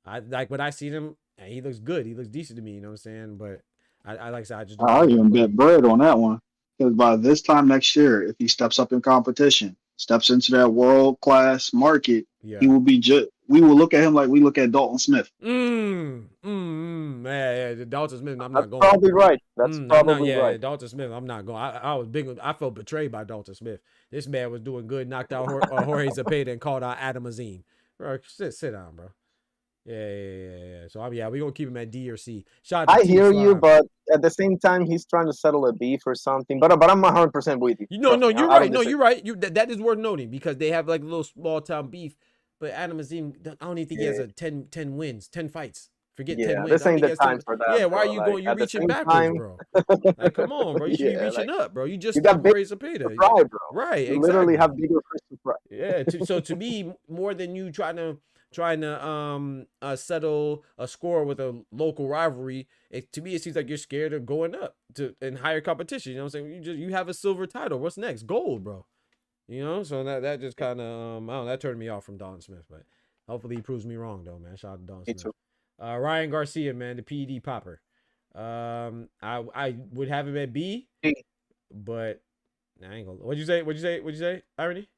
Speaker 1: I like when I see him, and he looks good. He looks decent to me. You know what I'm saying? But I like I said, I just.
Speaker 6: I'll even bet bread on that one, because by this time next year, if he steps up in competition, steps into that world class market, he will be we will look at him like we look at Dalton Smith.
Speaker 1: Man, Dalton Smith. I'm not going.
Speaker 5: Probably right. That's probably right.
Speaker 1: Yeah, Dalton Smith. I'm not going. I was big. I felt betrayed by Dalton Smith. This man was doing good. Knocked out Jorge Zepeda and called out Adam Azim. Bro, sit down, bro. Yeah. So we gonna keep him at D or C.
Speaker 5: I hear you, but at the same time, he's trying to settle a B for something. But I'm 100% with you.
Speaker 1: No, you're right. No, you're right. That is worth noting because they have like a little small town beef. But Adam Azim, I don't even think he has a 10 wins, 10 fights. Forget 10 wins.
Speaker 5: This ain't the time for that.
Speaker 1: Yeah, why are you going? You're reaching backwards, bro. Like, come on, bro. You should be reaching up, bro. You just got Jorge Zepeda.
Speaker 5: Bro.
Speaker 1: Right,
Speaker 5: you literally have bigger fish to fry.
Speaker 1: Yeah. So to me, more than you trying settle a score with a local rivalry, to me it seems like you're scared of going up to in higher competition. You know what I'm saying? You have a silver title. What's next? Gold, bro. You know, so that just kind of I don't know, that turned me off from Don Smith, but hopefully he proves me wrong though, man. Shout out to Don Smith.
Speaker 5: Too.
Speaker 1: Ryan Garcia, man, the PED popper. I would have him at B, but I ain't gonna. What'd you say? Irony?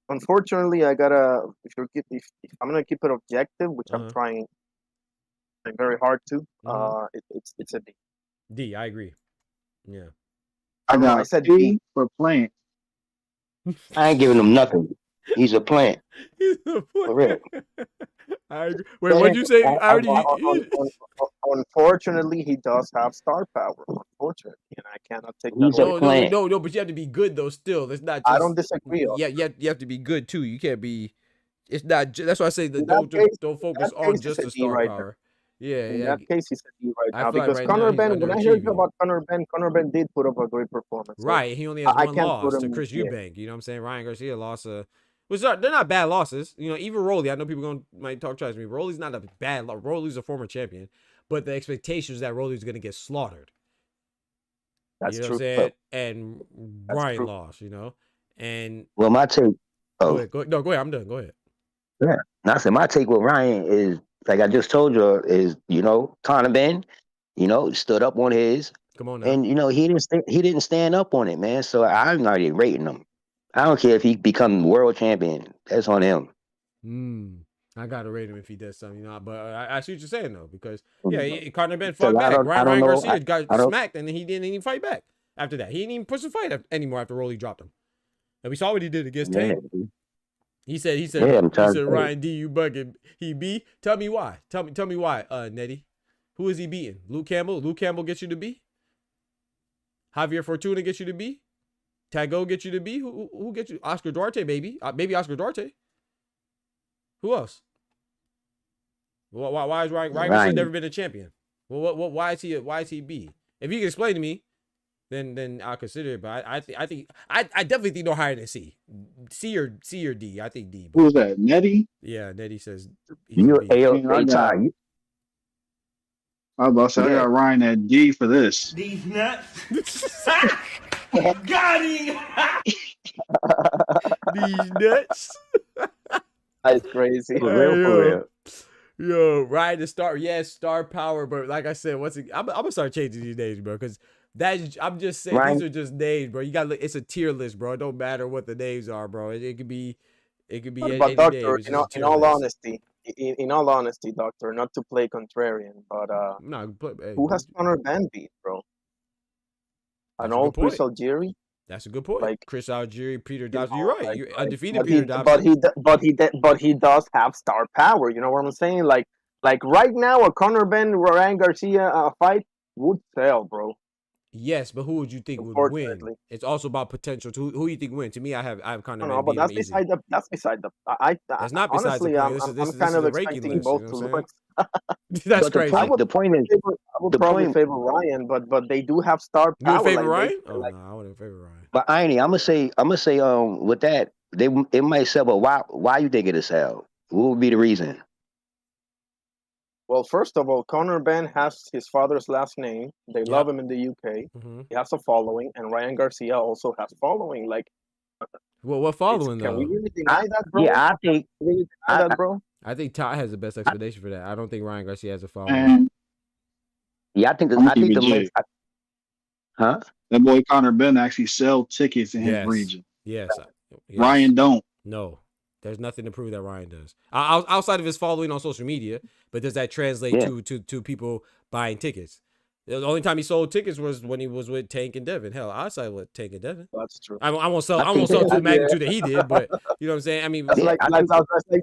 Speaker 5: Unfortunately, I gotta. If I'm gonna keep it objective, which I'm trying very hard to, it's a D.
Speaker 1: D, I agree. Yeah.
Speaker 6: I said D for plant.
Speaker 8: I ain't giving him nothing. He's a plant.
Speaker 1: He's a plant.
Speaker 8: For real.
Speaker 1: I agree. Wait, what'd you say?
Speaker 5: Unfortunately, he does have star power. Unfortunately, and I cannot take that away.
Speaker 1: No, but you have to be good though. Still, it's not. Just,
Speaker 5: I don't disagree.
Speaker 1: Yeah, you have to be good too. You can't be. It's not. That's why I say that don't focus on just the star power. Yeah,
Speaker 5: in that case, he's a D right now because Conor Ben. When I heard about Conor Ben did put up a great performance.
Speaker 1: Right, he only has one loss to Chris Eubank. You know what I'm saying? Ryan Garcia lost they're not bad losses. You know, even Rolly. I know people might talk trash to me. Rolly's not a bad loss. Rolly's a former champion, but the expectation is that Rolly's going to get slaughtered.
Speaker 5: That's
Speaker 1: true.
Speaker 5: What I'm
Speaker 1: saying? And Brian lost. You know, and
Speaker 8: well, my take.
Speaker 1: Oh, go ahead. I'm done. Go ahead.
Speaker 8: Yeah, I said my take with Ryan is. Like I just told you, is Conor Ben, stood up on his.
Speaker 1: Come on now.
Speaker 8: And he didn't stand up on it, man. So I'm not even rating him. I don't care if he becomes world champion. That's on him.
Speaker 1: I gotta rate him if he does something, But I see what you're saying though, because Conor Ben fought back. Ryan Garcia got smacked, and then he didn't even fight back after that. He didn't even push the fight anymore after Rolly dropped him. And we saw what he did against Tank. He said, Ryan D, you bugging. He B? Tell me why. Tell me why, Nettie. Who is he beating? Luke Campbell? Luke Campbell gets you to B? Javier Fortuna gets you to B? Tago gets you to B? Who gets you? Oscar Duarte, baby. Maybe Oscar Duarte. Who else? Why is Ryan Garcia never been a champion? Well, why is he B? If you can explain to me, then I'll consider it. But I definitely think no higher than C. C or D. I think D.
Speaker 6: Who was that? Nettie?
Speaker 1: Yeah, Nettie says.
Speaker 6: I was about to say I got Ryan at D for this.
Speaker 2: These nuts. Got him.
Speaker 1: These nuts.
Speaker 5: That's crazy.
Speaker 1: Yo, Ryan the star. Yes, star power. But like I said, I'm gonna start changing these names, bro, because. I'm just saying these are just names, bro. You got it's a tier list, bro. It don't matter what the names are, bro. It could be
Speaker 5: but doctor, in all honesty, doctor, not to play contrarian, but who has Conor Ben beat, bro? An old Chris Algieri?
Speaker 1: That's a good point. Like Chris Algieri, Peter Dobson. You're right. You're undefeated Peter Dobson.
Speaker 5: But he does have star power. You know what I'm saying? Like right now, a Conor Ben Ryan Garcia fight would sell, bro.
Speaker 1: Yes, but who would you think would win? It's also about potential. Who you think win? To me, I have Conor.
Speaker 5: No, but that's beside the. That's
Speaker 1: not beside the point.
Speaker 5: I'm kind of expecting both to look.
Speaker 1: That's crazy.
Speaker 8: The point is,
Speaker 5: I would probably favor Ryan, but they do have star power.
Speaker 1: You would favor Ryan? No, I wouldn't favor Ryan.
Speaker 8: But I'm gonna say, with that, it might sell. But why you think it'll sell? What would be the reason?
Speaker 5: Well, first of all, Conor Ben has his father's last name. They love him in the UK. He has a following, and Ryan Garcia also has following. Like,
Speaker 1: well, what following though?
Speaker 5: Can we really deny that, bro?
Speaker 8: Yeah, I think.
Speaker 5: Really deny that, bro?
Speaker 1: I think Todd has the best explanation for that. I don't think Ryan Garcia has a following.
Speaker 8: Yeah, I think the most.
Speaker 6: That boy Conor Ben actually sell tickets in his region.
Speaker 1: Yes.
Speaker 6: Ryan don't.
Speaker 1: No. There's nothing to prove that Ryan does. Outside of his following on social media, but does that translate to people buying tickets? The only time he sold tickets was when he was with Tank and Devin. Hell, I side with Tank and Devin.
Speaker 5: That's true.
Speaker 1: I won't sell to the magnitude that he did, but you know what I'm saying? I mean,
Speaker 5: that's like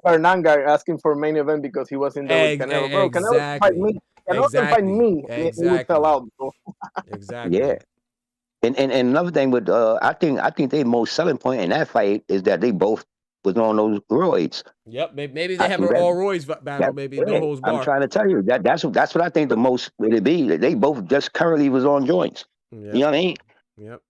Speaker 5: Hernan guy asking for main event because he was in there with Canelo. Bro, Canelo fight me. Canelo fight me. He would sell out, bro.
Speaker 1: Exactly.
Speaker 8: Yeah. And another thing with I think their most selling point in that fight is that they both was on those roids.
Speaker 1: Yep, maybe they have an all roids battle. Maybe no holds barred.
Speaker 8: I'm trying to tell you that's what I think the most would it be. They both just currently was on joints. Yep. You know what I mean?
Speaker 1: Yep.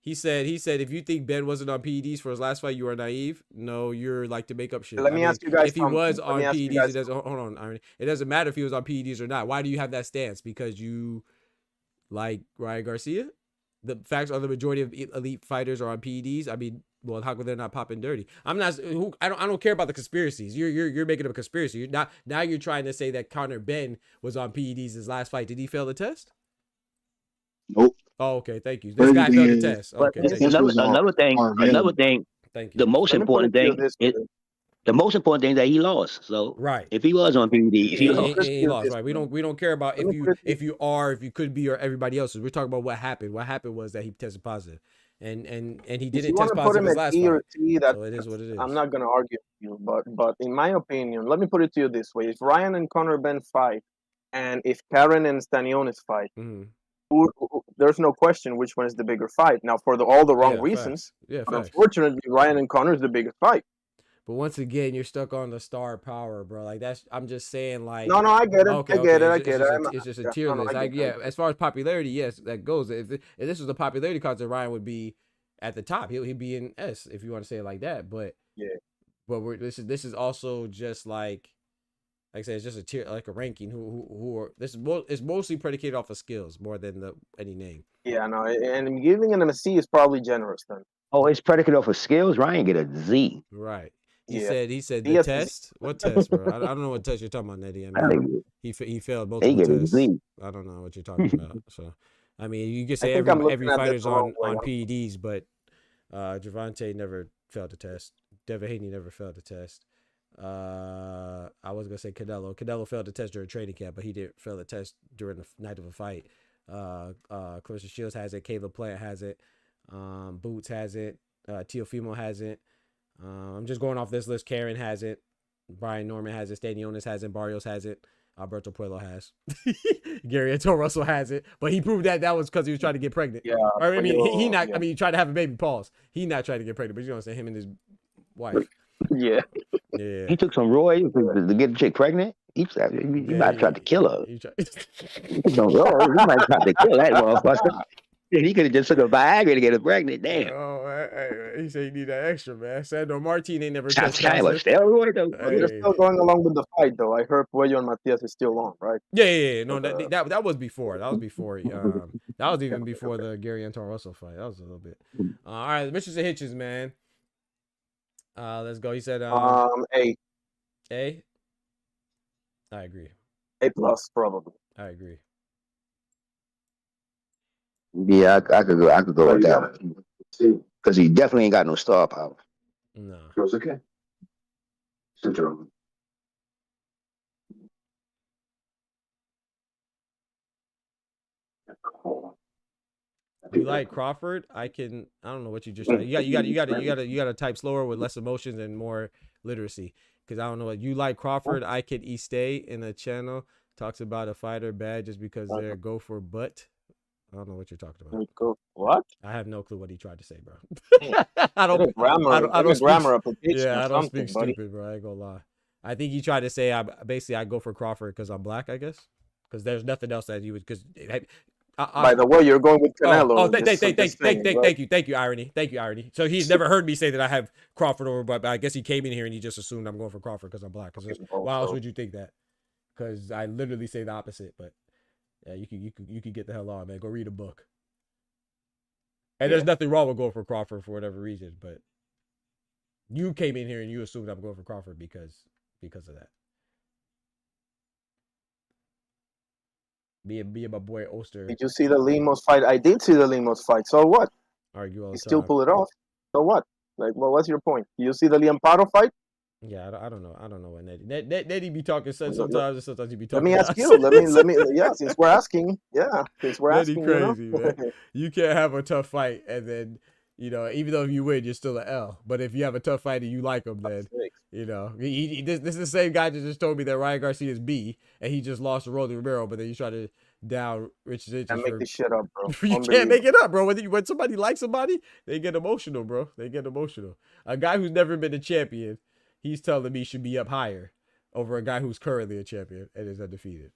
Speaker 1: He said if you think Ben wasn't on PEDs for his last fight, you are naive. No, you're like to make up shit.
Speaker 5: Let me ask you guys
Speaker 1: if he
Speaker 5: something.
Speaker 1: was
Speaker 5: Let
Speaker 1: on
Speaker 5: me ask you
Speaker 1: PEDs,
Speaker 5: guys
Speaker 1: it doesn't hold on, Irony. It doesn't matter if he was on PEDs or not. Why do you have that stance? Because you like Ryan Garcia? The facts are the majority of elite fighters are on PEDs. I mean, well, how come they're not popping dirty? I'm not. I don't care about the conspiracies. You're making up a conspiracy. You're not. Now you're trying to say that Conor Ben was on PEDs his last fight. Did he fail the test?
Speaker 6: Nope.
Speaker 1: Oh, okay. Thank you. This guy failed the test.
Speaker 8: But
Speaker 1: Okay. Thank you.
Speaker 8: another thing.
Speaker 1: Thank you.
Speaker 8: The most important thing. The most important thing that he lost. So
Speaker 1: right,
Speaker 8: if he was on PEDs, he lost.
Speaker 1: He lost. Right. We don't care about if you could be, or everybody else's. We're talking about what happened. What happened was that he tested positive, and he didn't test positive his last fight. So it is what it is.
Speaker 5: I'm not gonna argue with you, but in my opinion, let me put it to you this way: if Ryan and Conor Ben fight, and if Karen and Stanionis fight, there's no question which one is the bigger fight. Now, for all the wrong reasons, unfortunately, Ryan and Conor is the biggest fight.
Speaker 1: But once again, you're stuck on the star power, bro. Like I'm just saying, like.
Speaker 5: No, I get it.
Speaker 1: Okay,
Speaker 5: I get it.
Speaker 1: It's just a tier list. As far as popularity, yes, that goes. If this was a popularity contest, Ryan would be at the top. He'd be in S if you want to say it like that. But this is also just like I said, it's just a tier, like a ranking. Who are it's mostly predicated off of skills more than any name.
Speaker 5: Yeah, no, and giving him a C is probably generous then.
Speaker 8: Oh, it's predicated off of skills. Ryan get a Z.
Speaker 1: Right. He said the test. What test, bro? I don't know what test you're talking about, Nettie. I mean, he failed both of the tests. I don't know what you're talking about. So, I mean, you can say every fighter's on PEDs, but Gervonta never failed the test. Devin Haney never failed the test. I was gonna say Canelo. Canelo failed the test during training camp, but he didn't fail the test during the night of a fight. Clarissa Shields has it. Caleb Plant has it. Boots has it. Teofimo has it. I'm just going off this list. Karen has it. Brian Norman has it. Stanionis has it. Barrios has it. Alberto Puello has. Gary Antonio Russell has it. But he proved that was because he was trying to get pregnant.
Speaker 5: Yeah.
Speaker 1: I mean, he not. Yeah. I mean, he tried to have a baby. Pause. He not trying to get pregnant, but you know what I'm saying? Him and his wife.
Speaker 5: Yeah.
Speaker 1: Yeah.
Speaker 8: He took some roids to get the chick pregnant. He might have tried to kill her. He might have tried to kill that motherfucker. He could have just took a Viagra to get her pregnant. Damn.
Speaker 1: Oh, he said he need that extra, man. Sandro Martin ain't never
Speaker 8: touched
Speaker 5: They're still going along with the fight, though. I heard Puello and Matias is still on, right?
Speaker 1: Yeah. No, that was before. That was before. That was even before the Gary Antonio Russell fight. That was a little bit. All right, Mr. Hitches, man. Let's go. He said
Speaker 5: A.
Speaker 1: A. I agree.
Speaker 5: A plus, probably.
Speaker 1: I agree.
Speaker 8: Yeah, I could go with that one. Because he definitely ain't got no star power.
Speaker 1: No.
Speaker 8: It's okay. Syndrome.
Speaker 1: You like Crawford? I don't know what you just said. You got to type slower with less emotions and more literacy. Because I don't know what you like Crawford. I can stay in the channel talks about a fighter bad just because they're go for butt. I don't know what you're talking about.
Speaker 5: What?
Speaker 1: I have no clue what he tried to say, bro.
Speaker 5: I don't
Speaker 1: speak stupid, bro. I ain't gonna lie. I think he tried to say I go for Crawford because I'm black, I guess. Because there's nothing else that you would. Because
Speaker 5: by the way, you're going with Canelo.
Speaker 1: Thank you, Irony. Thank you, Irony. So he's never heard me say that I have Crawford over, but I guess he came in here and he just assumed I'm going for Crawford because I'm black. Why else would you think that? Because I literally say the opposite, but. Yeah, you can get the hell on, man. Go read a book. And there's nothing wrong with going for Crawford for whatever reason, but you came in here and you assumed I'm going for Crawford because of that. Me and my boy Oster.
Speaker 5: Did you see the Lemos fight? I did see the Lemos fight. So what?
Speaker 1: Argue all the time.
Speaker 5: Still pull it off. So what? Like, well, what's your point? You see the Liam Pardo fight?
Speaker 1: Yeah, I don't know. I don't know what Nettie be talking sometimes, and sometimes he be talking.
Speaker 5: Let me ask you. Let me. Yeah, since we're asking. Yeah, since we're asking.
Speaker 1: Crazy, you know? Man. You can't have a tough fight and then even though if you win, you're still an L. But if you have a tough fight and you like him, then this is the same guy that just told me that Ryan Garcia is B and he just lost to Rolly Romero, but then you try to down Rich Hitches.
Speaker 5: I make this shit up, bro.
Speaker 1: You can't make it up, bro. When somebody likes somebody, they get emotional, bro. They get emotional. A guy who's never been a champion. He's telling me should be up higher over a guy who's currently a champion and is undefeated.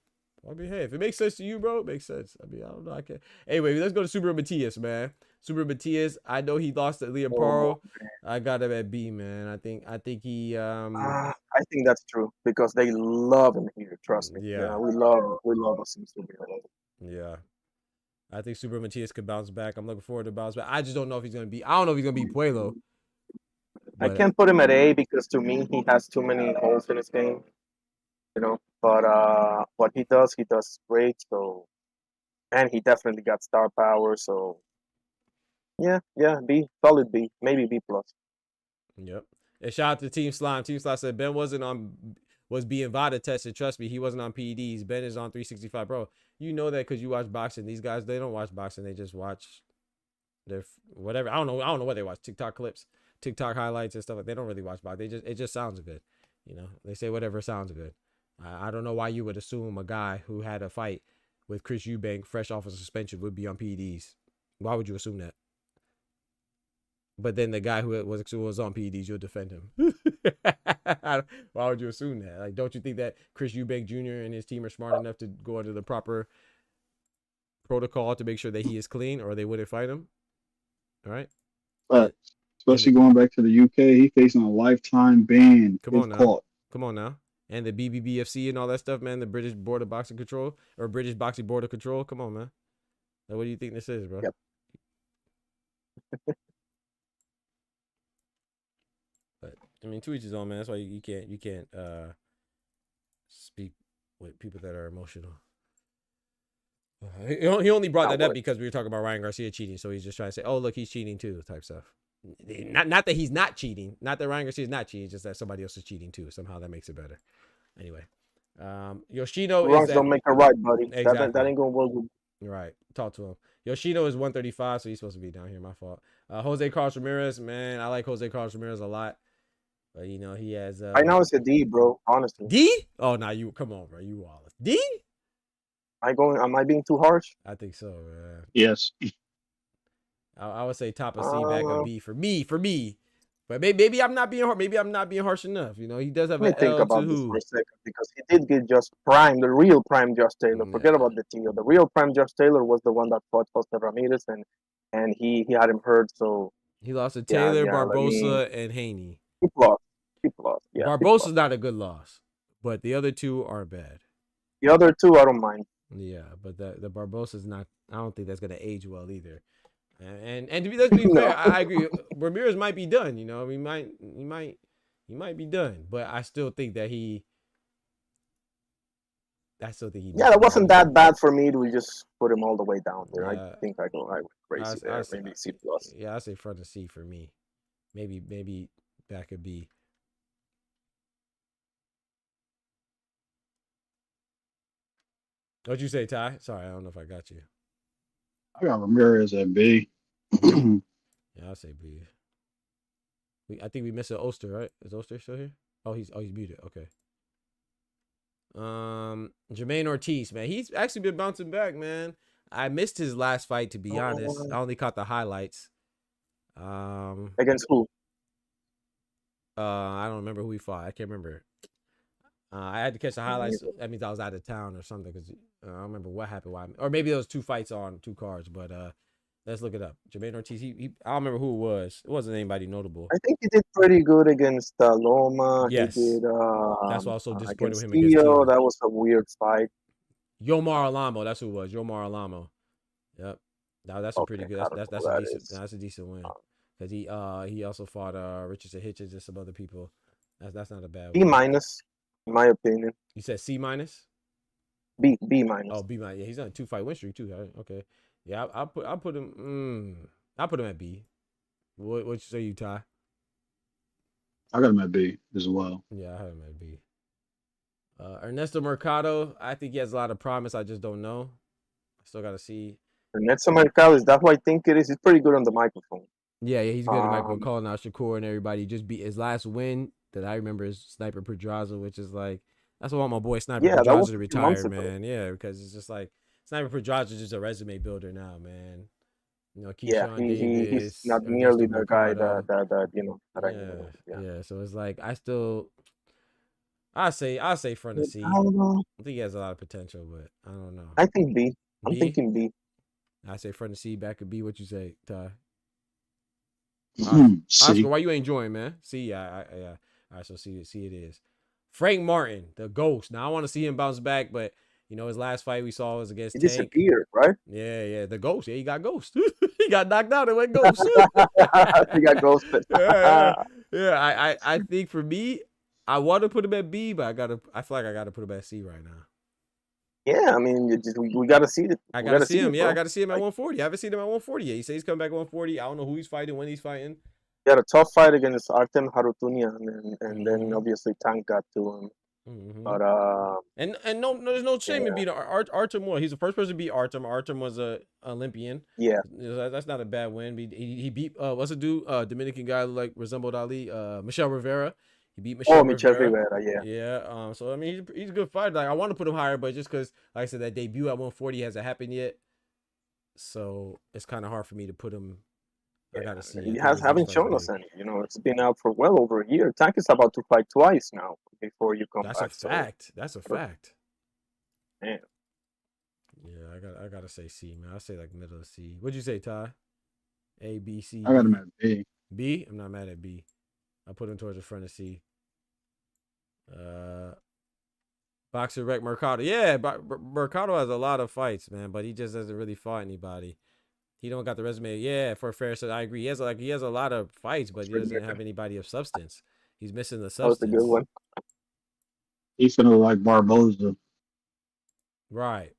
Speaker 1: I mean, hey, if it makes sense to you, bro, it makes sense. I mean, I don't know. I can't. Anyway, let's go to Super Matias, man. Super Matias, I know he lost to Leoparo. I got him at B, man. I think he
Speaker 5: I think that's true because they love him here. Trust me.
Speaker 1: Yeah.
Speaker 5: We love us in Super.
Speaker 1: Yeah. I think Super Matias could bounce back. I'm looking forward to bounce back. I just don't know if he's gonna be. I don't know if he's gonna be Puelo.
Speaker 5: I can't put him at A because to me he has too many holes in his game. But what he does great. So, and he definitely got star power. So, yeah, B, solid B, maybe B plus.
Speaker 1: Yep. And shout out to Team Slime. Team Slime said Ben was being VADA tested. Trust me, he wasn't on PEDs. Ben is on 365, bro. You know that because you watch boxing. These guys, they don't watch boxing. They just watch their whatever. I don't know what they watch. TikTok clips, TikTok highlights and stuff. They don't really watch boxing. It just sounds good. They say whatever sounds good. I don't know why you would assume a guy who had a fight with Chris Eubank fresh off of suspension would be on PEDs. Why would you assume that? But then the guy who was on PEDs, you'll defend him. Why would you assume that? Like, don't you think that Chris Eubank Jr. and his team are smart enough to go into the proper protocol to make sure that he is clean, or they wouldn't fight him? All right.
Speaker 6: But especially going back to the UK, he's facing a lifetime ban.
Speaker 1: Come on now. And the BBBFC and all that stuff, man. The British Board of Boxing Control or British Boxing Board of Control. Come on, man. Now, what do you think this is, bro?
Speaker 5: Yep.
Speaker 1: But I mean, to each his own, man. That's why you can't speak with people that are emotional. He only brought that up because we were talking about Ryan Garcia cheating, so he's just trying to say, "Oh, look, he's cheating too," type stuff. Not that he's not cheating, not that Ryan Garcia is not cheating, just that somebody else is cheating too. Somehow that makes it better. Anyway, Yoshino
Speaker 5: wrongs don't make a right, buddy.
Speaker 1: Exactly.
Speaker 5: That ain't gonna work.
Speaker 1: Right. Talk to him. Yoshino is 135, so he's supposed to be down here. My fault. Jose Carlos Ramirez, man, I like Jose Carlos Ramirez a lot, but he has.
Speaker 5: I know it's a D, bro. Honestly.
Speaker 1: D? Oh, nah, you come on, bro. You Wallace. D?
Speaker 5: Am I being too harsh?
Speaker 1: I think so, man.
Speaker 6: Yes.
Speaker 1: I would say top of C, back of B for me. But maybe I'm not being harsh. Maybe I'm not being harsh enough. He does have an L
Speaker 5: about
Speaker 1: to
Speaker 5: this
Speaker 1: who?
Speaker 5: for a second because he did get just prime, the real prime Josh Taylor. Forget about the Tio. The real prime Josh Taylor was the one that fought Costa Ramirez, and he had him hurt. So
Speaker 1: he lost to Taylor, Barbosa, and Haney.
Speaker 5: He lost. Yeah,
Speaker 1: Barbosa's not a good loss, but the other two are bad.
Speaker 5: The other two, I don't mind.
Speaker 1: Yeah, but the Barbosa's not. I don't think that's gonna age well either. And let's be fair, I agree. Ramirez might be done. He might be done. But I still think that he.
Speaker 5: Yeah, it wasn't that bad for me to just put him all the way down there. I think I would crazy there. Maybe C plus.
Speaker 1: Yeah, I say front of C for me. Maybe back of B. What'd you say, Ty? Sorry, I don't know if I got you.
Speaker 6: I got Ramirez at B.
Speaker 1: Yeah, I'll say B. I think we missed an Oster, right? Is Oster still here? Oh, he's muted. Okay. Jermaine Ortiz, man, he's actually been bouncing back, man. I missed his last fight, to be honest. I only caught the highlights.
Speaker 5: Against who?
Speaker 1: I don't remember who he fought. I can't remember. I had to catch the highlights. That means I was out of town or something because I don't remember what happened. Or maybe there was 2 fights on 2 cards. But let's look it up. Jermaine Ortiz. I don't remember who it was. It wasn't anybody notable.
Speaker 5: I think he did pretty good against Loma.
Speaker 1: Yes.
Speaker 5: He did.
Speaker 1: That's why I was so disappointed with him
Speaker 5: against Theo. That was a weird fight.
Speaker 1: Yomar Alamo. That's who it was. Yomar Alamo. Yep. Now that's a pretty good. That's a decent. That's a decent win. Because he also fought Richardson Hitchens and some other people. That's not a bad
Speaker 5: B minus. In my opinion.
Speaker 1: You said C minus?
Speaker 5: B minus.
Speaker 1: Oh, B minus. Yeah, he's on a 2-fight win streak too. Okay. Yeah, I'll put him. I'll put him at B. What you say, you Ty?
Speaker 6: I got him at B as well.
Speaker 1: Yeah, I have him at B. Ernesto Mercado. I think he has a lot of promise. I just don't know. I still got to see.
Speaker 5: Ernesto Mercado, is that what I think it is? He's pretty good on the microphone.
Speaker 1: Yeah, he's good at microphone, calling out Shakur and everybody. Just beat his last win that I remember is Sniper Pedraza, which is like, that's what I want my boy Sniper Pedraza to retire, man. Yeah, because it's just like Sniper Pedraza is just a resume builder now, man. Keyshawn Davis,
Speaker 5: he's not nearly the guy that I know.
Speaker 1: Yeah, so it's like I say front of C. I think he has a lot of potential, but I don't know.
Speaker 5: I think B. I'm thinking B.
Speaker 1: I say front of C, back of B. What you say, Ty?
Speaker 6: C.
Speaker 1: Oscar, why you ain't join, man? C, yeah. All right, so C it is. Frank Martin, the ghost. Now I want to see him bounce back, but you know his last fight we saw was against
Speaker 5: He
Speaker 1: Tank.
Speaker 5: disappeared, right?
Speaker 1: Yeah, the ghost. Yeah, he got ghost. He got knocked out and went ghost.
Speaker 5: He got ghosted.
Speaker 1: yeah. I think for me, I want to put him at B, but I feel like I gotta put him at C right now.
Speaker 5: Yeah, I mean, we gotta see it.
Speaker 1: I gotta see him. Yeah, I gotta see him at 140. I haven't seen him at 140 yet. He says he's coming back at 140. I don't know who he's fighting, when he's fighting.
Speaker 5: He had a tough fight against Artem Harutyunyan, and then obviously Tank got to him. But
Speaker 1: and no, there's no shame in beating Artem. He's the first person to beat Artem. Artem was a Olympian.
Speaker 5: Yeah,
Speaker 1: that's not a bad win. He beat what's the dude? Dominican guy like resembled Ali. Michel Rivera. He beat Michel
Speaker 5: Rivera. Yeah.
Speaker 1: Yeah. So I mean, he's a good fighter. Like I want to put him higher, but just because, like I said, that debut at 140 hasn't happened yet, so it's kind of hard for me to put him. I gotta see.
Speaker 5: He haven't shown us any. You know, it's been out for well over a year. Tank is about to fight twice now before you come back.
Speaker 1: That's a fact. That's a fact.
Speaker 5: Man.
Speaker 1: Yeah, I gotta say C, man. I say like middle of C. What'd you say, Ty? A, B, C.
Speaker 6: I got him at B.
Speaker 1: B? I'm not mad at B. I put him towards the front of C. Boxer Rec Mercado. Yeah, Mercado has a lot of fights, man, but he just doesn't really fight anybody. He don't got the resume. Yeah, for fair set, I agree. He has a lot of fights, but he doesn't have anybody of substance. He's missing the substance.
Speaker 5: That was a good one.
Speaker 6: He's gonna like Barboza.
Speaker 1: Right.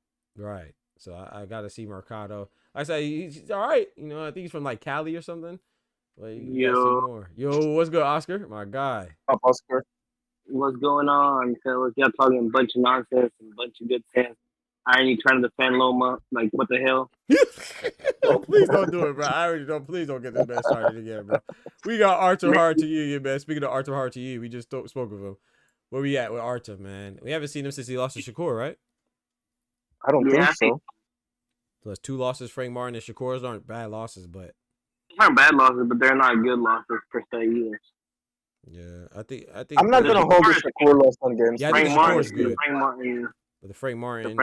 Speaker 1: So I gotta see Mercado. I say he's all right. You know, I think he's from like Cali or something. But you gotta see more. Yo, what's good, Oscar? My guy.
Speaker 5: Up, Oscar.
Speaker 11: What's going on, fellas? Y'all talking a bunch of nonsense and a bunch of good sense. I ain't trying to defend Loma. Like, what the hell?
Speaker 1: Oh, please don't do it, bro. I already don't. Please don't get this man started again, bro. We got Arthur Hard to you, man. Speaking of Arthur Hard to you, we just spoke of him. Where we at with Arthur, man? We haven't seen him since he lost to Shakur, right?
Speaker 5: I don't think so.
Speaker 1: So that's 2 losses. Frank Martin and Shakur's aren't bad losses, but
Speaker 11: They're not bad losses, but they're not good losses per se either.
Speaker 1: Yeah, I think
Speaker 5: I'm not gonna hold the Shakur loss on games.
Speaker 1: Yeah, I think Shakur's good. But the Frank Martin.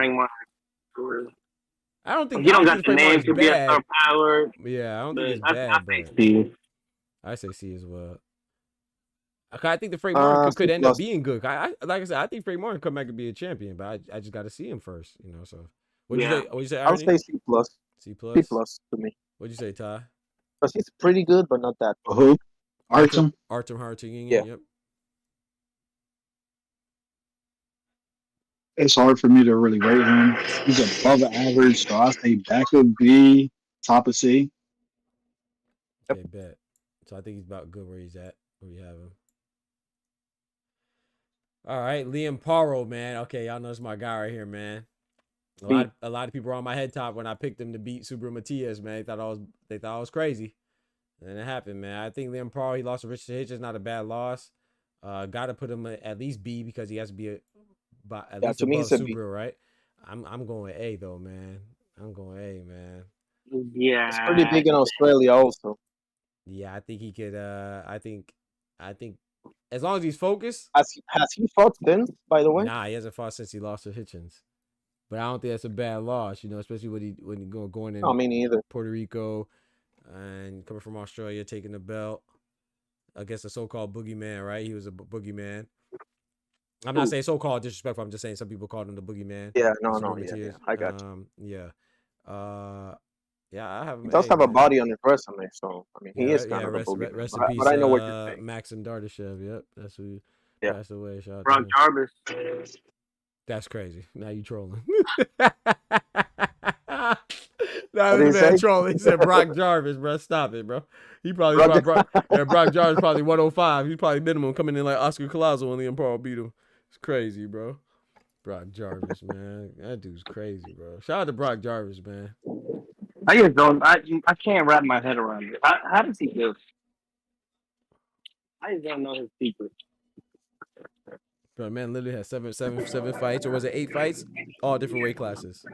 Speaker 1: I don't think
Speaker 11: you don't got the name to be a star power.
Speaker 1: Yeah, I don't think it's bad. But I say C as well. I think the Frank Martin could end up being good. Like I said, I think Frank Martin come back and be a champion, but I just got to see him first, you know. So what'd you say?
Speaker 5: I'll say C plus.
Speaker 1: C plus.
Speaker 5: C plus to me.
Speaker 1: What'd you say, Ty?
Speaker 5: Because he's pretty good, but not that.
Speaker 6: Who? Artem
Speaker 1: Harutyunyan.
Speaker 5: Yeah.
Speaker 1: Yep.
Speaker 6: It's hard for me to really rate him. He's above average, so I say back of B, top of C.
Speaker 1: Okay, bet. So I think he's about good where he's at. Where we have him. All right, Liam Paro, man. Okay, y'all know it's my guy right here, man. A lot of people were on my head top when I picked him to beat Subaru Matias, man. They thought I was crazy. And it happened, man. I think Liam Paro, he lost to Richard Hitch. It's not a bad loss. Got to put him at least B because he has to be at least above Subaru, right? I'm going A though, man. I'm going A, man.
Speaker 11: Yeah,
Speaker 5: it's pretty big in Australia, also.
Speaker 1: Yeah, I think he could. I think as long as he's focused.
Speaker 5: Has he fought since, by the way?
Speaker 1: Nah, he hasn't fought since he lost to Hitchens. But I don't think that's a bad loss, you know, especially when he going in.
Speaker 5: No, me neither.
Speaker 1: Puerto Rico and coming from Australia, taking the belt against the so-called boogeyman, right? He was a boogeyman. I'm not saying so-called disrespectful. I'm just saying some people called him the boogeyman.
Speaker 5: Yeah, yeah, I got you.
Speaker 1: Yeah, I have him.
Speaker 5: He does have a body on his resume, so I mean, he is kind of a boogeyman.
Speaker 1: Rest in peace,
Speaker 5: but I know what you're saying.
Speaker 1: Maxim Dardashev. Yep, that's who passed away. Shout out
Speaker 11: Brock Jarvis.
Speaker 1: That's crazy. Now you trolling. Now this man trolling. He said Brock Jarvis, bro. Stop it, bro. He probably Brock Jarvis probably 105. He's probably minimum coming in like Oscar Collazo when Liam Paro beat him. It's crazy, bro. Brock Jarvis, man. That dude's crazy, bro. Shout out to Brock Jarvis, man.
Speaker 11: I just don't. I can't wrap my head around it. How does he do? I just don't know his secret.
Speaker 1: Bro, man literally has seven fights, or was it 8 fights? All different weight classes.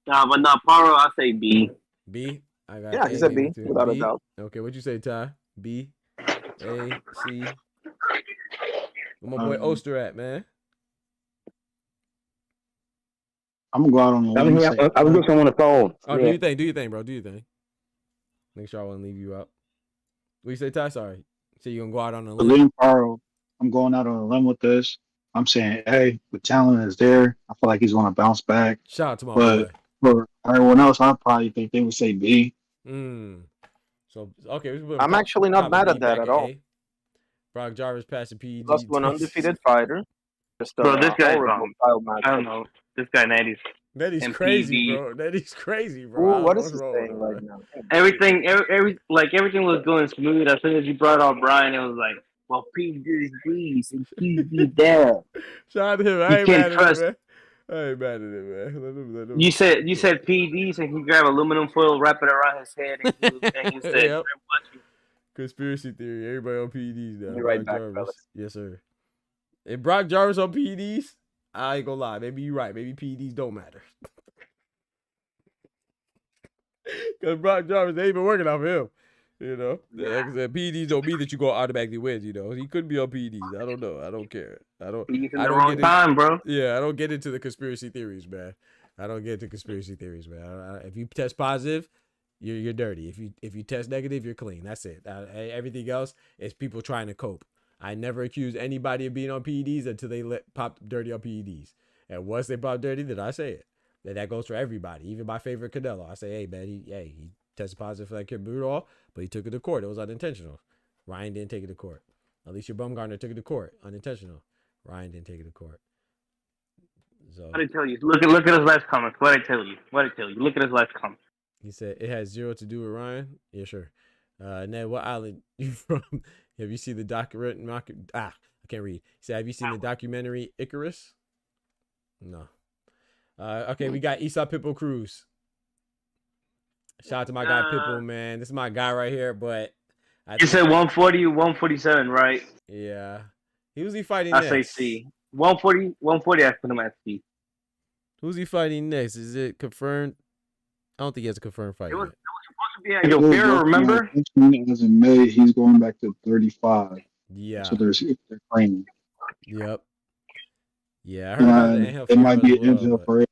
Speaker 11: Nah, but not Paro. I say B.
Speaker 1: B. I got
Speaker 5: yeah, he said B without a doubt.
Speaker 1: Okay, what'd you say, Ty? B, A, C. Where my boy Oster at, man?
Speaker 6: I'm gonna go out on a limb
Speaker 8: I'm
Speaker 6: and
Speaker 8: here.
Speaker 6: say
Speaker 8: I'm just on the phone.
Speaker 1: Oh,
Speaker 8: Yeah.
Speaker 1: do your thing. Do your thing, bro. Do your thing. Make sure I won't leave you out. What you say, Ty? Sorry. So you gonna go out on a limb?
Speaker 6: Liam Farrell, I'm going out on a limb with this. I'm saying, hey, the talent is there. I feel like he's gonna bounce back.
Speaker 1: Shout out to my
Speaker 6: But
Speaker 1: boy.
Speaker 6: for everyone else, I probably think they would say B.
Speaker 1: So okay,
Speaker 5: I'm actually not mad at that at all.
Speaker 1: Brock Jarvis passing PED.
Speaker 5: Lost to an undefeated fighter. Just
Speaker 11: Bro, this guy's
Speaker 5: horrible style match.
Speaker 11: I don't know. This guy Natty's
Speaker 1: crazy, bro. Natty's crazy, bro.
Speaker 5: Ooh, what is he saying right now?
Speaker 11: Everything was going smooth. As soon as you brought up Brian, it was like, well, PD's grease and PD there.
Speaker 1: Shout out to him. I ain't mad at him, man. I ain't mad at him, man. Let him.
Speaker 11: You said PDs and he grabbed aluminum foil, wrap it around his head, and he said,
Speaker 1: Yep. Conspiracy theory. Everybody on PEDs now.
Speaker 5: Be right
Speaker 1: Brock
Speaker 5: back,
Speaker 1: Jarvis.
Speaker 5: fellas.
Speaker 1: Yes, sir. If Brock Jarvis on PEDs, I ain't gonna lie. Maybe you're right. Maybe PEDs don't matter. Because Brock Jarvis, they ain't been working off him. You know, like I said, PEDs don't mean that you go automatically win. You know, he could be on PEDs. I don't know. I don't care. I don't.
Speaker 11: He's in
Speaker 1: I
Speaker 11: the
Speaker 1: don't
Speaker 11: wrong
Speaker 1: get
Speaker 11: time, bro.
Speaker 1: Yeah, I don't get into the conspiracy theories, man. I don't get into conspiracy theories, man. If you test positive, you're dirty. If you test negative, you're clean. That's it. Everything else is people trying to cope. I never accuse anybody of being on PEDs until they pop dirty on PEDs. And once they pop dirty, then I say it. And that goes for everybody. Even my favorite Canelo. I say, hey, man, he tested positive for that kid Budol, but he took it to court. It was unintentional. Ryan didn't take it to court. Alicia Bumgarner took it to court. Unintentional. Ryan didn't take it to court. So
Speaker 11: What I tell you? Look at his last comments. What I tell you? Look at his last comment.
Speaker 1: he said it has zero to do with Ryan. Yeah, sure. Ned, what island you from? Have you seen the documentary? I can't read. He said, have you seen the documentary Icarus? No. Okay, we got Esau Pitbull Cruz. Shout out to my guy Pitbull, man. This is my guy right here, but
Speaker 11: You said 140, 147, right?
Speaker 1: Yeah. Who's he fighting
Speaker 11: I
Speaker 1: next?
Speaker 11: say C. 140, I put him at C.
Speaker 1: Who's he fighting next? Is it confirmed? I don't think he has a confirmed fight.
Speaker 11: It was
Speaker 1: Yet.
Speaker 11: supposed to be at Yo Ferro, remember?
Speaker 6: As in May, he's going back to 35.
Speaker 1: Yeah.
Speaker 6: So they're training.
Speaker 1: Yep. Yeah, I heard about the Angel
Speaker 6: it might be
Speaker 1: Ferreira,
Speaker 6: Angel Ferreira.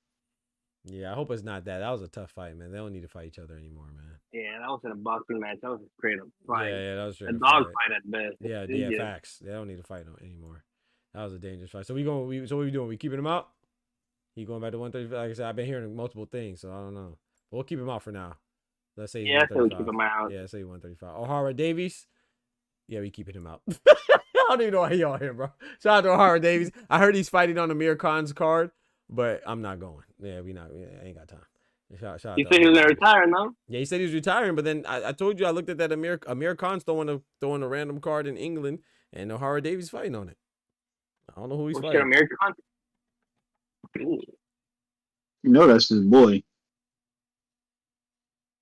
Speaker 1: Yeah, I hope it's not that. That was a tough fight, man. They don't need to fight each other anymore, man.
Speaker 11: Yeah, that wasn't a boxing match. That was a straight up fight.
Speaker 1: Yeah, that was
Speaker 11: a dog fight at best.
Speaker 1: Yeah, facts. They don't need to fight anymore. That was a dangerous fight. So so what are we doing? We keeping him out? He going back to 135? Like I said, I've been hearing multiple things, so I don't know. But we'll keep him out for now. Let's say
Speaker 11: I say we keep him out.
Speaker 1: Yeah, say 135. O'Hara Davies. Yeah, we keeping him out. I don't even know why he on here, bro. Shout out to O'Hara Davies. I heard he's fighting on Amir Khan's card, but I'm not going. Yeah, we ain't got time. Shout
Speaker 11: he said he was gonna retire, no?
Speaker 1: Yeah, he said he was retiring, but then I told you I looked at that Amir Khan's throwing a random card in England, and O'Hara Davies fighting on it. I don't know who he's fighting.
Speaker 11: Amir Khan?
Speaker 6: You know that's his boy.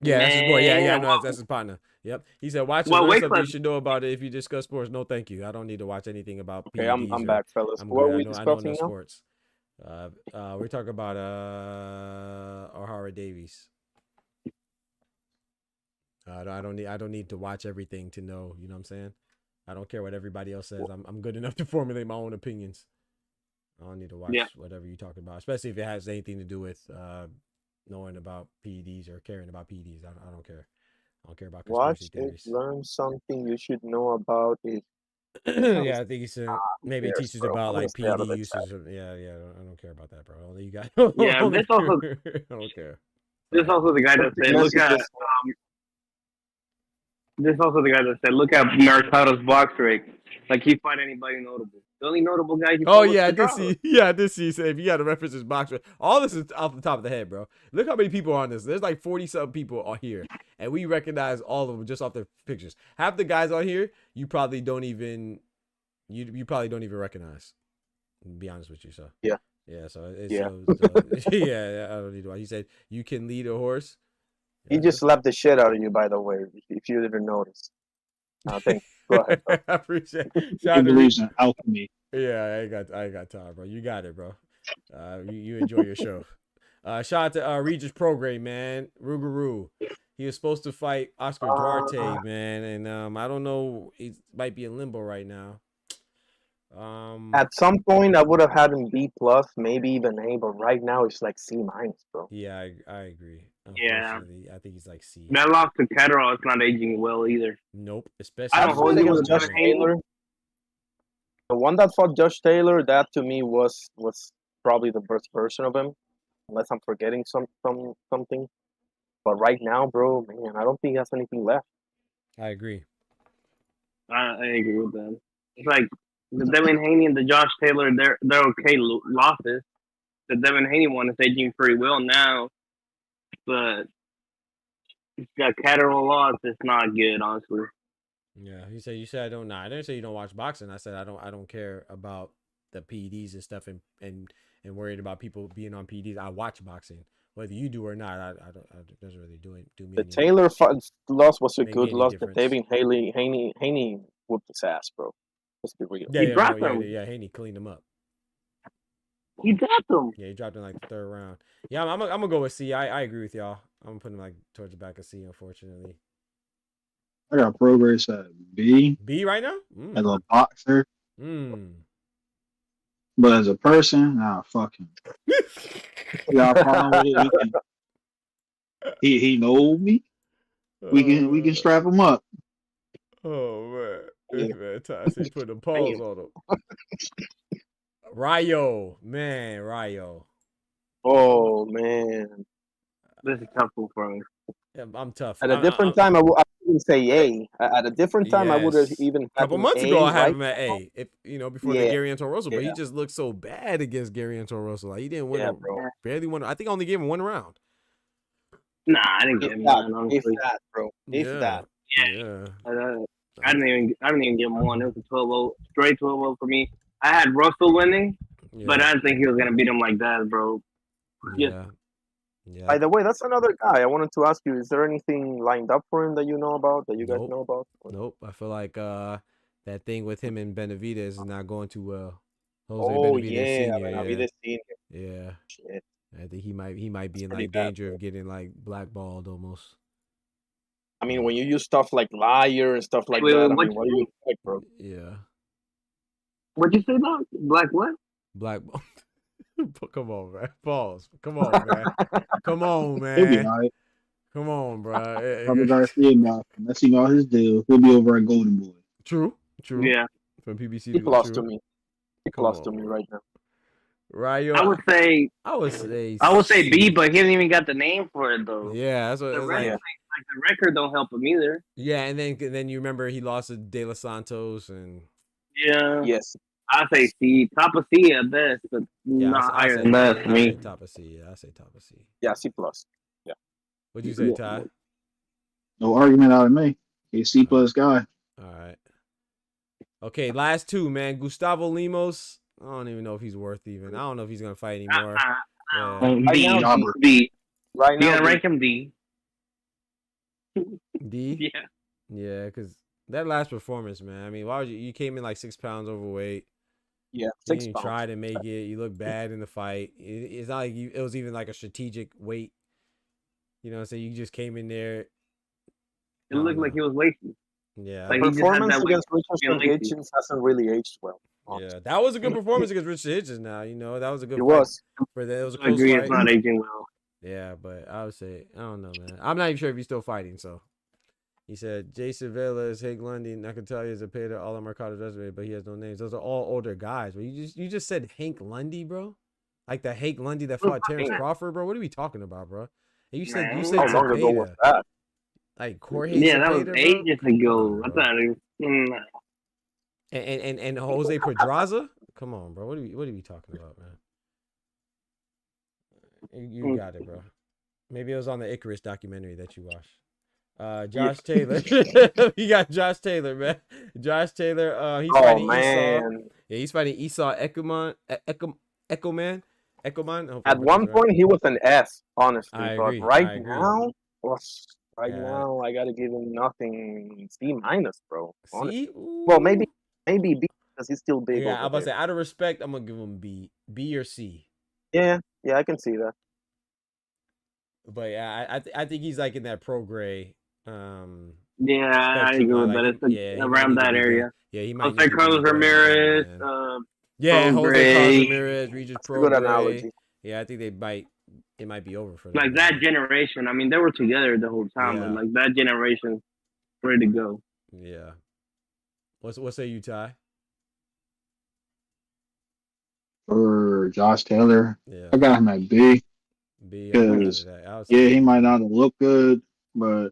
Speaker 1: Yeah, that's his boy. Yeah, no, that's his partner. Yep. He said, watch something you should know about it if you discuss sports. No, thank you. I don't need to watch anything about
Speaker 5: Okay, I'm back, fellas. What are we discussing now?
Speaker 1: Sports. We're talking about O'Hara Davies. I don't need to watch everything to know, you know what I'm saying? I don't care what everybody else says. I'm good enough to formulate my own opinions. I don't need to watch whatever you're talking about, especially if it has anything to do with knowing about PEDs or caring about PEDs. I don't care. I don't care about conspiracy theories.
Speaker 5: Learn something you should know about it.
Speaker 1: Yeah, I think he said maybe it teaches about like PED usage. Yeah, I don't care about that, bro. Only you got.
Speaker 11: Yeah, this also.
Speaker 1: I don't care.
Speaker 11: This also the guy that said, look at. This also the guy that said, look at Mercado's box rate. Like he fight anybody notable. The only notable guy.
Speaker 1: I did see. Yeah, I did see. Say if you got to reference his box rate, all this is off the top of the head, bro. Look how many people are on this. There's like 40-something people on here, and we recognize all of them just off their pictures. Half the guys on here, you probably don't even. You probably don't even recognize. To be honest with you, so
Speaker 5: yeah.
Speaker 1: So it's,
Speaker 5: yeah,
Speaker 1: yeah. I don't need to. He said you can lead a horse.
Speaker 5: He just slapped the shit out of you, by the way, if you didn't notice. Thanks. Go ahead. Bro.
Speaker 1: I appreciate it.
Speaker 6: He believes in alchemy.
Speaker 1: Yeah, I ain't got time, bro. You got it, bro. You enjoy your show. Shout out to Regis Prograde, man. Rougarou. He was supposed to fight Oscar Duarte, man, and I don't know. He might be in limbo right now.
Speaker 5: At some point, I would have had him B plus, maybe even A, but right now it's like C minus, bro.
Speaker 1: Yeah, I agree.
Speaker 11: Yeah.
Speaker 1: Unfortunately, I think he's like C.
Speaker 11: That loss to Catterall is not aging well either.
Speaker 1: Nope. Especially
Speaker 11: I don't hold you with
Speaker 5: Josh Taylor. The one that fought Josh Taylor, that to me was probably the best version of him, unless I'm forgetting something. But right now, bro, man, I don't think he has anything left.
Speaker 1: I agree.
Speaker 11: I agree with that. It's like the Devin Haney and the Josh Taylor, they're okay losses. The Devin Haney one is aging pretty well now, but that Catterall loss is not good, honestly.
Speaker 1: Yeah, you said I don't know. I didn't say you don't watch boxing. I said I don't care about the PEDs and stuff and worried about people being on PEDs. I watch boxing, whether you do or not. I don't. It doesn't really do me.
Speaker 5: The Taylor loss was a good loss. The
Speaker 1: difference.
Speaker 5: Devin Haney whooped his ass, bro. Let's be real.
Speaker 11: He dropped him.
Speaker 1: Yeah, Haney cleaned him up.
Speaker 11: He dropped him.
Speaker 1: Yeah, he dropped him like the third round. Yeah, I'm gonna go with C. I agree with y'all. I'm gonna put him like towards the back of C. Unfortunately,
Speaker 6: I got progress at B.
Speaker 1: B right now.
Speaker 6: As a boxer. But as a person, nah, fuck him. You got a problem with it? He know me. We can strap him up.
Speaker 1: Oh man, this man Tyson put a pause on him. Rayo.
Speaker 5: Oh man,
Speaker 11: this is tough for me.
Speaker 1: Yeah, I'm tough.
Speaker 5: At a different time, I wouldn't say A. At a different time, I would have even.
Speaker 1: A couple months ago, I had him at A. If before the Gary Russell, but he just looked so bad against Gary Russell. Like he didn't win. Barely won. I think I only gave him one round.
Speaker 11: Nah, I didn't give him one.
Speaker 5: If that, bro. If that.
Speaker 11: Yeah. I didn't even give him one. It was a 12-0, straight 12-0 for me. I had Russell winning, but I didn't think he was gonna beat him like that, bro.
Speaker 1: Yeah.
Speaker 5: By the way, that's another guy. I wanted to ask you: is there anything lined up for him that you know about? That you guys know about?
Speaker 1: Nope. I feel like that thing with him and Benavidez is not going too well.
Speaker 5: Benavidez Senior.
Speaker 1: Yeah.
Speaker 5: Shit.
Speaker 1: I think he might be in like danger of getting like blackballed almost.
Speaker 5: I mean, when you use stuff like liar and stuff like that, I mean, what do you expect, bro?
Speaker 1: Yeah.
Speaker 11: What'd you say about black what?
Speaker 1: Blackball. Come on, man. Pause. Come on, man. Come on, man.
Speaker 6: He'll be all right.
Speaker 1: Come on, bro.
Speaker 6: Robert Garcia now. Let's see all his deal. He'll be over at Golden Boy.
Speaker 1: True.
Speaker 11: Yeah.
Speaker 1: From PBC.
Speaker 5: He lost to me. He lost to me right now.
Speaker 1: Rayo.
Speaker 11: I would say B, but he didn't even got the name for it though.
Speaker 1: Yeah, that's what
Speaker 11: the record don't help him either.
Speaker 1: Yeah, and then you remember he lost to De Los Santos and
Speaker 5: yes.
Speaker 11: I say C, top of C at best, but not higher than that for me.
Speaker 1: Top of C, I say top of C.
Speaker 5: Yeah, C plus. Yeah.
Speaker 1: What'd you say, Ty?
Speaker 6: No argument out of me. He's C plus guy.
Speaker 1: All right. Okay, last two, man. Gustavo Limos. I don't even know if he's worth even. I don't know if he's gonna fight anymore.
Speaker 11: D.
Speaker 5: Right now,
Speaker 11: you gonna rank him D.
Speaker 1: D. Yeah, because that last performance, man. I mean, why would you came in like 6 pounds overweight?
Speaker 5: Yeah,
Speaker 1: you didn't try to make it. You look bad in the fight. It's not like it was even like a strategic weight. You know what I'm saying? You just came in there.
Speaker 11: It looked like he was wasted.
Speaker 1: Yeah.
Speaker 5: Like performance against Richardson Hitchens hasn't really aged well.
Speaker 1: Honestly. Yeah, that was a good performance against Richard Hitchens. Now that was a good.
Speaker 5: It was.
Speaker 1: For that, it was a
Speaker 11: I agree. It's not aging well.
Speaker 1: Yeah, but I would say I don't know, man. I'm not even sure if he's still fighting. So he said Jason Velas, Hank Lundy, and I can tell you is a paid all on Mercado's resume, but he has no names. Those are all older guys. But you just said Hank Lundy, bro. Like the Hank Lundy that fought Terence Crawford, bro. What are we talking about, bro? And you said
Speaker 5: how long ago was that?
Speaker 1: Like Jorge.
Speaker 11: Yeah, that
Speaker 1: Cepeda,
Speaker 11: was ages ago. I thought it was.
Speaker 1: And Jose Pedraza. Come on, bro. What are we talking about, man? You got it, bro. Maybe it was on the Icarus documentary that you watched. Josh Taylor. You got Josh Taylor, man. Josh Taylor. He's fighting Esau. Yeah, he's fighting Esau Echoman.
Speaker 5: At one point, he was an S, honestly.
Speaker 1: I
Speaker 5: but
Speaker 1: agree.
Speaker 5: right now, I gotta give him nothing. C minus, bro.
Speaker 1: C?
Speaker 5: Well, maybe B because he's still big.
Speaker 1: Yeah, I'm about to say, out of respect, I'm gonna give him B or C.
Speaker 5: Yeah, I can see that.
Speaker 1: But yeah, I think he's like in that pro gray.
Speaker 11: Yeah, I
Speaker 1: Spectrum,
Speaker 11: agree with
Speaker 1: like,
Speaker 11: that. It's
Speaker 1: he might
Speaker 11: around
Speaker 1: need to
Speaker 11: that
Speaker 1: be
Speaker 11: area.
Speaker 1: Yeah, he might
Speaker 11: Jose
Speaker 1: need to
Speaker 11: Carlos
Speaker 1: be going down,
Speaker 11: Ramirez,
Speaker 1: man. Yeah,
Speaker 11: Pro
Speaker 1: Jose Carlos
Speaker 11: Gray.
Speaker 1: Ramirez, Regis
Speaker 5: That's a good
Speaker 1: Pro
Speaker 5: analogy.
Speaker 1: Gray. Yeah, I think it might be over for them.
Speaker 11: Like that generation. I mean, they were together the whole time, but
Speaker 1: Yeah.
Speaker 11: like that generation, ready to go.
Speaker 1: Yeah. What say you, Ty?
Speaker 6: For Josh Taylor,
Speaker 1: Yeah.
Speaker 6: I got him at B.
Speaker 1: B.
Speaker 6: Because yeah, he might not look good, but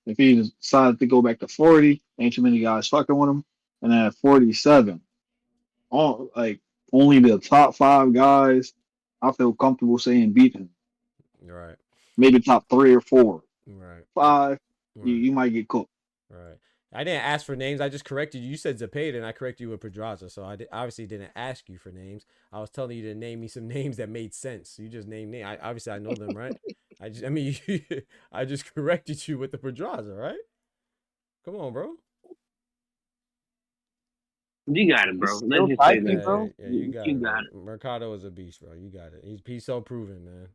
Speaker 6: if he decided to go back to 40, ain't too many guys fucking with him. And then at 47, only the top 5 guys I feel comfortable saying beat him.
Speaker 1: Right.
Speaker 6: Maybe top 3 or 4.
Speaker 1: Right.
Speaker 6: 5,
Speaker 1: Right.
Speaker 6: you might get cooked.
Speaker 1: Right. I didn't ask for names. I just corrected you. You said Zepeda, and I corrected you with Pedraza. So I obviously didn't ask you for names. I was telling you to name me some names that made sense. You just named names. Obviously I know them, right? I just corrected you with the Pedraza, right? Come on, bro.
Speaker 11: You got it, bro.
Speaker 5: Still
Speaker 11: Let's just say
Speaker 5: fighting,
Speaker 11: that.
Speaker 5: bro.
Speaker 1: Yeah, you got it.
Speaker 11: got it.
Speaker 1: Mercado is a beast, bro. You got it. He's so proven, man.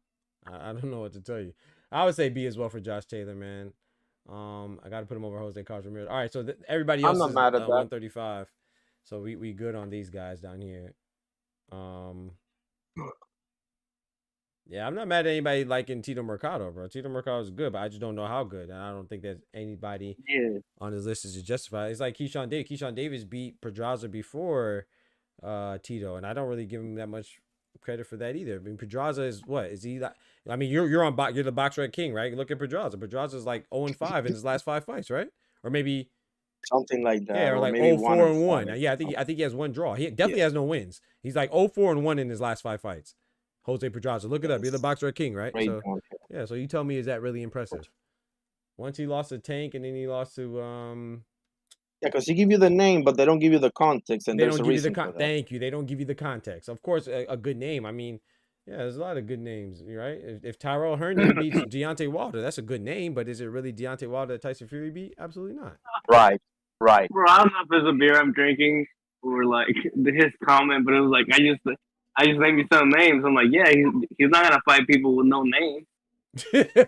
Speaker 1: I don't know what to tell you. I would say B as well for Josh Taylor, man. I got to put him over Jose Carlos Ramirez. All right, so everybody else
Speaker 5: I'm not
Speaker 1: is
Speaker 5: mad at that.
Speaker 1: 135. So we good on these guys down here. Yeah, I'm not mad at anybody liking Tito Mercado, bro. Tito Mercado is good, but I just don't know how good. And I don't think there's anybody on his list is justified. It's like Keyshawn Davis. Keyshawn Davis beat Pedraza before Tito, and I don't really give him that much credit for that either. I mean, Pedraza is what? Is he like? I mean, you're the box rec king, right? Look at Pedraza. Pedraza's like 0-5 in his last 5 fights, right? Or maybe
Speaker 5: something like that.
Speaker 1: yeah, or like
Speaker 5: maybe
Speaker 1: 0-4-1. Yeah, I think he has one draw. He definitely has no wins. He's like 0-4-1 in his last 5 fights. Jose Pedraza. Look it up. You're the box rec king, right? So yeah, so you tell me, is that really impressive? Once he lost to Tank and then he lost to
Speaker 5: yeah, because you give you the name, but they don't give you the context, and
Speaker 1: they
Speaker 5: there's
Speaker 1: don't
Speaker 5: a
Speaker 1: give you the
Speaker 5: reason for that.
Speaker 1: Thank you. They don't give you the context. Of course, a good name. I mean, yeah, there's a lot of good names, right? If Tyrell Herndon beats Deontay Wilder, that's a good name, but is it really Deontay Wilder that Tyson Fury beat? Absolutely not.
Speaker 5: Right.
Speaker 11: Bro, I don't know if it's a beer I'm drinking or like his comment, but it was like I just named you some names. I'm like, yeah, he's not gonna fight people with no name.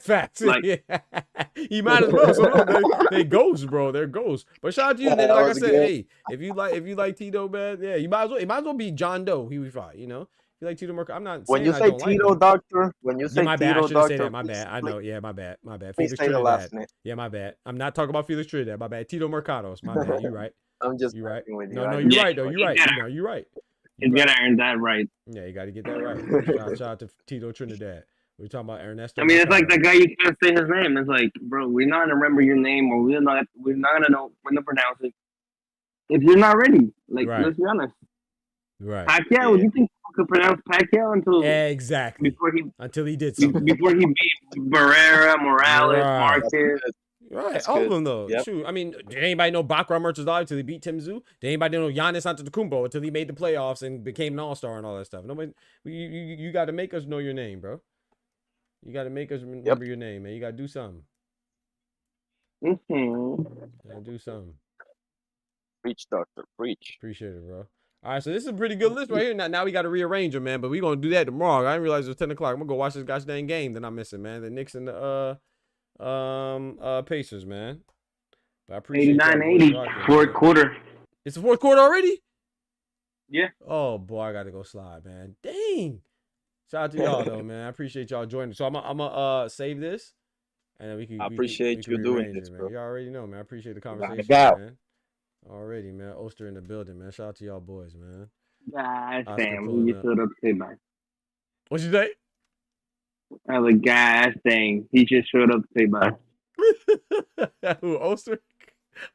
Speaker 1: Facts.
Speaker 11: Like,
Speaker 1: yeah. He might as well. So look, they ghosts, bro. They're ghosts. But shout out to you. Like I said, hey, if you like Tito, man, yeah, you might as well be John Doe. He would fight, you know. If you like Tito Mercado, I'm not.
Speaker 5: When you say Tito Doctor, when you say
Speaker 1: my bad.
Speaker 5: Tito
Speaker 1: I shouldn't say
Speaker 5: Doctor,
Speaker 1: that. My bad. I know. Yeah, my bad.
Speaker 5: Please
Speaker 1: Felix
Speaker 5: say the last
Speaker 1: Trinidad.
Speaker 5: name.
Speaker 1: Yeah, my bad. I'm not talking about Felix Trinidad. My bad. Tito Mercado's. My bad. You right.
Speaker 5: I'm just
Speaker 1: you right.
Speaker 5: with you.
Speaker 1: No, you're right though. You're right. No, you're right.
Speaker 11: You gotta earn that right.
Speaker 1: Yeah, you gotta get that right. Shout out to Tito Trinidad. We're talking about Ernesto.
Speaker 11: I mean, it's like the guy you can't say his name. It's like, bro, we're not gonna remember your name, or we're not gonna know when to pronounce it if you're not ready. Like, let's be honest.
Speaker 1: Right.
Speaker 11: Pacquiao, you think you could pronounce Pacquiao
Speaker 1: until he did something.
Speaker 11: Before he beat Barrera, Morales, Marquez.
Speaker 1: Right, all of them though. Yep. Shoot, I mean, did anybody know Baccarat Merchandise until he beat Tim Tszyu? Did anybody know Giannis Antetokounmpo until he made the playoffs and became an all-star and all that stuff? Nobody. You got to make us know your name, bro. You got to make us remember your name, man. You got to do something. Gotta do something.
Speaker 5: Preach, doctor, preach.
Speaker 1: Appreciate it, bro. All right, so this is a pretty good list right here. Now we got to rearrange them, man. But we're gonna do that tomorrow. I didn't realize it was 10 o'clock. I'm gonna go watch this gosh dang game that I'm missing, man. The Knicks and the Pacers, man. But I appreciate
Speaker 11: 89-80, fourth quarter.
Speaker 1: It's the fourth quarter already?
Speaker 11: Yeah.
Speaker 1: Oh boy, I gotta go slide, man. Dang. Shout out to y'all though, man. I appreciate y'all joining. So I'm gonna save this, and then we can.
Speaker 5: I appreciate you doing this,
Speaker 1: man.
Speaker 5: bro.
Speaker 1: You already know, man. I appreciate the conversation, man. Already, man. Oster in the building, man. Shout out to y'all boys, man.
Speaker 11: God damn, you showed up to say bye.
Speaker 1: What you say?
Speaker 11: I was like, God dang, he just showed up to say bye.
Speaker 1: Who, Oster?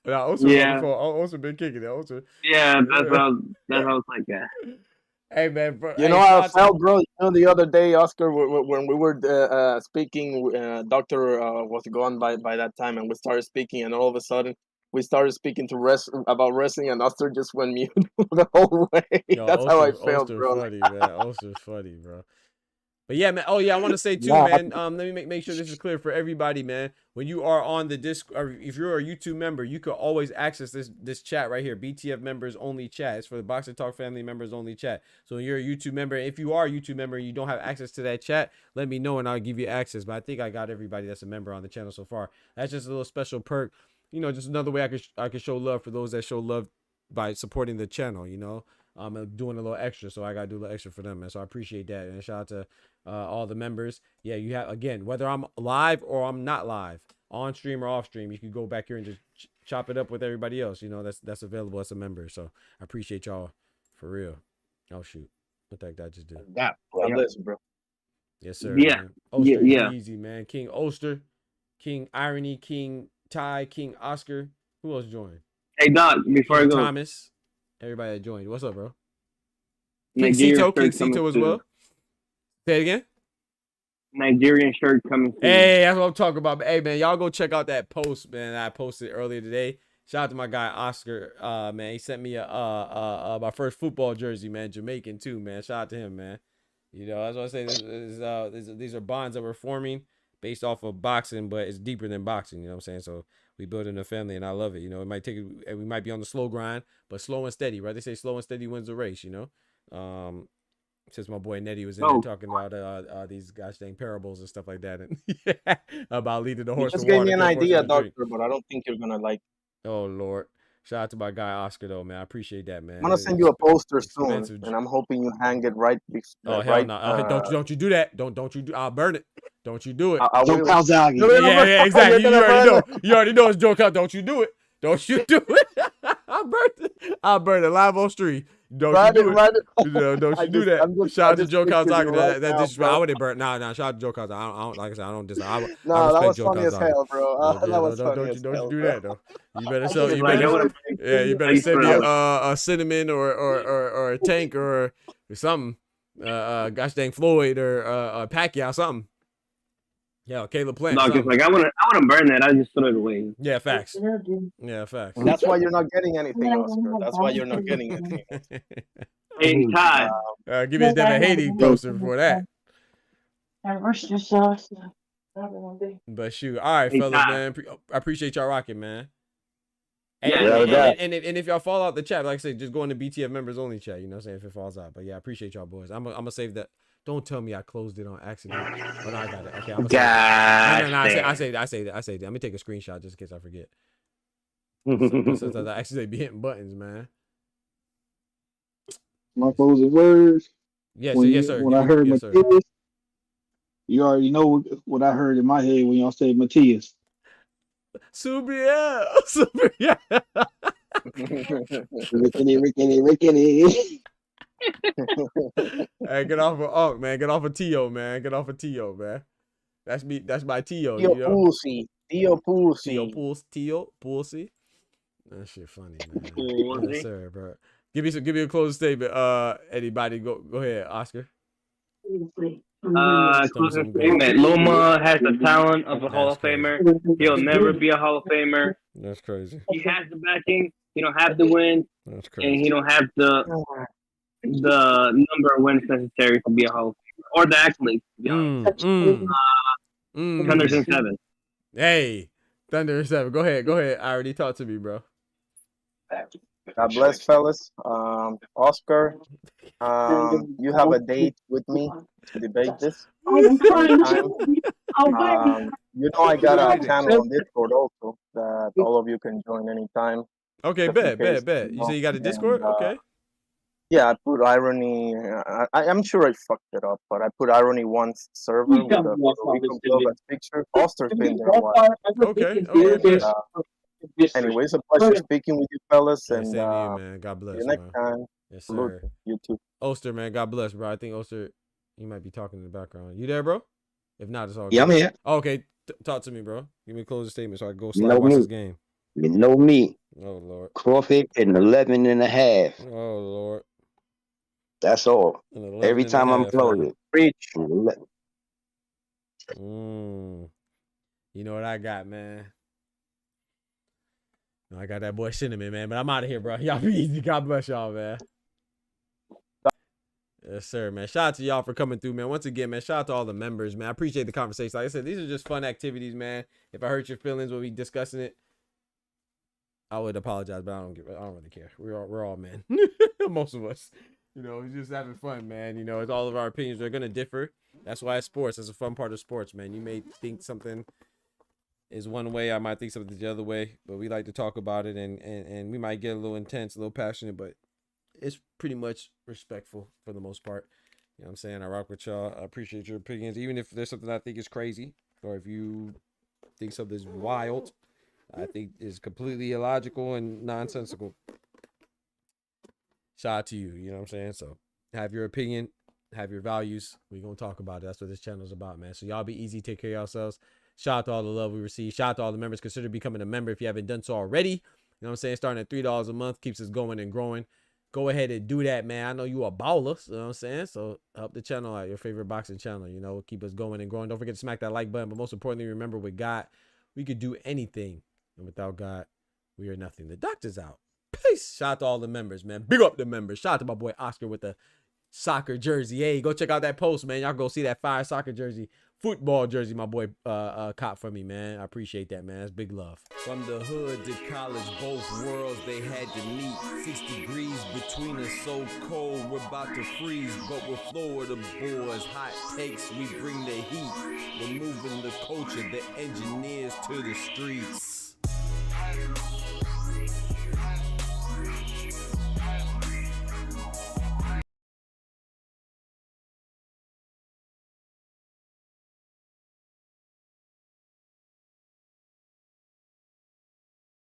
Speaker 1: Nah, Oster,
Speaker 11: yeah.
Speaker 1: Oster been kicking it. Oster.
Speaker 11: Yeah, that's what I was like, yeah.
Speaker 1: Hey man, bro.
Speaker 5: You know how I felt, bro. You know, the other day, Oscar, when we were speaking, Doctor was gone by that time, and we started speaking, and all of a sudden, we started speaking about wrestling, and Oscar just went mute the whole way.
Speaker 1: Yo,
Speaker 5: That's how I felt,
Speaker 1: Oster's
Speaker 5: bro.
Speaker 1: Funny, man. Oster's funny, bro. But yeah, man. Oh yeah, I want to say too, man. Let me make sure this is clear for everybody, man. When you are on the Discord, or if you're a YouTube member, you can always access this chat right here. BTF members only chat. It's for the Boxing Talk family members only chat. So when you're a YouTube member, if you are a YouTube member and you don't have access to that chat, let me know and I'll give you access. But I think I got everybody that's a member on the channel so far. That's just a little special perk you know, just another way I could show love for those that show love by supporting the channel, you know. Doing a little extra, so I gotta do a little extra for them, man. So I appreciate that, and shout out to all the members. Yeah, you have, again, whether I'm live or I'm not live, on stream or off stream, you can go back here and just chop it up with everybody else. You know, that's available as a member. So I appreciate y'all for real. Oh shoot, what the heck did I just do?
Speaker 5: God bless, bro.
Speaker 1: Yes, sir.
Speaker 11: Yeah.
Speaker 1: Man. Oster,
Speaker 11: Yeah.
Speaker 1: easy, man. King Oster, King Irony, King Ty, King Oscar. Who else joined?
Speaker 11: Hey, Doc, before
Speaker 1: King
Speaker 11: I go,
Speaker 1: Thomas. Everybody that joined. What's up, bro? King
Speaker 11: Nigerian
Speaker 1: Cito, King
Speaker 11: shirt coming
Speaker 1: Cito as
Speaker 11: soon.
Speaker 1: well. Say it again.
Speaker 11: Nigerian shirt coming soon.
Speaker 1: Hey, that's what I'm talking about. Hey, man, y'all go check out that post, man. I posted earlier today. Shout out to my guy Oscar. Man, he sent me my first football jersey, man. Jamaican too, man. Shout out to him, man. You know, that's what I say. These are bonds that we're forming based off of boxing, but it's deeper than boxing. You know what I'm saying? So we building a family, and I love it. You know, it might take, we might be on the slow grind, but slow and steady, right? They say slow and steady wins the race. You know, since my boy Nettie was in there talking about these gosh dang parables and stuff like that, and about leading the horse.
Speaker 5: You just
Speaker 1: to
Speaker 5: gave
Speaker 1: water,
Speaker 5: me an
Speaker 1: the horse
Speaker 5: idea,
Speaker 1: to drink.
Speaker 5: doctor, but I don't think you're gonna like.
Speaker 1: Oh Lord. Shout out to my guy Oscar though, man. I appreciate that, man.
Speaker 5: I'm gonna send you a poster soon,
Speaker 1: expensive.
Speaker 5: and I'm hoping you hang it right.
Speaker 1: Oh hell no! Don't you do that? Don't you do? I'll burn it. Don't you do it?
Speaker 5: I will.
Speaker 1: Yeah, exactly. You already know. You already know it's joke out. Don't you do it? Don't you do it? I'll burn it live on street. Don't you do it? Don't you do that? Shout out to Joe Kawasaki. That disrespect. I wouldn't burn. Nah. Shout out to Joe Kawasaki. I don't like I said. I don't dislike. I
Speaker 5: that was
Speaker 1: Joe
Speaker 5: funny as
Speaker 1: Kawasaki.
Speaker 5: hell, bro.
Speaker 1: Don't you do that though. You better show. You better send me a cinnamon or a tank or something. Gosh dang Floyd or Pacquiao something. Yeah, Caleb Plant.
Speaker 11: No, because like I wanna burn that. I just throw it away.
Speaker 1: Yeah, facts. Yeah, facts.
Speaker 5: That's why you're not getting anything, Oscar. That's why you're not getting anything.
Speaker 11: Hey, Ty.
Speaker 1: Give me a Devin Haney poster before that. But shoot, all right, fellas, man. I appreciate y'all rocking, man. And if y'all fall out the chat, like I said, just go in the BTF members only chat. You know what I'm saying? If it falls out, but yeah, I appreciate y'all boys. I'm gonna save that. Don't tell me I closed it on accident. Oh, no, I got it. Okay, I'm gonna I say that. Let me take a screenshot just in case I forget. Since I actually be hitting buttons, man.
Speaker 6: My closing words.
Speaker 1: Yes, sir.
Speaker 6: When I heard Matthias, you already know what I heard in my head when y'all said Matthias.
Speaker 1: Subriel.
Speaker 6: Rickety.
Speaker 1: Hey, get off of Unk, man. Get off of T.O., man. Get off of T.O., man. That's me. That's my T.O.
Speaker 5: Tio
Speaker 1: you know?
Speaker 5: Pulsi.
Speaker 1: Tio Pulsi. That shit funny, man. Yes, sir, bro. Give me a closing statement. Anybody go ahead, Oscar.
Speaker 11: Closing statement. Loma has the talent of a Hall of Famer. He'll never be a Hall of Famer.
Speaker 1: That's crazy.
Speaker 11: He has the backing. He don't have the win.
Speaker 1: That's crazy.
Speaker 11: And he don't have the number of wins necessary to be a Hall of Famer or the accolades. Thunder's in 7.
Speaker 1: Hey, Thunder in 7. Go ahead. I already talked to me, bro.
Speaker 5: God bless, fellas. Oscar, you have a date with me to debate this. You know I got a channel on Discord also that all of you can join anytime.
Speaker 1: Okay, bet. You say you got a Discord? Okay.
Speaker 5: Yeah, I put Irony. I'm sure I fucked it up, but I put Irony once server with the Puerto Rican club as picture. Oster's been there a while.
Speaker 1: Okay.
Speaker 5: Anyway, it's a pleasure speaking with you, fellas.
Speaker 1: Yeah,
Speaker 5: and
Speaker 1: same to you, man. God bless.
Speaker 5: See you next time.
Speaker 1: Yes, sir.
Speaker 5: You too.
Speaker 1: Oster, man. God bless, bro. I think Oster, he might be talking in the background. You there, bro? If not, it's all good.
Speaker 8: Yeah, I'm here.
Speaker 1: Oh, okay. Talk to me, bro. Give me a closing statement so I can go watch this game.
Speaker 8: You know me.
Speaker 1: Oh, Lord.
Speaker 8: Crawford at 11 and a half.
Speaker 1: Oh, Lord.
Speaker 8: That's all. Every time I'm closing.
Speaker 5: Preach.
Speaker 1: You know what I got, man? I got that boy Cinnamon, man. But I'm out of here, bro. Y'all be easy. God bless y'all, man. Yes, sir, man. Shout out to y'all for coming through, man. Once again, man, shout out to all the members, man. I appreciate the conversation. Like I said, these are just fun activities, man. If I hurt your feelings when we discussing it, I would apologize, but I don't really care. We're all men. Most of us. You know, we're just having fun, man. You know, it's all of our opinions are gonna differ. That's why it's sports. That's a fun part of sports, man. You may think something is one way. I might think something the other way, but we like to talk about it, and we might get a little intense, a little passionate, but it's pretty much respectful for the most part. You know what I'm saying? I rock with y'all. I appreciate your opinions, even if there's something I think is crazy, or if you think something's wild, I think is completely illogical and nonsensical. Shout out to you. You know what I'm saying? So have your opinion, have your values. We're going to talk about it. That's what this channel is about, man. So y'all be easy. Take care of yourselves. Shout out to all the love we receive. Shout out to all the members. Consider becoming a member if you haven't done so already. You know what I'm saying? Starting at $3 a month keeps us going and growing. Go ahead and do that, man. I know you a baller. You know what I'm saying? So help the channel out, your favorite boxing channel. You know, keep us going and growing. Don't forget to smack that like button. But most importantly, remember, with God, we could do anything. And without God, we are nothing. The doctor's out. Peace. Shout out to all the members, man. Big up the members. Shout out to my boy Oscar with the soccer jersey. Hey, go check out that post, man. Y'all go see that fire soccer jersey, football jersey my boy caught for me, man. I appreciate that, man. That's big love. From the hood to college, both worlds they had to meet. 6 degrees between us, so cold we're about to freeze. But we're Florida boys, hot takes, we bring the heat. We're moving the culture, the engineers to the streets.